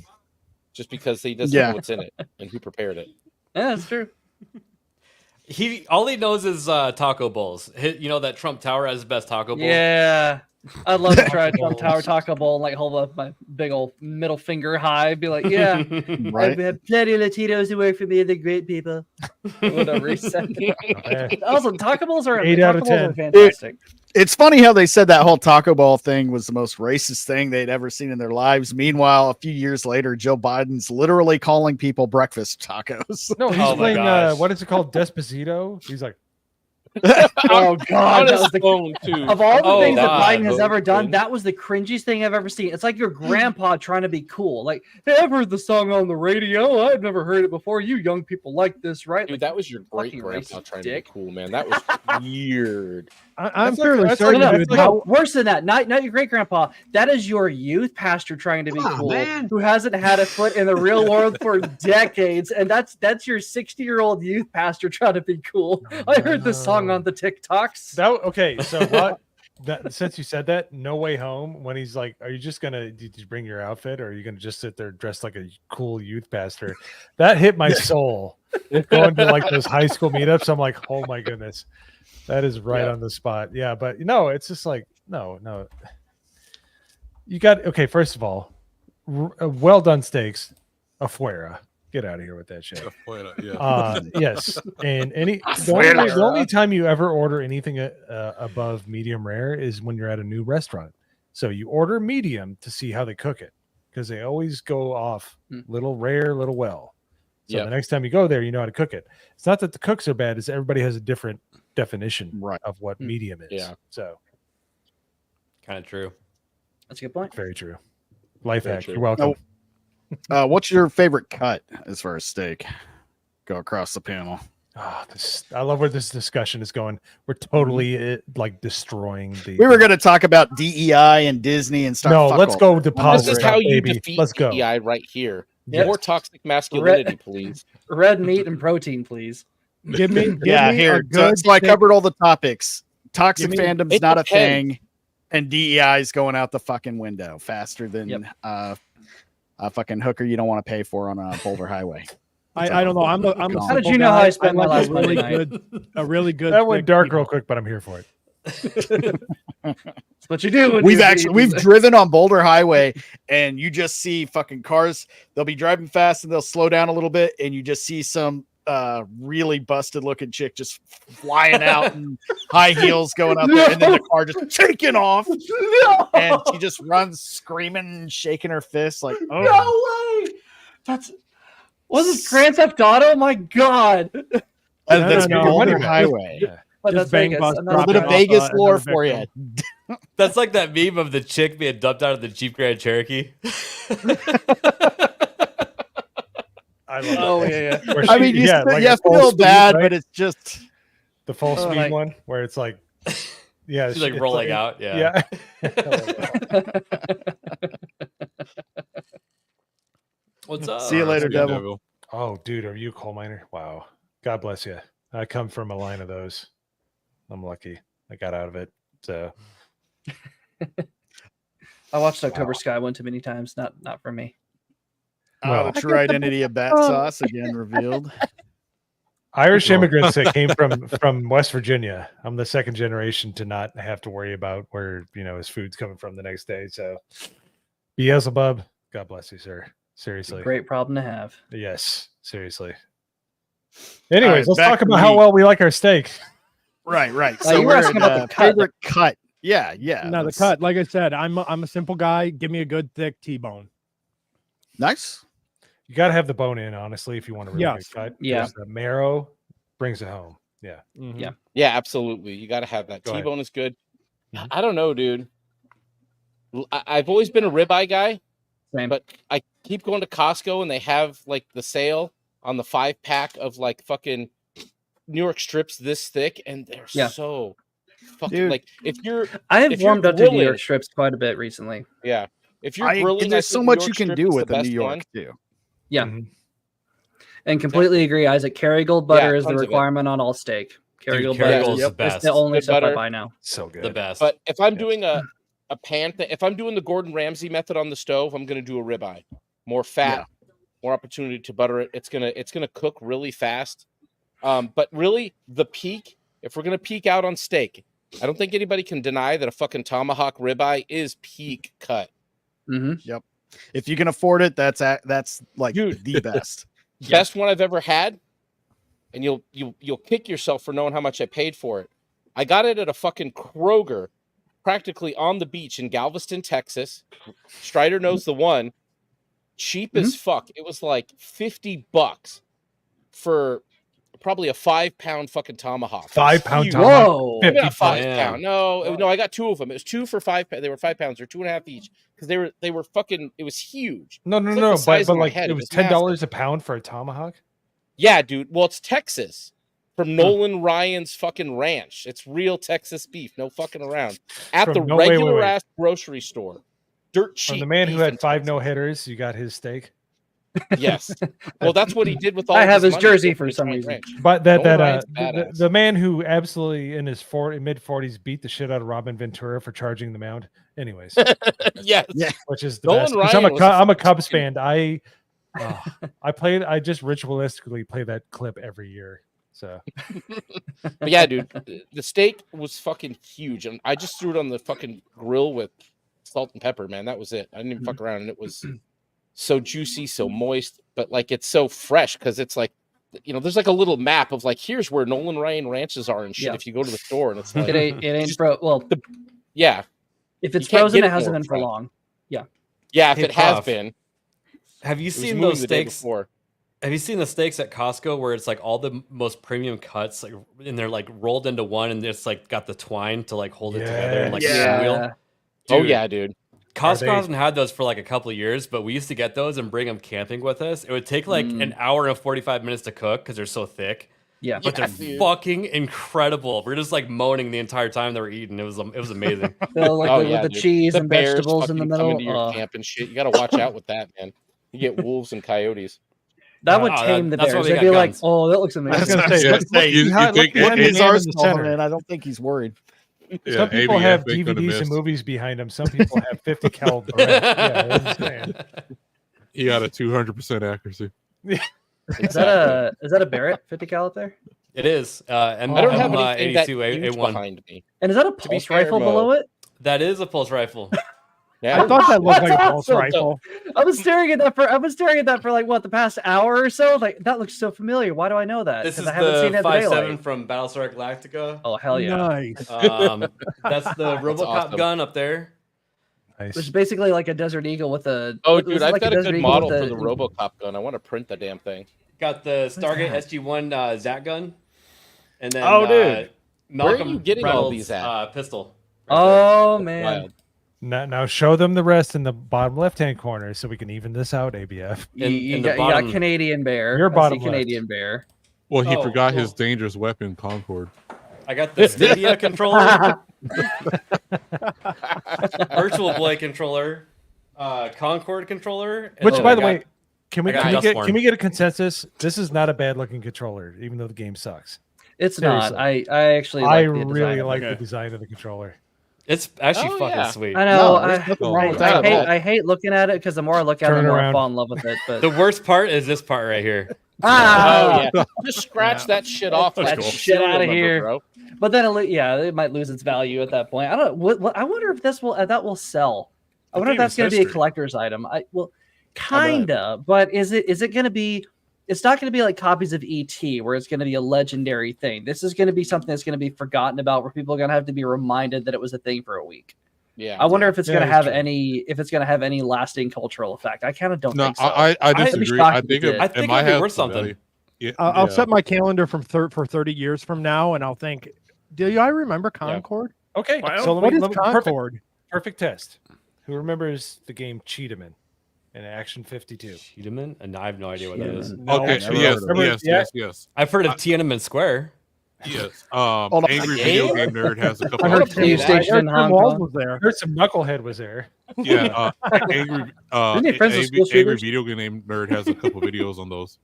just because he doesn't Yeah. know what's in it and who prepared it. Yeah, that's true. all he knows is taco bowls. You know that Trump Tower has the best taco bowl. Yeah. I'd love to try to jump Tower Taco Bowl and like hold up my big old middle finger high, be like, yeah, Right. I've had plenty of Latinos who work for me. They're great people. Whatever he said. Okay. Also, taco bowls are 8 out of taco bowls 10. are fantastic. It's funny how they said that whole Taco Bell thing was the most racist thing they'd ever seen in their lives. Meanwhile, a few years later, Joe Biden's literally calling people breakfast tacos. No, he's Oh my playing gosh. what is it called? Despacito. He's like, Oh God, that was the phone too. of all the things that God. Biden has ever done, that was the cringiest thing I've ever seen. It's like your grandpa trying to be cool. Like, hey, I've heard the song on the radio. I've never heard it before. You young people like this, right? Dude, Like, that was your great fucking grandpa racist trying dick. to be cool, man. That was weird. I'm That's like- fairly that's certain, like- dude. No, worse than that. Not your great grandpa. That is your youth pastor trying to be cool, who hasn't had a foot in the real world for decades, and that's your 60-year-old youth pastor trying to be cool. I heard this song on the TikToks. okay. So what? Since you said that, No Way Home, when he's like, "Are you just gonna did you bring your outfit, or are you gonna just sit there dressed like a cool youth pastor?" That hit my soul. Going to like those high school meetups, I'm like, "Oh my goodness." That is right on the spot. Yeah, but it's just like no. You got first of all, well done steaks, afuera. Get out of here with that shit. Yeah. Yes, and the only time you ever order anything above medium rare is when you're at a new restaurant. So you order medium to see how they cook it, because they always go off little rare, little well. So the next time you go there, you know how to cook it. It's not that the cooks are bad; it's everybody has a different definition of what medium is. Yeah. So Kind of true. That's a good point. very true. Life Very hack. true. You're welcome. What's your favorite cut as far as steak? Go across the panel. Oh, I love where this discussion is going. We're totally like destroying the. We were going to talk about DEI and Disney and stuff. No, Fuck let's all. go to This positive. is how you baby. defeat Let's go. DEI right here. Yep. More toxic masculinity, please. Red meat and protein, please. Give me Yeah, a here. good So I steak. covered all the topics. Toxic Give me- fandom's it not a depends. thing, and DEI is going out the fucking window faster than Yep. a fucking hooker you don't want to pay for on a Boulder Highway. I don't know. I'm a How did simple you know how guy. I spent my like last Monday night? a really good. That went steak dark T-bone. real quick, but I'm here for it. That's what you do. When We've driven on Boulder Highway, and you just see fucking cars. They'll be driving fast and they'll slow down a little bit, and you just see some really busted looking chick just flying out in high heels going out there, and then the car just taking off, and she just runs screaming and shaking her fists like, oh. No way! That's was this Grand Theft Auto? My God! And No, that's no, no. Boulder Just- Highway. Yeah. But Just that's bang Vegas. bus I'm A not- drop little it off, Vegas lore another for you. victim. That's like that meme of the chick being dumped out of the Jeep Grand Cherokee. I love Oh it. yeah. Where I she- mean, you like a full feel speed, bad, right? but it's just The full Oh, speed like- one where it's like, yeah, She's like it's rolling out. Yeah. What's up? See you later, See devil. Oh, dude, are you a coal miner? Wow. God bless you. I come from a line of those. I'm lucky. I got out of it. So I watched October Sky one too many times. Not for me. Well, the true identity of Battsauce again revealed. Irish immigrants that came from West Virginia. I'm the second generation to not have to worry about where his food's coming from the next day. So Beelzebub, God bless you, sir. Seriously. Great problem to have. Yes, seriously. Anyways, right, let's back talk to about how meat. well we like our steak. Right. you were we're asking at, about the cut. favorite cut. Yeah. No, the cut. Like I said, I'm a simple guy. Give me a good thick T-bone. Nice. You got to have the bone in, honestly, if you want to really Yes. good cut. Yeah. 'Cause the marrow brings it home. Yeah. Mhm. Yeah. Yeah, absolutely. You got to have that. Go ahead. T-bone is good. Mhm. I don't know, dude. I've always been a ribeye guy, Same. but I keep going to Costco and they have like the sale on the 5-pack of like fucking New York strips this thick, and they're so fucking Dude. like if you're I have if you're warmed up to New grilling- York strips quite a bit recently. if you're grilling, I there's so think much New you York can strip do is with the a New best York one. too. Yeah. Mhm. And completely agree, Isaac. Kerrygold butter is the tons of it. requirement on all steak. Kerrygold Dude, butter Kerrygold's is the it's best. the only Good stuff I butter. buy now. So good. The best. But if I'm Yes. doing a pan thing, if I'm doing the Gordon Ramsay method on the stove, I'm going to do a ribeye. More fat, more opportunity to butter it. It's gonna cook really fast. But really, the peak, if we're gonna peak out on steak, I don't think anybody can deny that a fucking tomahawk ribeye is peak cut. Yep. If you can afford it, that's like Dude. the best. Best one I've ever had, and you'll kick yourself for knowing how much I paid for it. I got it at a fucking Kroger, practically on the beach in Galveston, Texas. Strider knows the one. Cheap as fuck. It was like $50 for probably a 5-pound fucking tomahawk. 5-pound tomahawk. Whoa, not 5 Damn. pound. No, I got 2 of them. It was 2 for 5 pounds. They were 5 pounds or 2.5 each because they were fucking. It was huge. No, It's like the size but of my like head. it was massive. $10 a pound for a tomahawk. Yeah, dude. Well, it's Texas from Nolan Ryan's fucking ranch. It's real Texas beef. No fucking around. At From the wait. regular ass grocery store. Dirt cheap. From the man who beef in had 5 Texas. no-hitters, you got his steak. Yes. Well, that's what he did with all. I of have his money jersey to for open his some giant reason. ranch. But Nolan Ryan's badass. the man who absolutely in his mid-40s beat the shit out of Robin Ventura for charging the mound. Anyways, Yes. Yeah. which is the Nolan best. 'Cause Ryan was I'm a fucking Cubs fan. I just ritualistically play that clip every year. So But yeah, dude, the steak was fucking huge, and I just threw it on the fucking grill with salt and pepper. Man, that was it. I didn't even fuck around, and it was so juicy, so moist, but like it's so fresh because it's like, there's like a little map of like, here's where Nolan Ryan ranches are and shit. Yeah. If you go to the store, and it's like, It ain't bro. Well, yeah, if it's you can't frozen, get it it hasn't more been for fresh. long. yeah. If Hey, it has Puff, been, Have you it was seen moving those the day steaks? before. Have you seen the steaks at Costco where it's like all the most premium cuts, like, and they're like rolled into one, and it's like got the twine to like hold it together, and like Yeah. a wheel. Oh Dude, yeah, dude. Costco they- hasn't had those for like a couple of years, but we used to get those and bring them camping with us. It would take like an hour and 45 minutes to cook because they're so thick. Yeah. But Yeah, they're dude. fucking incredible. We're just like moaning the entire time they were eating. It was amazing. Oh, With yeah, the dude. cheese The and bears vegetables in the fucking come middle. into your camp and shit. You got to watch out with that, man. You get wolves and coyotes. That would Oh, tame the that's why bears. we They'd got be like, guns. "Oh, that looks I was amazing." gonna say, Yeah, look you behind think his man in the arsenal, center. man. I don't think he's worried. some people have ABF ain't gonna DVDs and miss. movies behind them. Some people have 50 cal. Yeah, I'm just saying. He got a 200% accuracy. Is that a Barrett 50 cal up there? It is. And I don't have anything that 82 huge A1. behind me. And is that a To be pulse fair, rifle Mo. below it? That is a pulse rifle. Yeah. I thought that looked like a That's pulse awesome. rifle. I've been staring at that for like what, the past hour or so. Like that looks so familiar. Why do I know that? This 'Cause is I haven't the seen it in the 5.7 daylight. from Battlestar Galactica. Oh hell yeah! Nice. That's the RoboCop awesome. gun up there. Which is Nice. basically like a Desert Eagle with a. Oh, this dude, is I've like got a Desert good Eagle model with for the RoboCop gun. I want to print the damn thing. Got the Stargate that? SG-1 Zat gun. And then Oh, dude. Malcolm you getting all Reynolds, these at? Pistol. right there. Oh man! Wild. Now show them the rest in the bottom left-hand corner so we can even this out, ABF. You, In you the got, you bottom- got Canadian Bear. Your I see bottom left. Canadian Bear. Well, he Oh, forgot cool. his dangerous weapon, Concord. I got the Stadia controller, Virtual Boy controller, Concord controller. and Which, then by I the got- way, can we I got can we get a consensus? This is not a bad-looking controller, even though the game sucks. It's not. Seriously. I actually I like the design really of it. like the Okay. design of the controller. It's actually Oh, fucking yeah. sweet. I know. No, there's nothing wrong with that at all. I hate looking at it because the more I look at it, Turn the more I around. fall in love with it. But The worst part is this part right here. Oh yeah, just scratch that shit off. That's like cool. a Shit serial outta number, here. bro. But then it might lose its value at that point. I don't. What I wonder if that will sell. I The wonder if game that's is going to be a history. collector's item. Kinda, but is it going to be? It's not going to be like copies of ET, where it's going to be a legendary thing. This is going to be something that's going to be forgotten about, where people are going to have to be reminded that it was a thing for a week. Yeah. I wonder if it's Yeah, going to that's have true. any lasting cultural effect. I kind of don't No, think so. I I'd be disagree. shocked I if it think did. it, I it think might it'd be have worth some something. value. Yeah, I'll yeah. set my calendar for 30 years from now, and I'll think, do I remember Concord? Okay, Well, so What is perfect, Concord? perfect test. Who remembers the game Cheetahman in Action 52? Cheetahman? And I have no idea what that is. No, Okay, never yes, heard of it. yes. I've heard of Tiananmen Square. Yes. Hold on. Angry Video Game Nerd has a couple I heard of Police videos. Station in Hong Walls Kong. was there. I heard some knucklehead was there. Yeah, Angry Isn't he friends with School Angry Shooters? Video Game Nerd has a couple videos on those.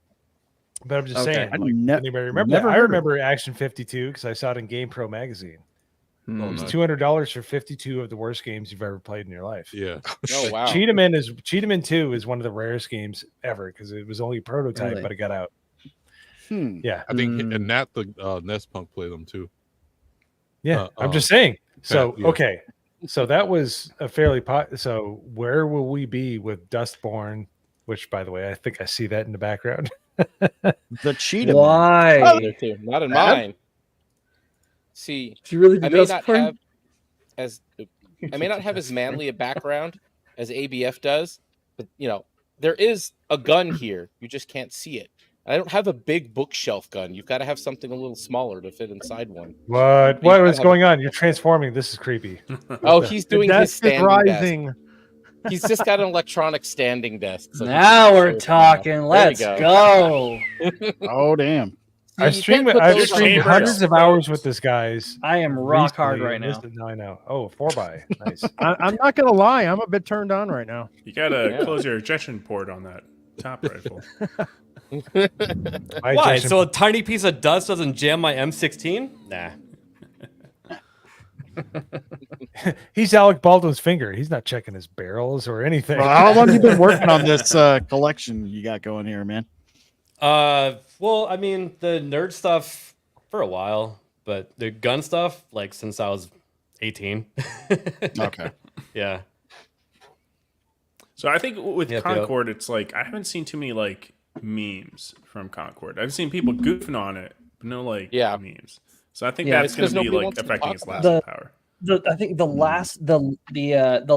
But I'm just Okay. saying, I like, ne- anybody remember never that? I heard of remember Action 52 because I saw it in Game Pro magazine. It was nice. $200 for 52 of the worst games you've ever played in your life. Yeah. Oh wow. Cheetahman 2 is one of the rarest games ever because it was only a prototype, Really? but it got out. Hmm. Yeah. I think Mm. and Nat the Nest Punk play them too. Yeah, I'm just saying. So yeah. okay, so that was a fairly so where will we be with Dustborn? Which, by the way, I think I see that in the background. The cheetah. Why? Oh, there too. Not in mine. See, Did you really I do may not Dustborn? have as I may not have as manly a background as ABF does, but you know, there is a gun here. You just can't see it. I don't have a big bookshelf gun. You've got to have something a little smaller to fit inside one. What is going on? You're transforming. This is creepy. Oh, he's doing his standing rising. desk. He's just got an electronic standing desk. So Now we're talking. Let's go. Oh damn! I've streamed hundreds of hours with this, guys. I am rock hard right now. No, I know. Oh, 4x. Nice. I'm not gonna lie. I'm a bit turned on right now. You gotta close your ejection port on that top rifle. Why? So a tiny piece of dust doesn't jam my M16? Nah. He's Alec Baldwin's finger. He's not checking his barrels or anything. Well, how long have you been working on this collection you got going here, man? Well, I mean, the nerd stuff for a while, but the gun stuff, like since I was 18. Okay. Yeah. So I think with Concord, it's like I haven't seen too many like memes from Concord. I've seen people goofing on it, but no like memes. So I think that's going to be like affecting its lasting power. I think the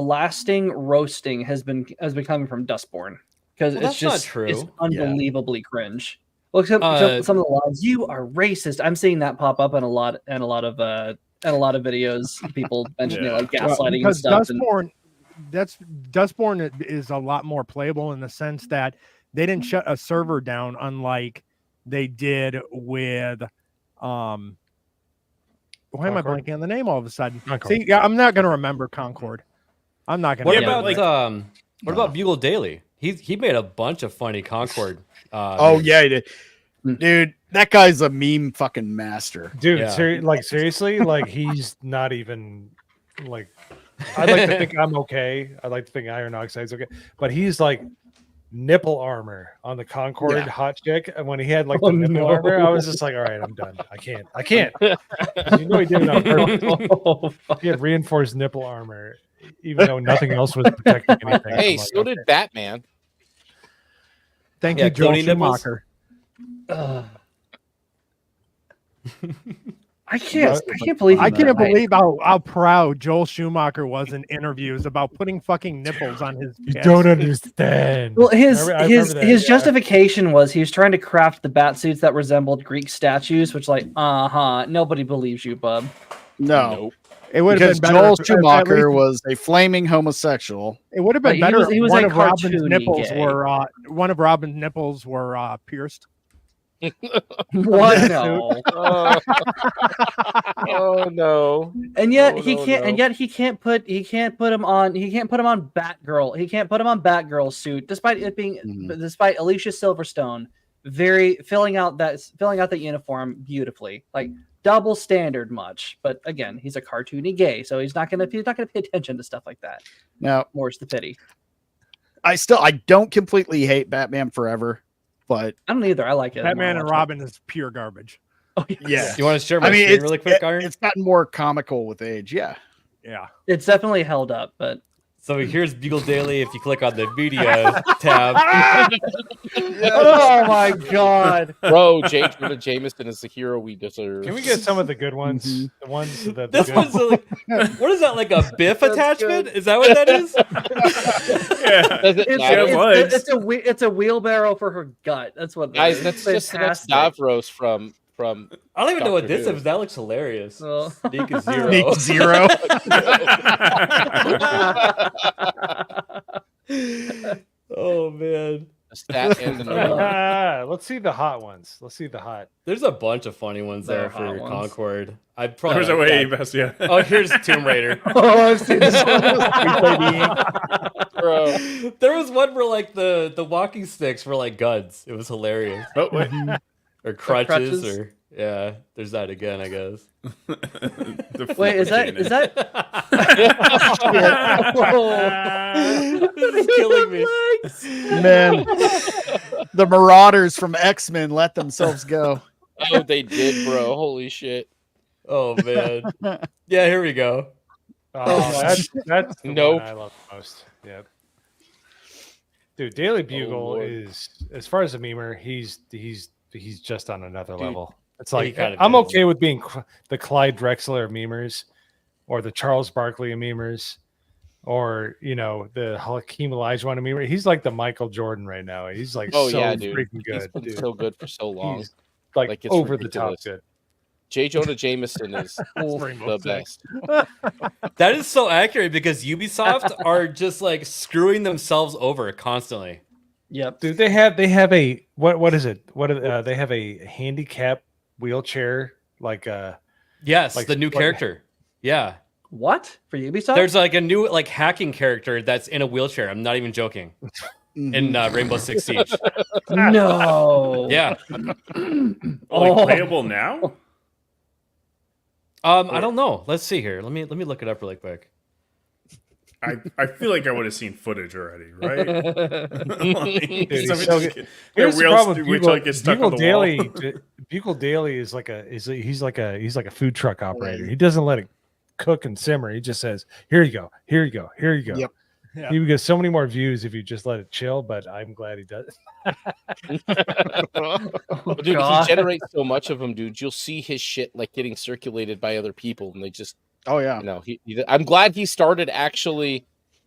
lasting roasting has been coming from Dustborn because it's just not true. It's unbelievably cringe. Well, except some of the lines, you are racist. I'm seeing that pop up in a lot of videos. People mentioning like gaslighting and stuff. Dustborn is a lot more playable in the sense that they didn't shut a server down, unlike they did with why am I blanking on the name all of a sudden? Concord. See, I'm not going to remember Concord. I'm not going to. What about Bugle Daily? He made a bunch of funny Concord. Yeah, he did. Dude, that guy's a meme fucking master. Dude, seriously, like he's not even like. I'd like to think I'm okay. I'd like to think Iron Oxide's okay, but he's like nipple armor on the Concord hot chick, and when he had like the nipple armor, I was just like, all right, I'm done. I can't. You know he did it on purpose. He had reinforced nipple armor, even though nothing else was protecting anything. Hey, so did Batman. Thank you, Joel Schumacher. I can't believe how proud Joel Schumacher was in interviews about putting fucking nipples on his chest. You don't understand. Well, his justification was he was trying to craft the bat suits that resembled Greek statues, which nobody believes you, bub. No. Nope. It would have been Joel Schumacher was a flaming homosexual. It would have been better. He was one a of Robin's cartoony nipples were pierced. What? No. Oh no. And yet he can't put him on Batgirl. He can't put him on Batgirl's suit, despite it being despite Alicia Silverstone filling out that uniform beautifully. Like double standard much. But again, he's a cartoony gay, so he's not gonna pay attention to stuff like that. Now, more's the pity. I don't completely hate Batman Forever, but I don't either. I like it. Batman and Robin is pure garbage. Oh, yeah. You want to share my screen really quick, Iron? It's gotten more comical with age. Yeah. It's definitely held up, but so here's Bugle Daily. If you click on the video tab, oh my god, bro, Jake Jameson is the hero we deserve. Can we get some of the good ones? The ones that this one's like, what is that, like a Biff attachment? Good. Is that what that is? It's a wheelbarrow for her gut. That's what. Guys, that's just the next Davros from. I don't even know what this is. That looks hilarious. Sneak Zero. Sneak Zero. Oh man. Let's see the hot ones. Let's see the hot. There's a bunch of funny ones there for Concord. I'd probably. There's a way best, yeah. Oh, here's Tomb Raider. I've seen this one. Bro. There was one where like the walking sticks were like guns. It was hilarious. Oh wait. Or crutches, or there's that again, I guess. Wait, is that? This is killing me, man. The Marauders from X-Men let themselves go. Oh, they did, bro. Holy shit. Oh man. Yeah, here we go. Oh, that's the Nope. one I love the most. Yep. Dude, Daily Bugle is, as far as a memer, he's just on another level. It's like I'm okay with being the Clyde Drexler of memers, or the Charles Barkley of memers, or the Hakeem Olajuwon of memer. He's like the Michael Jordan right now. He's like freaking good. He's been so good for so long. He's like it's over ridiculous. The top good. J. Jonah Jameson is the best. That is so accurate because Ubisoft are just like screwing themselves over constantly. Yep, dude. They have a what is it? They have a handicap wheelchair yes, like the new character. Yeah. What for Ubisoft? There's like a new hacking character that's in a wheelchair. I'm not even joking. In Rainbow Six Siege. No. Yeah. Playable now? I don't know. Let's see here. Let me look it up really quick. I feel like I would have seen footage already, right? Here's the problem. Bugle Daily is he's like a food truck operator. He doesn't let it cook and simmer. He just says, "Here you go, here you go, here you go." Yep. Yeah. He would get so many more views if you just let it chill, but I'm glad he does. Dude, he generates so much of them, dude. You'll see his shit like getting circulated by other people, and they just I'm glad he started actually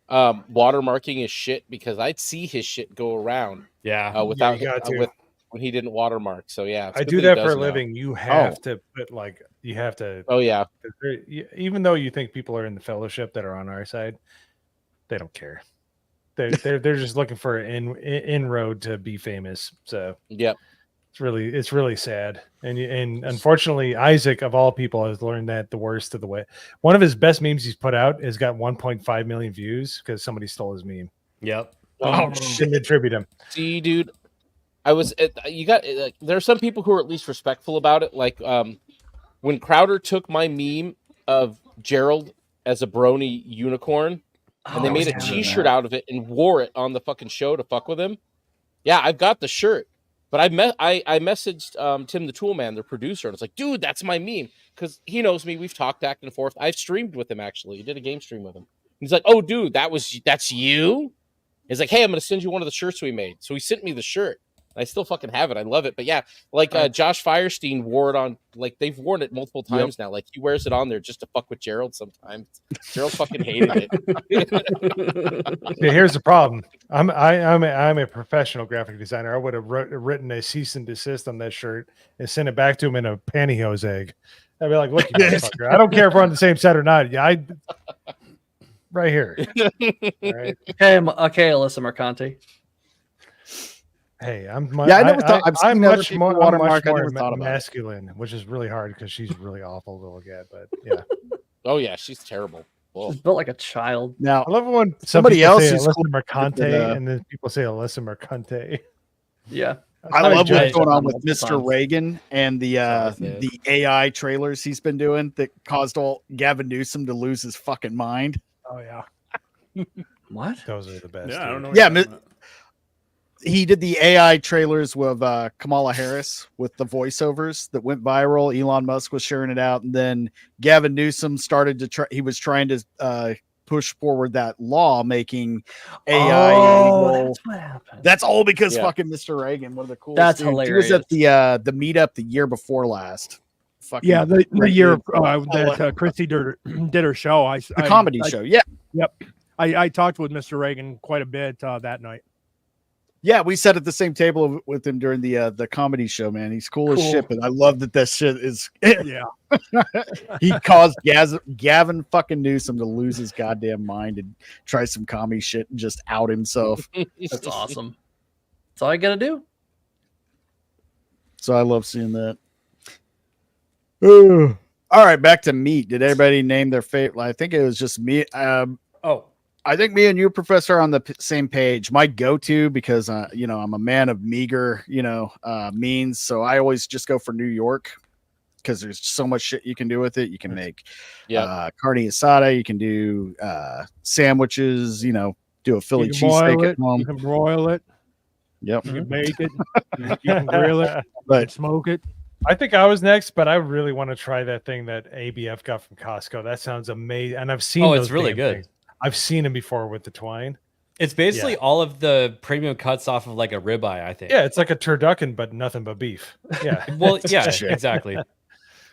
watermarking his shit, because I'd see his shit go around. Yeah, without when he didn't watermark. So yeah, I do that for a living. You have to put you have to. Oh yeah. Even though you think people are in the fellowship that are on our side, they don't care. They're just looking for an inroad to be famous. So yep, it's really sad. And unfortunately, Isaac of all people has learned that the worst of the way. One of his best memes he's put out has got 1.5 million views because somebody stole his meme. Yep. Oh shit! Attribute him. See, dude, there are some people who are at least respectful about it. Like when Crowder took my meme of Gerald as a brony unicorn. And they made a T-shirt out of it and wore it on the fucking show to fuck with him. Yeah, I've got the shirt, but I messaged Tim the Toolman, the producer, and it's like, dude, that's my meme, because he knows me. We've talked back and forth. I've streamed with him actually. He did a game stream with him. He's like, oh, dude, that's you. He's like, hey, I'm gonna send you one of the shirts we made. So he sent me the shirt. I still fucking have it. I love it. But yeah, Josh Firestein wore it on, they've worn it multiple times now. Like he wears it on there just to fuck with Gerald sometimes. Gerald fucking hated it. Yeah, here's the problem. I'm a professional graphic designer. I would have written a cease and desist on that shirt and sent it back to him in a pantyhose egg. I'd be like, look, you motherfucker. I don't care if we're on the same side or not. Yeah, right here. All right. Okay, Alyssa Mercanti. Hey, I'm much more masculine, which is really hard because she's really awful to look at. But yeah. Oh yeah, she's terrible. Whoa. She's built like a child. Now I love when somebody else says Alyssa Mercante, and then people say Alyssa Mercante. Yeah, I love what's going on with Mr. Reagan and the AI trailers he's been doing that caused Gavin Newsom to lose his fucking mind. Oh yeah. What? Those are the best. Yeah, I don't know. Yeah, he did the AI trailers with Kamala Harris with the voiceovers that went viral. Elon Musk was sharing it out, and then Gavin Newsom started to try. He was trying to push forward that law making AI. That's what happened. That's all because fucking Mr. Reagan, one of the coolest. That's dudes. hilarious. He was at the meetup the year before last. Fucking the year that Christy did her show. The comedy show. Yeah. Yep. I talked with Mr. Reagan quite a bit that night. Yeah, we sat at the same table with him during the comedy show, man. He's cool as shit, but I love that shit is yeah. He caused Gavin fucking Newsom to lose his goddamn mind and try some comedy shit and just out himself. That's awesome. That's all I gotta do. So I love seeing that. Ooh. All right, back to meat. Did everybody name their favorite? I think it was just me. I think me and you, Professor, are on the same page. My go-to, because I'm a man of meager, means. So I always just go for New York because there's so much shit you can do with it. You can make carne asada. You can do sandwiches. Do a Philly cheesesteak at home. You can broil it. Yep. You can bake it. You can grill it. But smoke it. I think I was next, but I really want to try that thing that ABF got from Costco. That sounds amazing, and I've seen. Oh, those it's really good. things. I've seen them before with the twine. It's basically all of the premium cuts off of like a ribeye, I think. Yeah, it's like a turducken, but nothing but beef. Yeah. Well, yeah, exactly.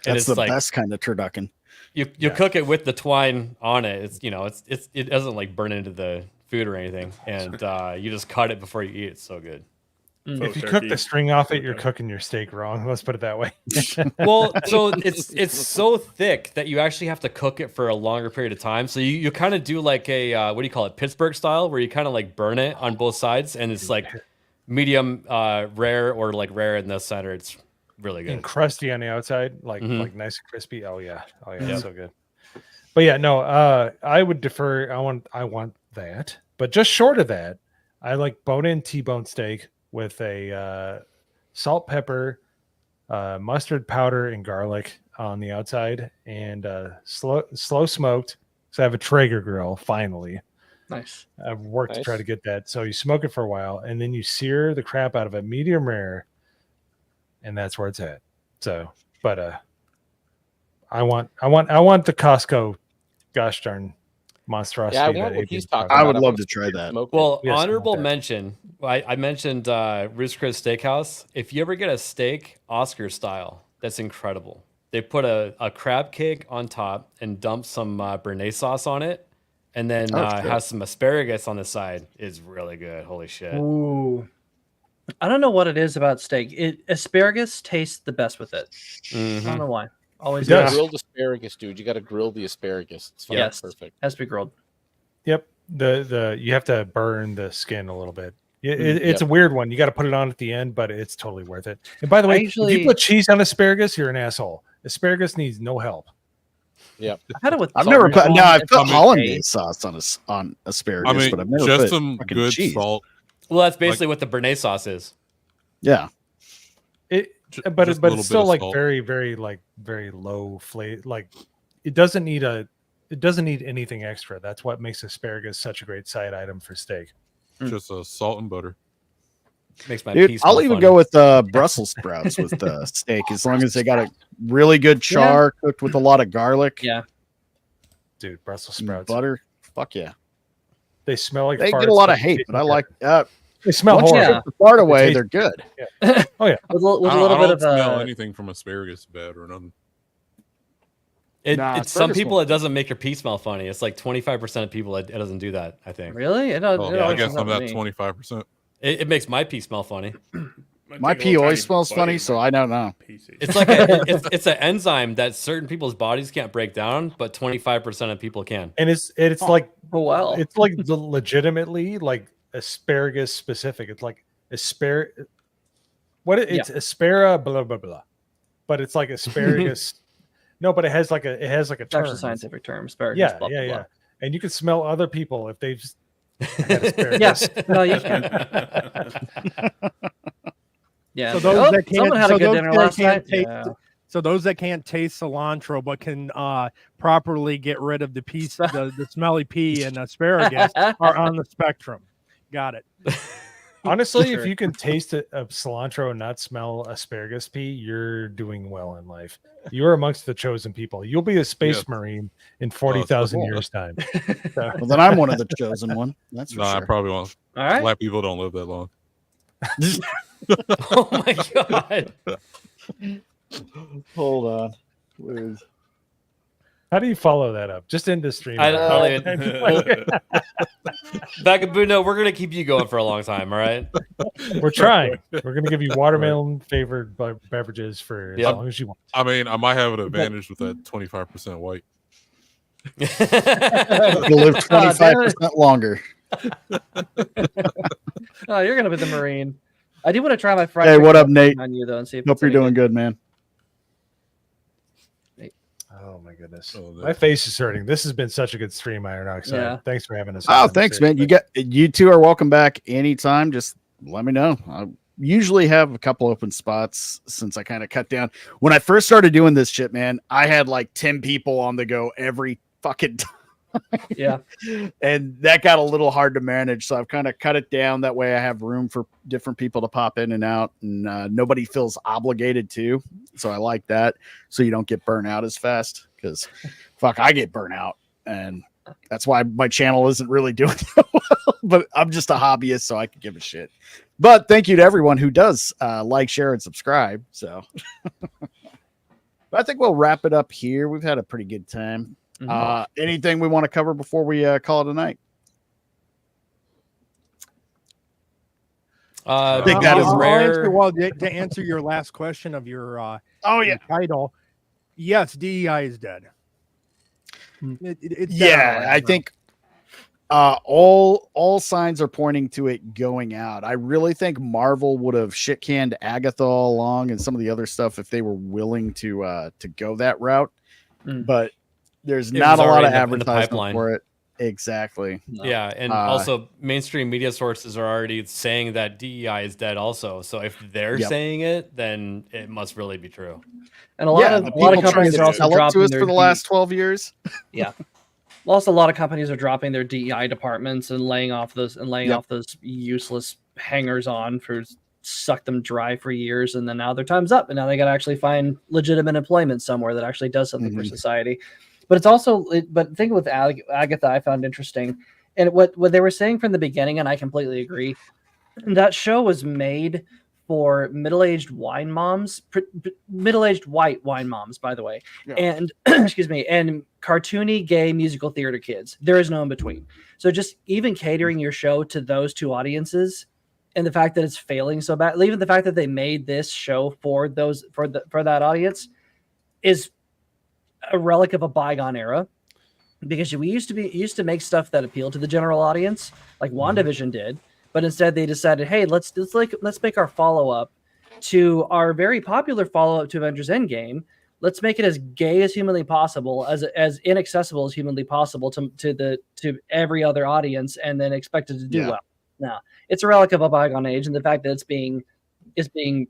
That's the best kind of turducken. You cook it with the twine on it. It's it doesn't like burn into the food or anything, and you just cut it before you eat. It's so good. If you cook the string off it, you're cooking your steak wrong. Let's put it that way. Well, so it's so thick that you actually have to cook it for a longer period of time. So you kind of do like a what do you call it, Pittsburgh style, where you kind of like burn it on both sides, and it's like medium rare or like rare in the center. It's really good and crusty on the outside, like nice and crispy. Oh yeah, so good. But yeah, no, I would defer. I want that, but just short of that, I like bone-in T-bone steak with a salt, pepper, mustard powder, and garlic on the outside, and slow smoked. So I have a Traeger grill. Finally, nice. I've worked to try to get that. So you smoke it for a while, and then you sear the crap out of it, medium rare, and that's where it's at. So, but I want the Costco, gosh darn monstrosity. Yeah, I want what he's talking I about. would love to try that. Well, honorable mention. I mentioned Roost Chris Steakhouse. If you ever get a steak Oscar style, that's incredible. They put a crab cake on top and dump some béarnaise sauce on it, and then have some asparagus on the side. It's really good. Holy shit! Ooh, I don't know what it is about steak. Asparagus tastes the best with it. I don't know why. Always grilled asparagus, dude. You got to grill the asparagus. It's perfect. Has to be grilled. Yep. The you have to burn the skin a little bit. It's a weird one. You got to put it on at the end, but it's totally worth it. And by the way, if you put cheese on asparagus, you're an asshole. Asparagus needs no help. Yeah, I've never put. No, I've put hollandaise sauce on asparagus. I mean, but I've never just put some good cheese. salt. Well, that's basically what the béarnaise sauce is. Yeah. But it's still like very, very like very low flavor. Like it doesn't need anything extra. That's what makes asparagus such a great side item for steak. Just salt and butter. Makes my piece. I'll even go with Brussels sprouts with steak as long as they got a really good char cooked with a lot of garlic. Yeah, dude, Brussels sprouts, butter. Fuck yeah. They smell like they get a lot of hate, but I like. They smell horrible. Far away, they're good. Yeah. Oh yeah. With a little bit of smell anything from asparagus bad or nothing. It's some people it doesn't make your pee smell funny. It's like 25% of people it doesn't do that. I think. Really? I guess I'm that 25%. It makes my pee smell funny. My pee always smells funny, so I don't know. It's like it's an enzyme that certain people's bodies can't break down, but 25% of people can. And it's like it's like legitimately like asparagus specific. It's like asparagus. It's aspara blah blah blah, but it's like asparagus. No, but it has like a term. Actual scientific term. Asparagus. Yeah, blah, yeah, blah, yeah. blah. And you can smell other people if they just had asparagus. Yes, no, you can. Yeah. So those that can't, someone had a good dinner last night. So those that can't taste cilantro but can properly get rid of the smelly pea and asparagus are on the spectrum. Got it. Honestly, if you can taste a cilantro and not smell asparagus pea, you're doing well in life. You're amongst the chosen people. You'll be a space marine in 40,000 years' time. So. Well, then I'm one of the chosen one. That's for sure. I probably won't. All right. Black people don't live that long. Oh my god. Hold on. Where's... How do you follow that up? Just into stream. I don't know. Vagabundo, we're gonna keep you going for a long time. All right. We're trying. We're gonna give you watermelon flavored beverages for as long as you want. I mean, I might have an advantage with that 25% white. You'll live 25% longer. Oh, you're gonna be the Marine. I do want to try my fried. Hey, what up, Nate? On you though, and see if hope you're doing good, man. Oh my goodness, my face is hurting. This has been such a good stream, Iron Oxide. Yeah. Thanks for having us. Oh, thanks, man. You two are welcome back anytime. Just let me know. I usually have a couple open spots since I kind of cut down. When I first started doing this shit, man, I had like 10 people on the go every fucking time. Yeah. And that got a little hard to manage. So I've kind of cut it down. That way I have room for different people to pop in and out, and nobody feels obligated to. So I like that. So you don't get burnt out as fast because fuck, I get burnt out. And that's why my channel isn't really doing well, but I'm just a hobbyist, so I can give a shit. But thank you to everyone who does like, share, and subscribe. So I think we'll wrap it up here. We've had a pretty good time. Anything we want to cover before we call it a night? I think that is rare. Well, to answer your last question of your your title, yes, DEI is dead. It's dead I think all signs are pointing to it going out. I really think Marvel would have shit canned Agatha all along and some of the other stuff if they were willing to go that route. But there's not a lot of advertisement for it. Exactly. No. Yeah, and also mainstream media sources are already saying that DEI is dead also. So if they're saying it, then it must really be true. And a lot of companies are also dropping us for the last 12 years. Yeah. Also, a lot of companies are dropping their DEI departments and laying off those useless hangers on for suck them dry for years, and then now their time's up, and now they got to actually find legitimate employment somewhere that actually does something for society. But it's also, but the thing with Agatha, I found interesting, and what they were saying from the beginning, and I completely agree. That show was made for middle-aged wine moms, middle-aged white wine moms, by the way, and excuse me, and cartoony gay musical theater kids. There is no in between. So just even catering your show to those two audiences, and the fact that it's failing so bad, even the fact that they made this show for that audience, is a relic of a bygone era, because we used to make stuff that appealed to the general audience, like WandaVision did. But instead, they decided, hey, let's make our follow-up to our very popular follow-up to Avengers Endgame. Let's make it as gay as humanly possible, as inaccessible as humanly possible to every other audience, and then expect it to do well. Now, it's a relic of a bygone age, and the fact that it's being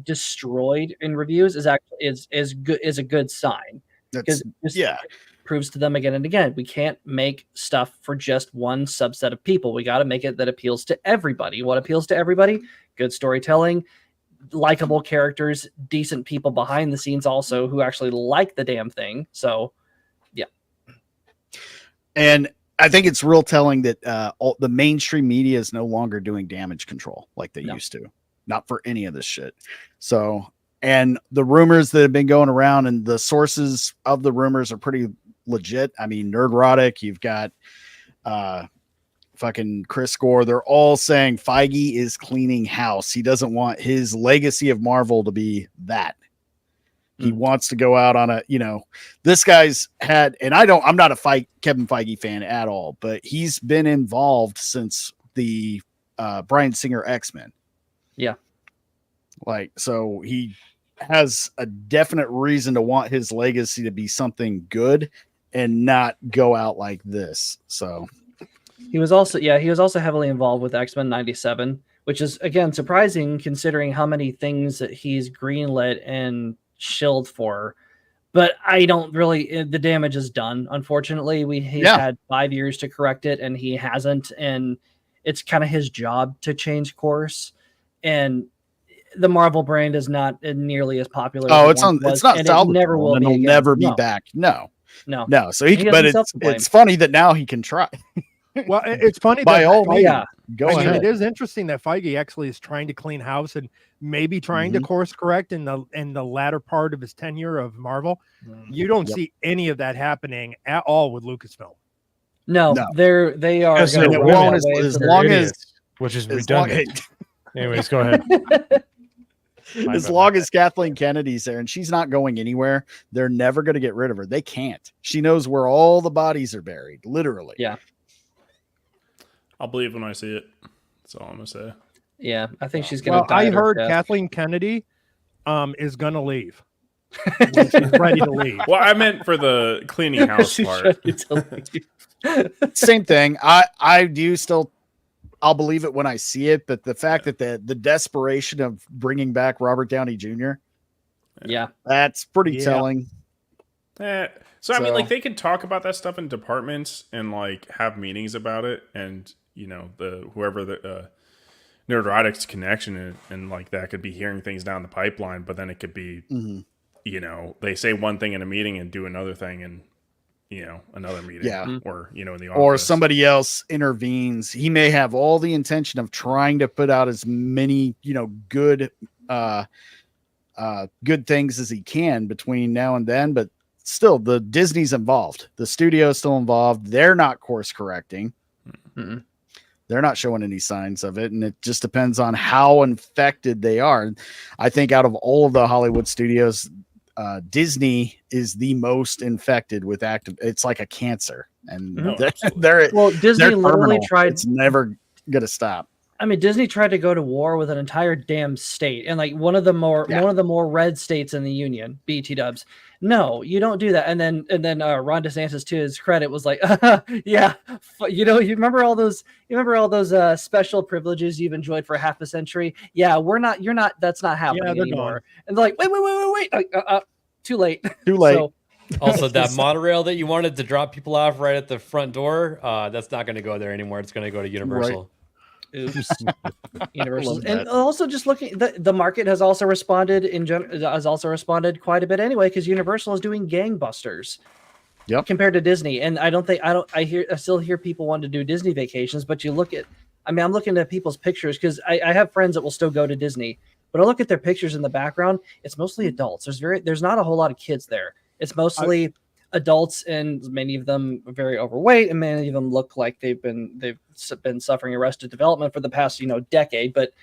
destroyed in reviews is a good sign, because it proves to them again and again, we can't make stuff for just one subset of people. We got to make it that appeals to everybody. What appeals to everybody? Good storytelling, likable characters, decent people behind the scenes also who actually like the damn thing. So, yeah. And I think it's real telling that the mainstream media is no longer doing damage control like they used to. Not for any of this shit. So, and the rumors that have been going around and the sources of the rumors are pretty legit. I mean, Nerdrotic, you've got fucking Chris Gore. They're all saying Feige is cleaning house. He doesn't want his legacy of Marvel to be that. He wants to go out on a, this guy's had, and I'm not a Kevin Feige fan at all, but he's been involved since the Bryan Singer X-Men. Yeah. So he has a definite reason to want his legacy to be something good and not go out like this. So he was also heavily involved with X-Men 97, which is again surprising considering how many things that he's greenlit and shilled for. But I don't really, the damage is done. Unfortunately, he's had 5 years to correct it, and he hasn't. And it's kind of his job to change course. And the Marvel brand is not nearly as popular. It's not. And it never will be. It'll never be back. No. So it's funny that now he can try. Well, it's funny. By all means, go ahead. It is interesting that Feige actually is trying to clean house and maybe trying to course correct in the latter part of his tenure of Marvel. You don't see any of that happening at all with Lucasfilm. No. They are as long as which is redundant. Anyways, go ahead. As long as Kathleen Kennedy's there and she's not going anywhere, they're never going to get rid of her. They can't. She knows where all the bodies are buried, literally. Yeah. I'll believe when I see it. That's all I'm going to say. Yeah, I think she's going to die. I heard Kathleen Kennedy is going to leave. She's ready to leave. Well, I meant for the cleaning house part. Same thing. I do still... I'll believe it when I see it, but the fact that the desperation of bringing back Robert Downey Jr. That's pretty telling. So I mean, like, they could talk about that stuff in departments and like have meetings about it, and whoever the Nerdrotic's connection and like that could be hearing things down the pipeline, but then it could be, you know, they say one thing in a meeting and do another thing in, you know, another meeting, or you know, in the office, or somebody else intervenes. He may have all the intention of trying to put out as many, you know, good things as he can between now and then, but still, the Disney's involved. The studio is still involved. They're not course correcting. They're not showing any signs of it, and it just depends on how infected they are. I think out of all of the Hollywood studios, Disney is the most infected with active. It's like a cancer, and they're Disney literally tried. It's never gonna stop. I mean, Disney tried to go to war with an entire damn state, and like one of the more red states in the union, BT Dubs. No, you don't do that. And then Ron DeSantis, to his credit, was like, yeah, you know, you remember all those special privileges you've enjoyed for half a century? Yeah, you're not. That's not happening anymore. Gone. And they're like, wait, too late. Too late. So, also, that monorail that you wanted to drop people off right at the front door, that's not going to go there anymore. It's going to go to Universal. Right. Oops. Universal. And also just looking, the market has also responded quite a bit anyway, because Universal is doing gangbusters compared to Disney. And I still hear people want to do Disney vacations, but you look at, I mean, I'm looking at people's pictures because I have friends that will still go to Disney, but I look at their pictures in the background, it's mostly adults. There's not a whole lot of kids there. It's mostly adults, and many of them are very overweight, and many of them look like they've been suffering arrested development for the past decade. But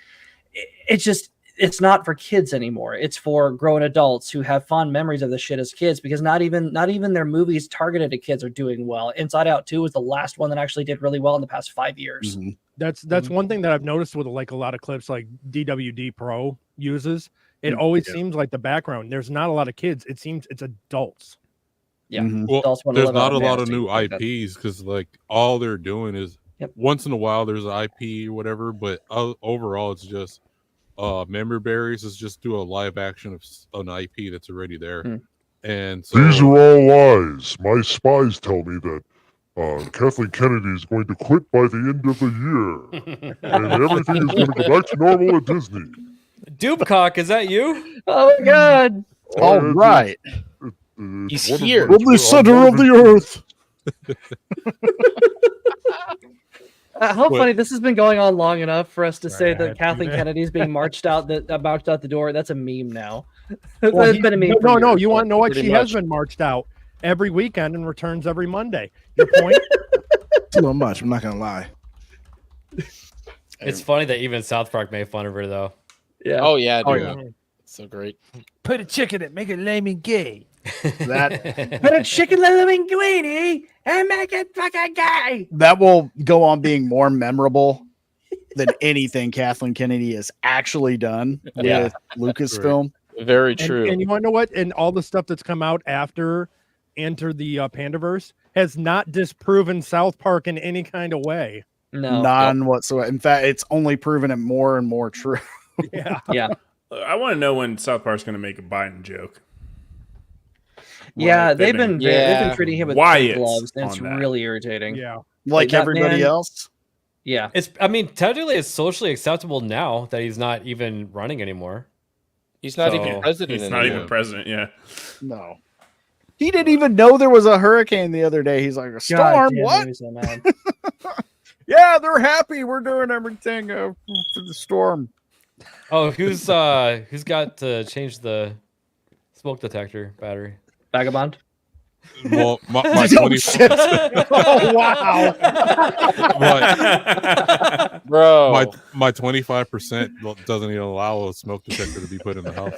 it's not for kids anymore. It's for grown adults who have fond memories of the shit as kids, because not even their movies targeted at kids are doing well. Inside Out 2 was the last one that actually did really well in the past 5 years. That's one thing that I've noticed with like a lot of clips like DWD Pro uses. It always seems like the background, there's not a lot of kids. It seems it's adults. Yeah, well, there's not a lot of new IPs because like all they're doing is once in a while there's an IP or whatever, but overall it's just member berries is just do a live action of an IP that's already there. And so, these are all lies. My spies tell me that Kathleen Kennedy is going to quit by the end of the year, and everything is going to go back to normal at Disney. Doobcock, is that you? Oh my God! All right. He's here. From the center of the earth. How funny! This has been going on long enough for us to say that Kathleen Kennedy is being marched out the door. That's a meme now. It's been a meme. No. You want to know what? She has been marched out every weekend and returns every Monday. Your point? It's a little much. I'm not gonna lie. It's funny that even South Park made fun of her, though. Yeah. Oh yeah. So great. Put a chick in it, make it lame and gay. That put a chicken lemon greenie and make it fucking gay. That will go on being more memorable than anything Kathleen Kennedy has actually done with Lucasfilm. Very true. And you want to know what? And all the stuff that's come out after Enter the Pandaverse has not disproven South Park in any kind of way. No, none whatsoever. In fact, it's only proven it more and more true. Yeah. I want to know when South Park's going to make a Biden joke. Yeah, they've been treating him with gloves, and it's really irritating. Yeah, like everybody else. Yeah, technically it's socially acceptable now that he's not even running anymore. He's not even president. He's not even president. Yeah, no. He didn't even know there was a hurricane the other day. He's like, a storm? What? So mad. Yeah, they're happy. We're doing everything for the storm. Oh, who's got to change the smoke detector battery? Vagabond. Well, my 25%. Oh wow, bro! My 25% doesn't even allow a smoke detector to be put in the house.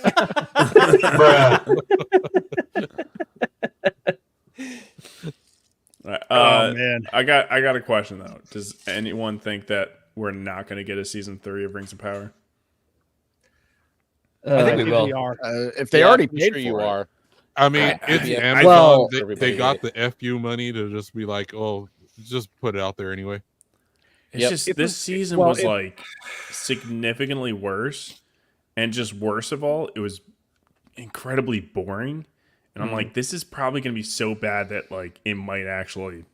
Oh man, I got a question though. Does anyone think that we're not going to get a season 3 of Rings of Power? I think we will. If they already paid for you it. are. I mean, it's Amazon. Well, they got the FU money to just be like, oh, just put it out there anyway. It's just this season was like significantly worse, and just worst of all, it was incredibly boring. And I'm like, this is probably going to be so bad that like it might actually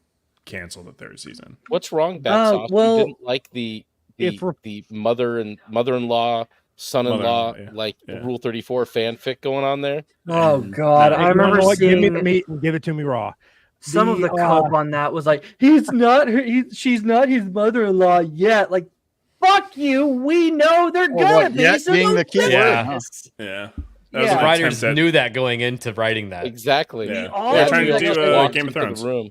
cancel the 3rd season. What's wrong, Battsauce? You didn't like the the mother-in-law, son-in-law, Rule 34 fanfic going on there. Oh God, I remember seeing. Give me the meat and give it to me raw. Some of the cope on that was like, she's not his mother-in-law yet. Like, fuck you. We know they're gonna be. Yet So being the key word. Yeah. The writers knew that going into writing that. Exactly. Yeah. They're trying to do Game of Thrones. Room.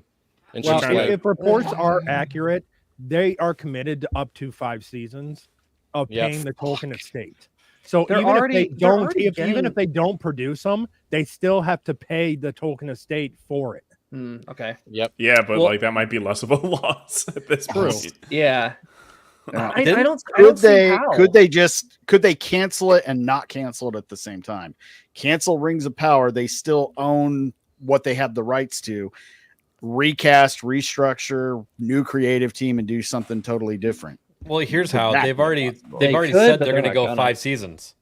And Well, she's like, if reports are accurate, they are committed to up to 5 seasons of paying the Tolkien estate. So even if they don't produce them, they still have to pay the Tolkien estate for it. Okay. Yep. Yeah, but like that might be less of a loss at this point. Yeah. I don't Could see how. could they cancel it and not cancel it at the same time? Cancel Rings of Power. They still own what they have the rights to. Recast, restructure, new creative team, and do something totally different. Well, here's how they've already could, said but they're going to not go gonna. 5 seasons.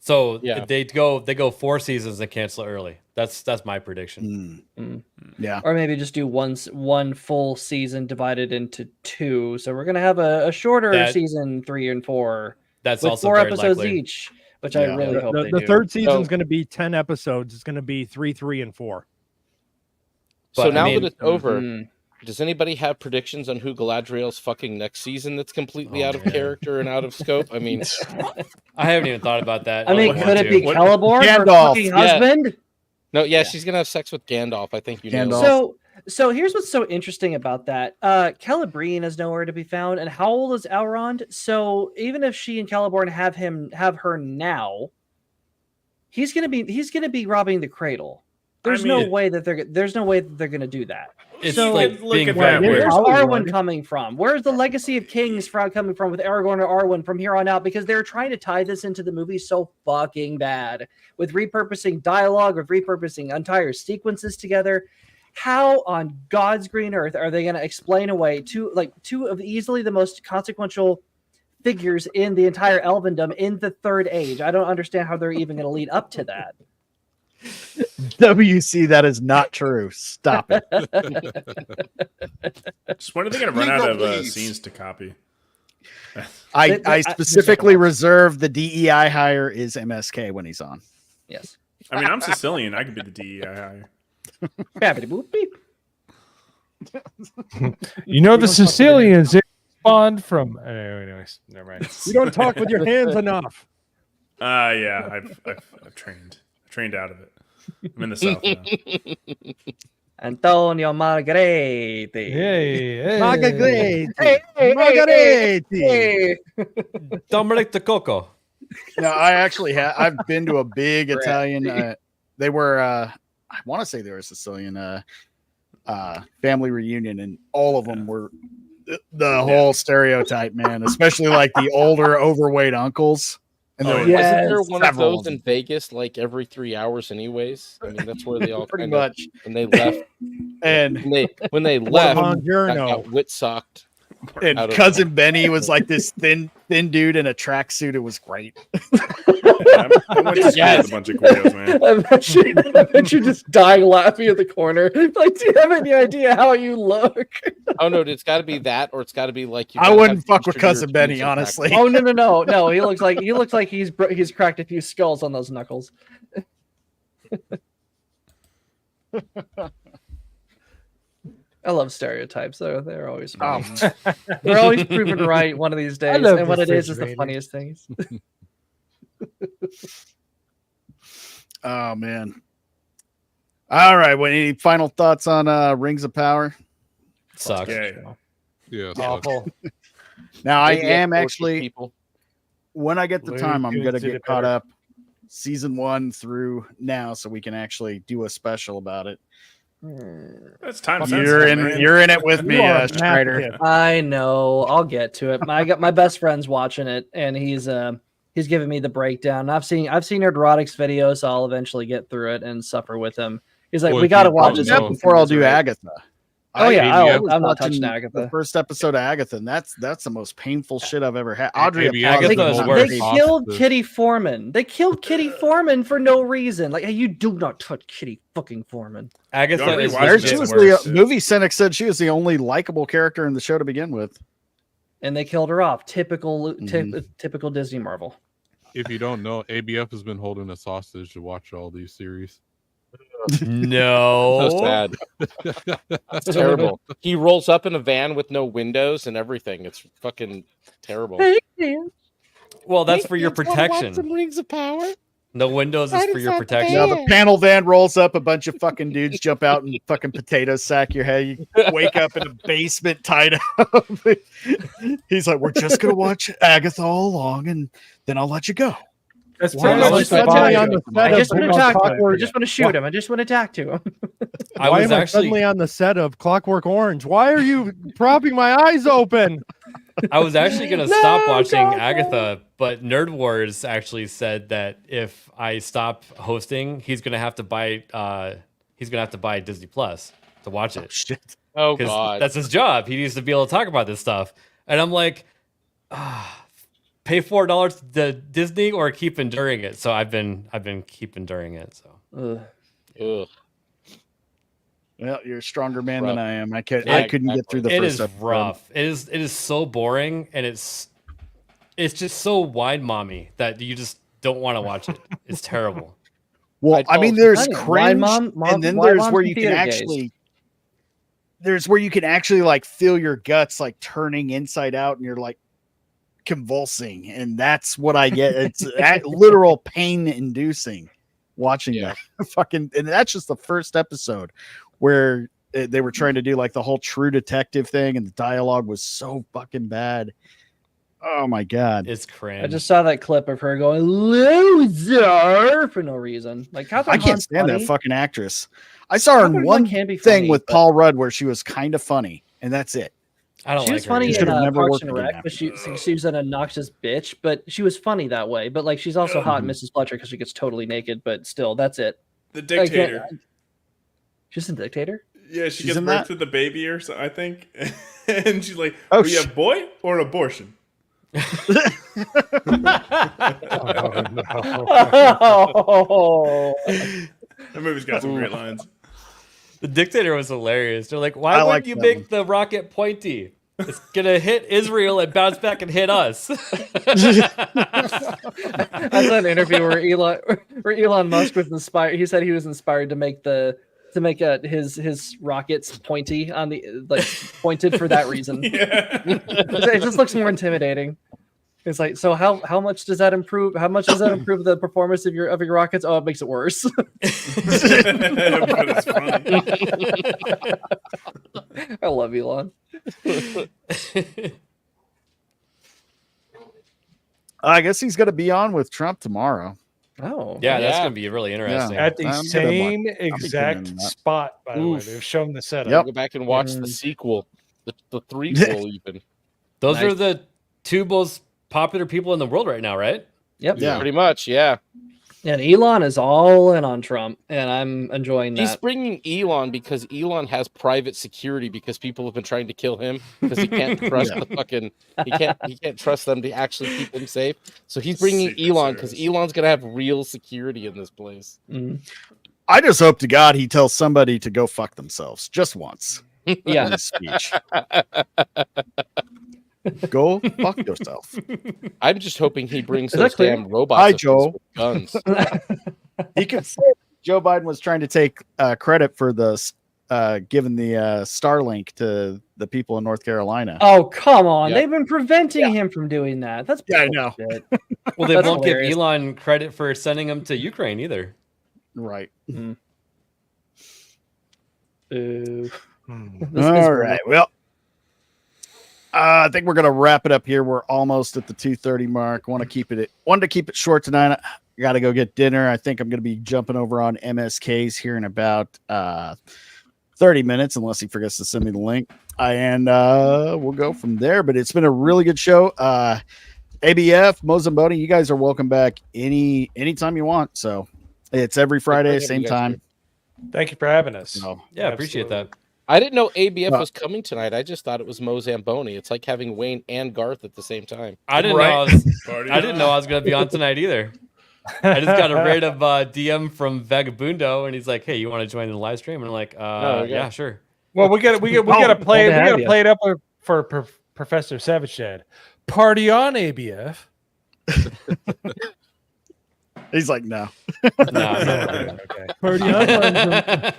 So Yeah. they go 4 seasons and cancel it early. That's my prediction. Yeah. Or maybe just do one full season divided into 2. So we're gonna have a shorter season 3 and 4. That's with also 4 very episodes likely. each, which I really hope they The do. third season is going to be 10 episodes. It's going to be 3, 3, and 4. So But, now I mean, that it's over, does anybody have predictions on who Galadriel's fucking next season that's completely out of character and out of scope? I mean, I haven't even thought about that. I mean, don't could want it be to. Celeborn, her Gandalf. fucking husband? no, she's gonna have sex with Gandalf. I think you nailed Gandalf. it. So here's what's so interesting about that. Celebrine is nowhere to be found, and how old is Elrond? So even if she and Celeborn have her now, he's gonna be robbing the cradle. There's no way that they're gonna do that. It's So, like being at very that. weird. Where's Arwen coming from? Where's the legacy of kings coming from with Aragorn or Arwen from here on out? Because they're trying to tie this into the movie so fucking bad with repurposing dialogue, with repurposing entire sequences together. How on God's green earth are they going to explain away two of easily the most consequential figures in the entire Elvendom in the Third Age? I don't understand how they're even going to lead up to that. WC, that is not true. Stop it. Just when are they going to run out of scenes to copy? I specifically reserve the DEI hire is MSK when he's on. Yes. I mean, I'm Sicilian. I could be the DEI hire. You know the Sicilians spawned from. Anyways, never mind. You don't talk with your hands enough. Yeah, I've trained out of it. I'm in the South now. Antonio Margheriti. Hey, Margheriti. Dominic the Coco. No, I actually have. I've been to a big Italian. They were. I want to say they were a Sicilian family reunion, and all of them were the whole stereotype, man. Especially like the older, overweight uncles. And Wasn't there one of those in Vegas like every 3 hours, anyways? I mean, that's where they all pretty much. When they left, and when they left, Buongiorno. got wit-socked. And cousin Benny was like this thin dude in a tracksuit. It was great. I went to school with a bunch of Guidos, man. I bet you just dying laughing at the corner. Like, do you have any idea how you look? Oh no, it's got to be that, or it's got to be like. I wouldn't fuck with cousin Benny, honestly. Oh no! He looks like he's cracked a few skulls on those knuckles. I love stereotypes. They're always funny. They're always proven right one of these days. And what it is the funniest things. Oh man. All right. Well, any final thoughts on Rings of Power? Sucks. Yeah. Awful. Now I am actually when I get the time, I'm gonna did get it caught better. up season 1 through now, so we can actually do a special about it. That's time. You're in it with me, You are a Strider. math kid. I know. I'll get to it. I got my best friend's watching it, and he's giving me the breakdown. I've seen Nerdrotic's video, so I'll eventually get through it and suffer with him. He's like, Well, we got to you watch probably this know. Before I'll do right. Agatha. Oh yeah, I I'm not touching watching Agatha. The first episode of Agatha, and that's the most painful shit I've ever had. Audrey, Maybe apologized. Agatha's Not worse. They very- killed Hospice. Kitty Foreman. They killed Kitty Foreman for no reason. Like, hey, you do not touch Kitty fucking Foreman. Agatha Don't is rewatch There, it. she It's was worse. the movie cynic said she was the only likable character in the show to begin with. and they killed her off. Typical Disney Marvel. If you don't know, ABF has been holding us hostage to watch all these series. No. So sad. It's terrible. He rolls up in a van with no windows and everything. It's fucking terrible. Well, that's for your protection. Some Rings of Power. No windows is for your protection. Now the panel van rolls up, a bunch of fucking dudes jump out and fucking potato sack your head. You wake up in a basement tied up. He's like, "We're just gonna watch Agatha all along, and then I'll let you go." That's Why pretty am I much suddenly on the set I of just want to Clockwork talk to him. I Orange? just want to shoot him. I just want to talk to him. I Why was am I actually suddenly on the set of Clockwork Orange? Why are you propping my eyes open? I was actually gonna stop watching Agatha, but Nerd Wars actually said that if I stop hosting, he's gonna have to buy Disney Plus to watch it. Shit. Oh 'Cause god. that's his job. He needs to be able to talk about this stuff. And I'm like, pay $4 to Disney or keep enduring it. So I've been keep enduring it. So Ugh. Well, you're a stronger man than Rough. I am. I Yeah, couldn't get through the it first is episode. rough. It is so boring, and it's just so wine mommy that you just don't want to watch it. It's terrible. Well, I mean, there's cringe, Mom, and then why there's mom's where in you can theater actually. There's where you can actually like feel your guts like turning inside out, and you're like convulsing, and that's what I get. It's literal pain inducing watching that fucking, and that's just the first episode where they were trying to do like the whole True Detective thing, and the dialogue was so fucking bad. Oh my god, it's cringe. I just saw that clip of her going loser for no reason. Like, I can't stand that fucking actress. I saw her in one can be thing funny, with but- Paul Rudd where she was kind of funny, and that's it. I don't She like was her funny either. Should in have never Parks worked and again Rec, but she was an obnoxious bitch. But she was funny that way. But like, she's also hot, Mrs. Fletcher, because she gets totally naked. But still, that's it. The dictator. She's a dictator. Yeah, she She's gives in birth that? to the baby or so, I think. And she's like, Oh, "Are you a boy or an abortion?" Oh, That movie's got some great lines. The dictator was hilarious. They're like, why I would like you that make one. the rocket pointy? It's gonna hit Israel and bounce back and hit us. I saw an interview where Elon Musk was inspired. He said he was inspired to make his rockets pointy on the pointed for that reason. Yeah. It just looks more intimidating. It's like, so how much does that improve? How much does that improve the performance of your rockets? Oh, it makes it worse. But it's funny. I love Elon. I guess he's going to be on with Trump tomorrow. Oh, Yeah, that's Yeah. gonna be really interesting. At the I'm gonna same watch- I'll be tuning in exact that. spot, by the way. Oof. They've shown the setup. Yep. Go back and watch the sequel, the threequel even. Those Nice. are the two most popular people in the world right now, right? Yep. Yeah. Pretty much, yeah. And Elon is all in on Trump, and I'm enjoying He's that. bringing Elon because Elon has private security because people have been trying to kill him because he can't trust the fucking he can't trust them to actually keep him safe. So he's bringing Secret Elon because Service. Elon's gonna have real security in this place. Mhm. I just hope to God he tells somebody to go fuck themselves just once Yeah. in his speech. Go fuck yourself. I'm just hoping he brings Is those that clear? damn robots Hi, of his Joel. with guns. He could say Joe Biden was trying to take credit for the giving the Starlink to the people in North Carolina. Oh, come on. Yep. They've been preventing him from doing that. That's Yeah, I know. bullshit. Well, they That's won't hilarious. give Elon credit for sending him to Ukraine either. Right. Boo. All right. Well, I think we're gonna wrap it up here. We're almost at the 2:30 mark. Wanted to keep it short tonight. I got to go get dinner. I think I'm gonna be jumping over on MSK's here in about 30 minutes, unless he forgets to send me the link. And we'll go from there. But it's been a really good show. ABF, MoZamboni, you guys are welcome back anytime you want. So it's every Friday, whenever same you guys time. do. Thank you for having us. So, Yeah, appreciate that. I didn't know ABF was coming tonight. I just thought it was MoZamboni. It's like having Wayne and Garth at the same time. I didn't Right. know I didn't know I was gonna be on tonight either. I just got a random DM from Vagabundo, and he's like, "Hey, you want to join the live stream?" And I'm like, yeah. "Yeah, sure." Well, we got to play good to have you. it up for Professor Savage Dad. Party on, ABF. He's like, no. No. Okay. Party on,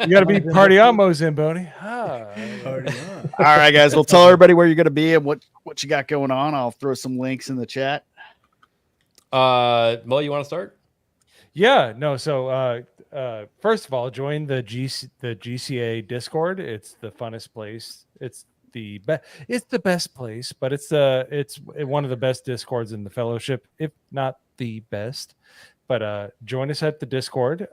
You got to be party on, MoZamboni. All right, guys. We'll tell everybody where you're going to be and what you got going on. I'll throw some links in the chat. Mo, you want to start? Yeah, no. So, first of all, join the GCA Discord. It's the funnest place. It's the best place, but it's one of the best Discords in the fellowship, if not the best. But join us at the Discord.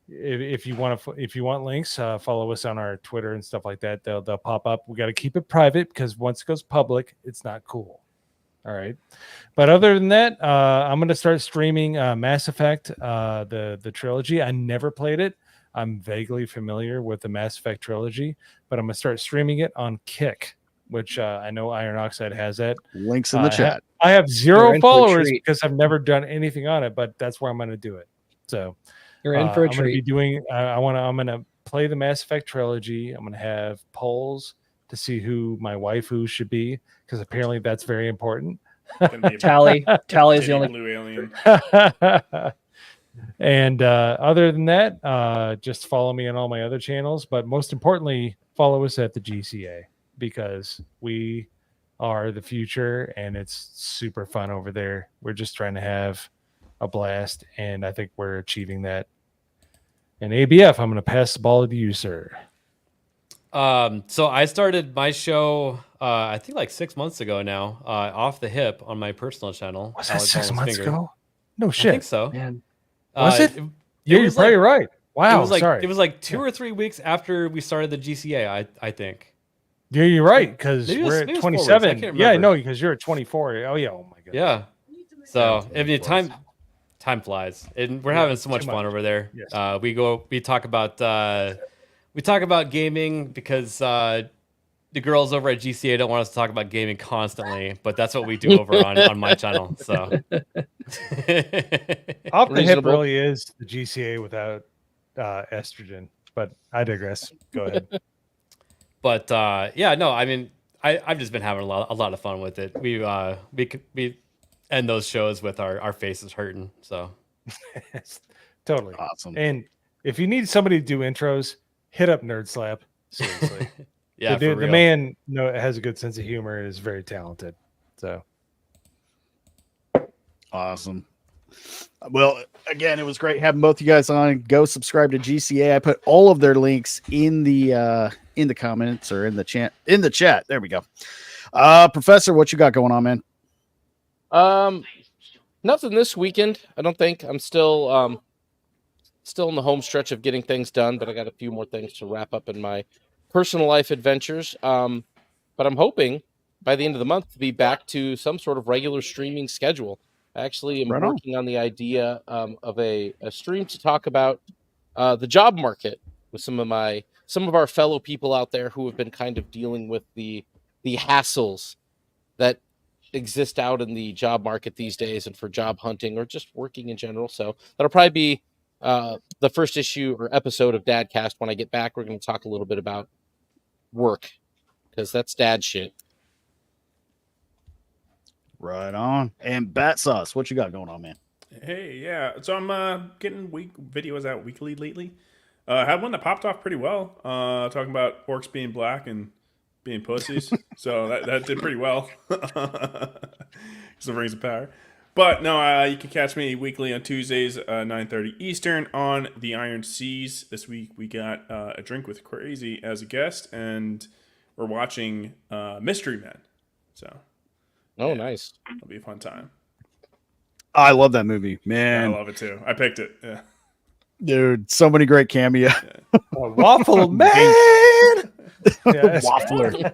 If you want links, follow us on our Twitter and stuff like that. They'll pop up. We got to keep it private because once it goes public, it's not cool. All right. But other than that, I'm going to start streaming Mass Effect, the trilogy. I never played it. I'm vaguely familiar with the Mass Effect trilogy, but I'm going to start streaming it on Kick, which I know Iron Oxide has it. Links in the chat. I have 0 followers because I've never done anything on it, but that's where I'm going to do it. So you're in for a I'm going to be treat. doing. I'm going to play the Mass Effect trilogy. I'm going to have polls to see who my waifu should be, because apparently that's very important. Tally is the only blue alien. And other than that, just follow me on all my other channels. But most importantly, follow us at the GCA, because we are the future and it's super fun over there. We're just trying to have a blast, and I think we're achieving that. And ABF, I'm going to pass the ball to you, sir. So I started my show, I think like 6 months ago now, off the hip on my personal channel. Was that 6 months ago? No shit. I think so. Man. Was it? Yeah, you're probably right. Wow. It was like 2 or 3 weeks after we started the GCA, I think. Yeah, you're right, because we're at 27. Yeah, no, because you're at 24. Oh yeah. Oh my god. Yeah. So I mean, time flies, and we're having so much fun over there. Yes. We talk about gaming because the girls over at GCA don't want us to talk about gaming constantly, but that's what we do over on my channel. So off the hip really is the GCA without estrogen, but I digress. Go ahead. But yeah, no, I mean, I've just been having a lot of fun with it. We end those shows with our faces hurting. So totally awesome. And if you need somebody to do intros, hit up Nerd Slap. Seriously. Yeah, the man has a good sense of humor and is very talented. So awesome. Well, again, it was great having both you guys on. Go subscribe to GCA. I put all of their links in the comments or in the chat. There we go. Professor, what you got going on, man? Nothing this weekend. I don't think. I'm still in the home stretch of getting things done, but I got a few more things to wrap up in my personal life adventures. But I'm hoping by the end of the month to be back to some sort of regular streaming schedule. I actually am working on the idea of a stream to talk about the job market with some of our fellow people out there who have been kind of dealing with the hassles that exist out in the job market these days and for job hunting or just working in general. So that'll probably be the first issue or episode of Dadcast. When I get back, we're going to talk a little bit about work, because that's dad shit. Right on. And Battsauce, what you got going on, man? Hey, yeah. So I'm getting videos out weekly lately. I had one that popped off pretty well, talking about orcs being black and being pussies. So that did pretty well. So Rings of Power. But no, you can catch me weekly on Tuesdays, 9:30 Eastern on the Iron Seas. This week we got a drink with Crazy as a guest, and we're watching Mystery Men. So. Oh, yeah, nice. It'll be a fun time. I love that movie, man. I love it too. I picked it. Yeah. Dude, so many great cameos. Yeah. Waffle Man. Waffler.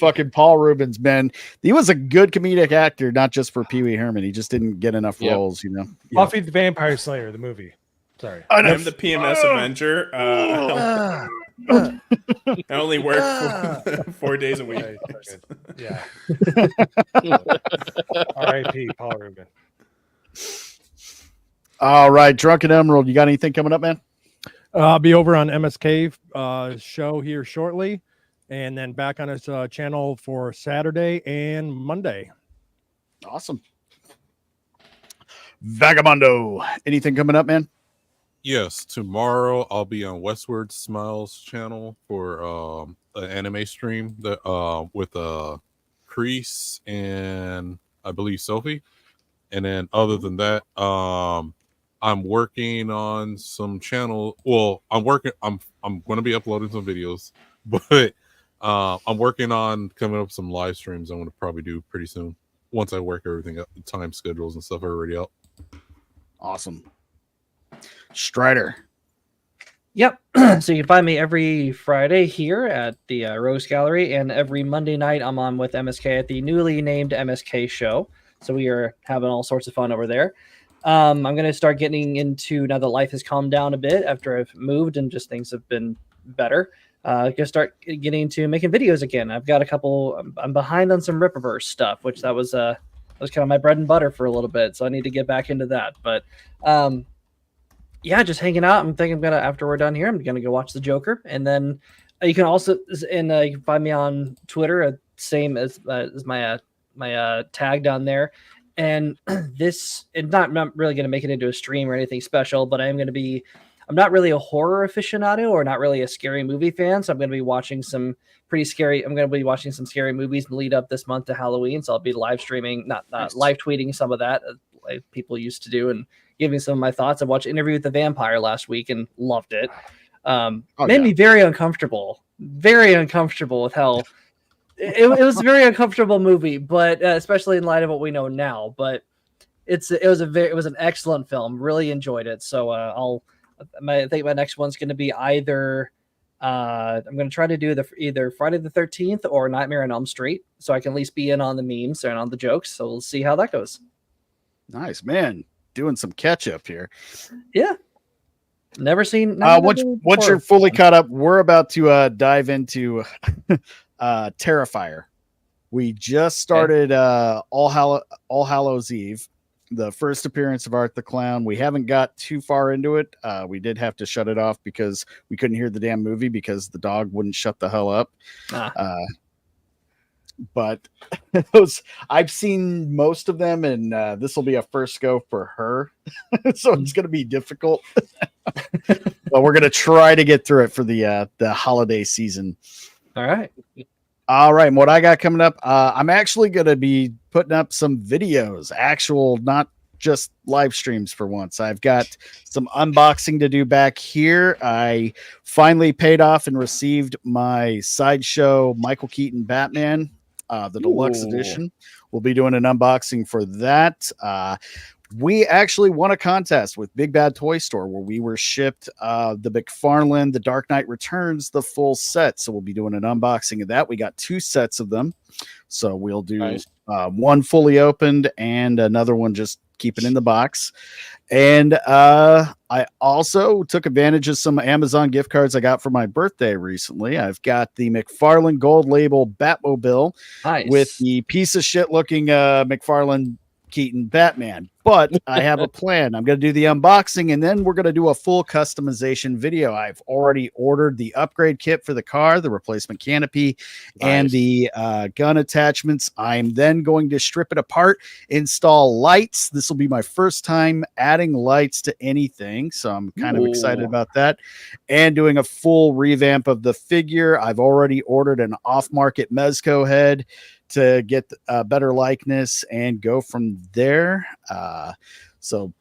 Fucking Paul Rubens, man. He was a good comedic actor, not just for Pee Wee Herman. He just didn't get enough roles, you know. Buffy the Vampire Slayer, the movie. Sorry. I'm the PMS Avenger. I only work 4 days a week. Yeah. R.I.P. Paul Rubin. All right, Drunken Emerald, you got anything coming up, man? I'll be over on MSK show here shortly. and then back on his channel for Saturday and Monday. Awesome. Vagabundo, anything coming up, man? Yes, tomorrow I'll be on Westward Smiles channel for an anime stream that with Crease and I believe Sophie. And then other than that, I'm working on some channel. Well, I'm going to be uploading some videos, but I'm working on coming up with some live streams I'm going to probably do pretty soon once I work everything up, the time schedules and stuff are already out. Awesome. Strider. Yep. So you can find me every Friday here at the Rose Gallery, and every Monday night I'm on with MSK at the newly named MSK show. So we are having all sorts of fun over there. I'm going to start getting into, now that life has calmed down a bit after I've moved and just things have been better, going to start getting into making videos again. I've got a couple, I'm behind on some Rippaverse stuff, which that was kind of my bread and butter for a little bit. So I need to get back into that. But yeah, just hanging out. I'm thinking after we're done here, I'm going to go watch the Joker. And then you can also, you can find me on Twitter, same as my tag down there. And this, it's not really going to make it into a stream or anything special, but I'm not really a horror aficionado or not really a scary movie fan. So I'm going to be watching some scary movies and lead up this month to Halloween. So I'll be live streaming, not live tweeting some of that like people used to do, and giving some of my thoughts. I watched Interview with the Vampire last week and loved it. Made me very uncomfortable with how it was a very uncomfortable movie, but especially in light of what we know now. But it was an excellent film. Really enjoyed it. So I think my next one's going to be either I'm going to try to do either Friday the 13th or Nightmare on Elm Street, so I can at least be in on the memes and on the jokes. So we'll see how that goes. Nice, man. Doing some catch up here. Yeah. Never seen. Once you're fully caught up, we're about to dive into Terrifier. We just started All Hallows Eve, the first appearance of Art the Clown. We haven't got too far into it. We did have to shut it off because we couldn't hear the damn movie because the dog wouldn't shut the hell up. But I've seen most of them, and this will be a first go for her. So it's going to be difficult. But we're going to try to get through it for the holiday season. All right. And what I got coming up, I'm actually going to be putting up some videos, not just live streams for once. I've got some unboxing to do back here. I finally paid off and received my Sideshow Michael Keaton Batman, the deluxe edition. We'll be doing an unboxing for that. We actually won a contest with Big Bad Toy Store where we were shipped the McFarlane, The Dark Knight Returns, the full set. So we'll be doing an unboxing of that. We got 2 sets of them. So we'll do one fully opened and another one just keep it in the box. And I also took advantage of some Amazon gift cards I got for my birthday recently. I've got the McFarlane Gold Label Batmobile with the piece of shit looking McFarlane Keaton Batman. But I have a plan. I'm going to do the unboxing and then we're going to do a full customization video. I've already ordered the upgrade kit for the car, the replacement canopy, and the gun attachments. I'm then going to strip it apart, install lights. This will be my first time adding lights to anything, so I'm kind of excited about that. And doing a full revamp of the figure. I've already ordered an off-market Mezco head to get a better likeness and go from there. So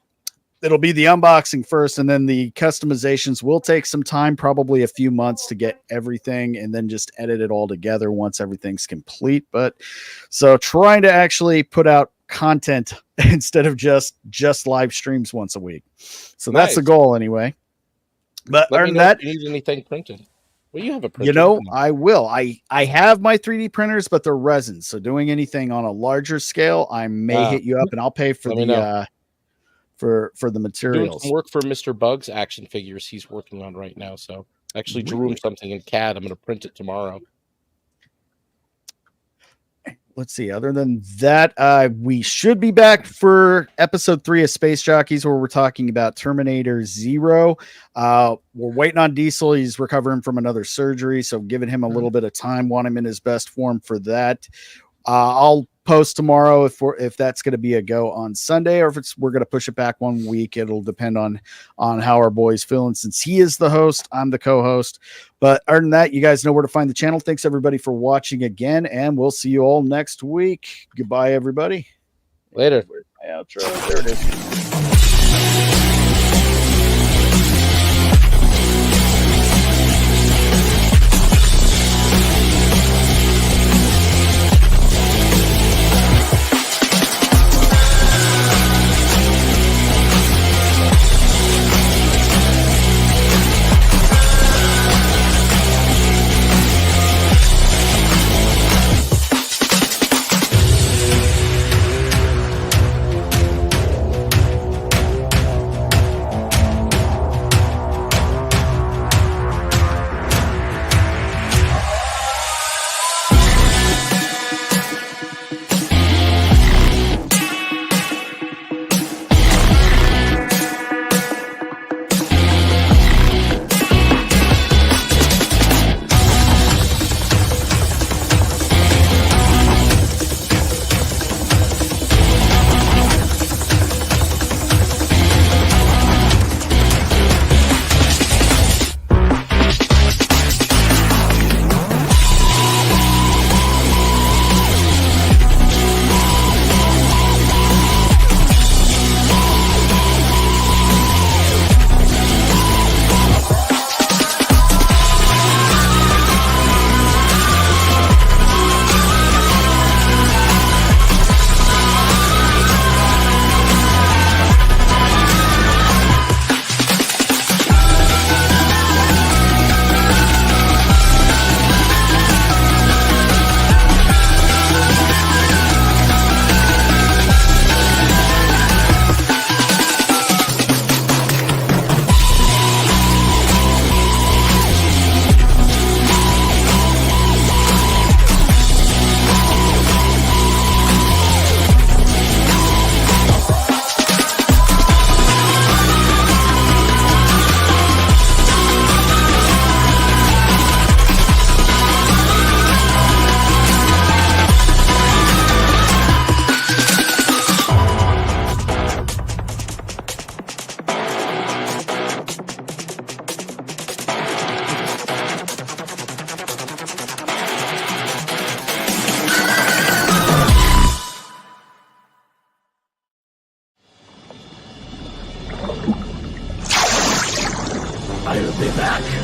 it'll be the unboxing first, and then the customizations will take some time, probably a few months to get everything and then just edit it all together once everything's complete. But so trying to actually put out content instead of just live streams once a week. So that's the goal anyway. But other than that, you need anything printed. Well, you have a printer. I will. I have my 3D printers, but they're resin. So doing anything on a larger scale, I may hit you up and I'll pay for the for the materials. Doing some work for Mr. Bugs action figures he's working on right now. So actually drew him something in CAD. I'm going to print it tomorrow. let's see. Other than that, we should be back for episode 3 of Space Jockeys, where we're talking about Terminator Zero. We're waiting on Diesel. He's recovering from another surgery, so giving him a little bit of time. Want him in his best form for that. I'll post tomorrow if that's going to be a go on Sunday, or if we're going to push it back 1 week. It'll depend on how our boy's feeling. Since he is the host, I'm the co-host. But other than that, you guys know where to find the channel. Thanks everybody for watching again, and we'll see you all next week. Goodbye, everybody. Later. My outro. There it is. I'll be back.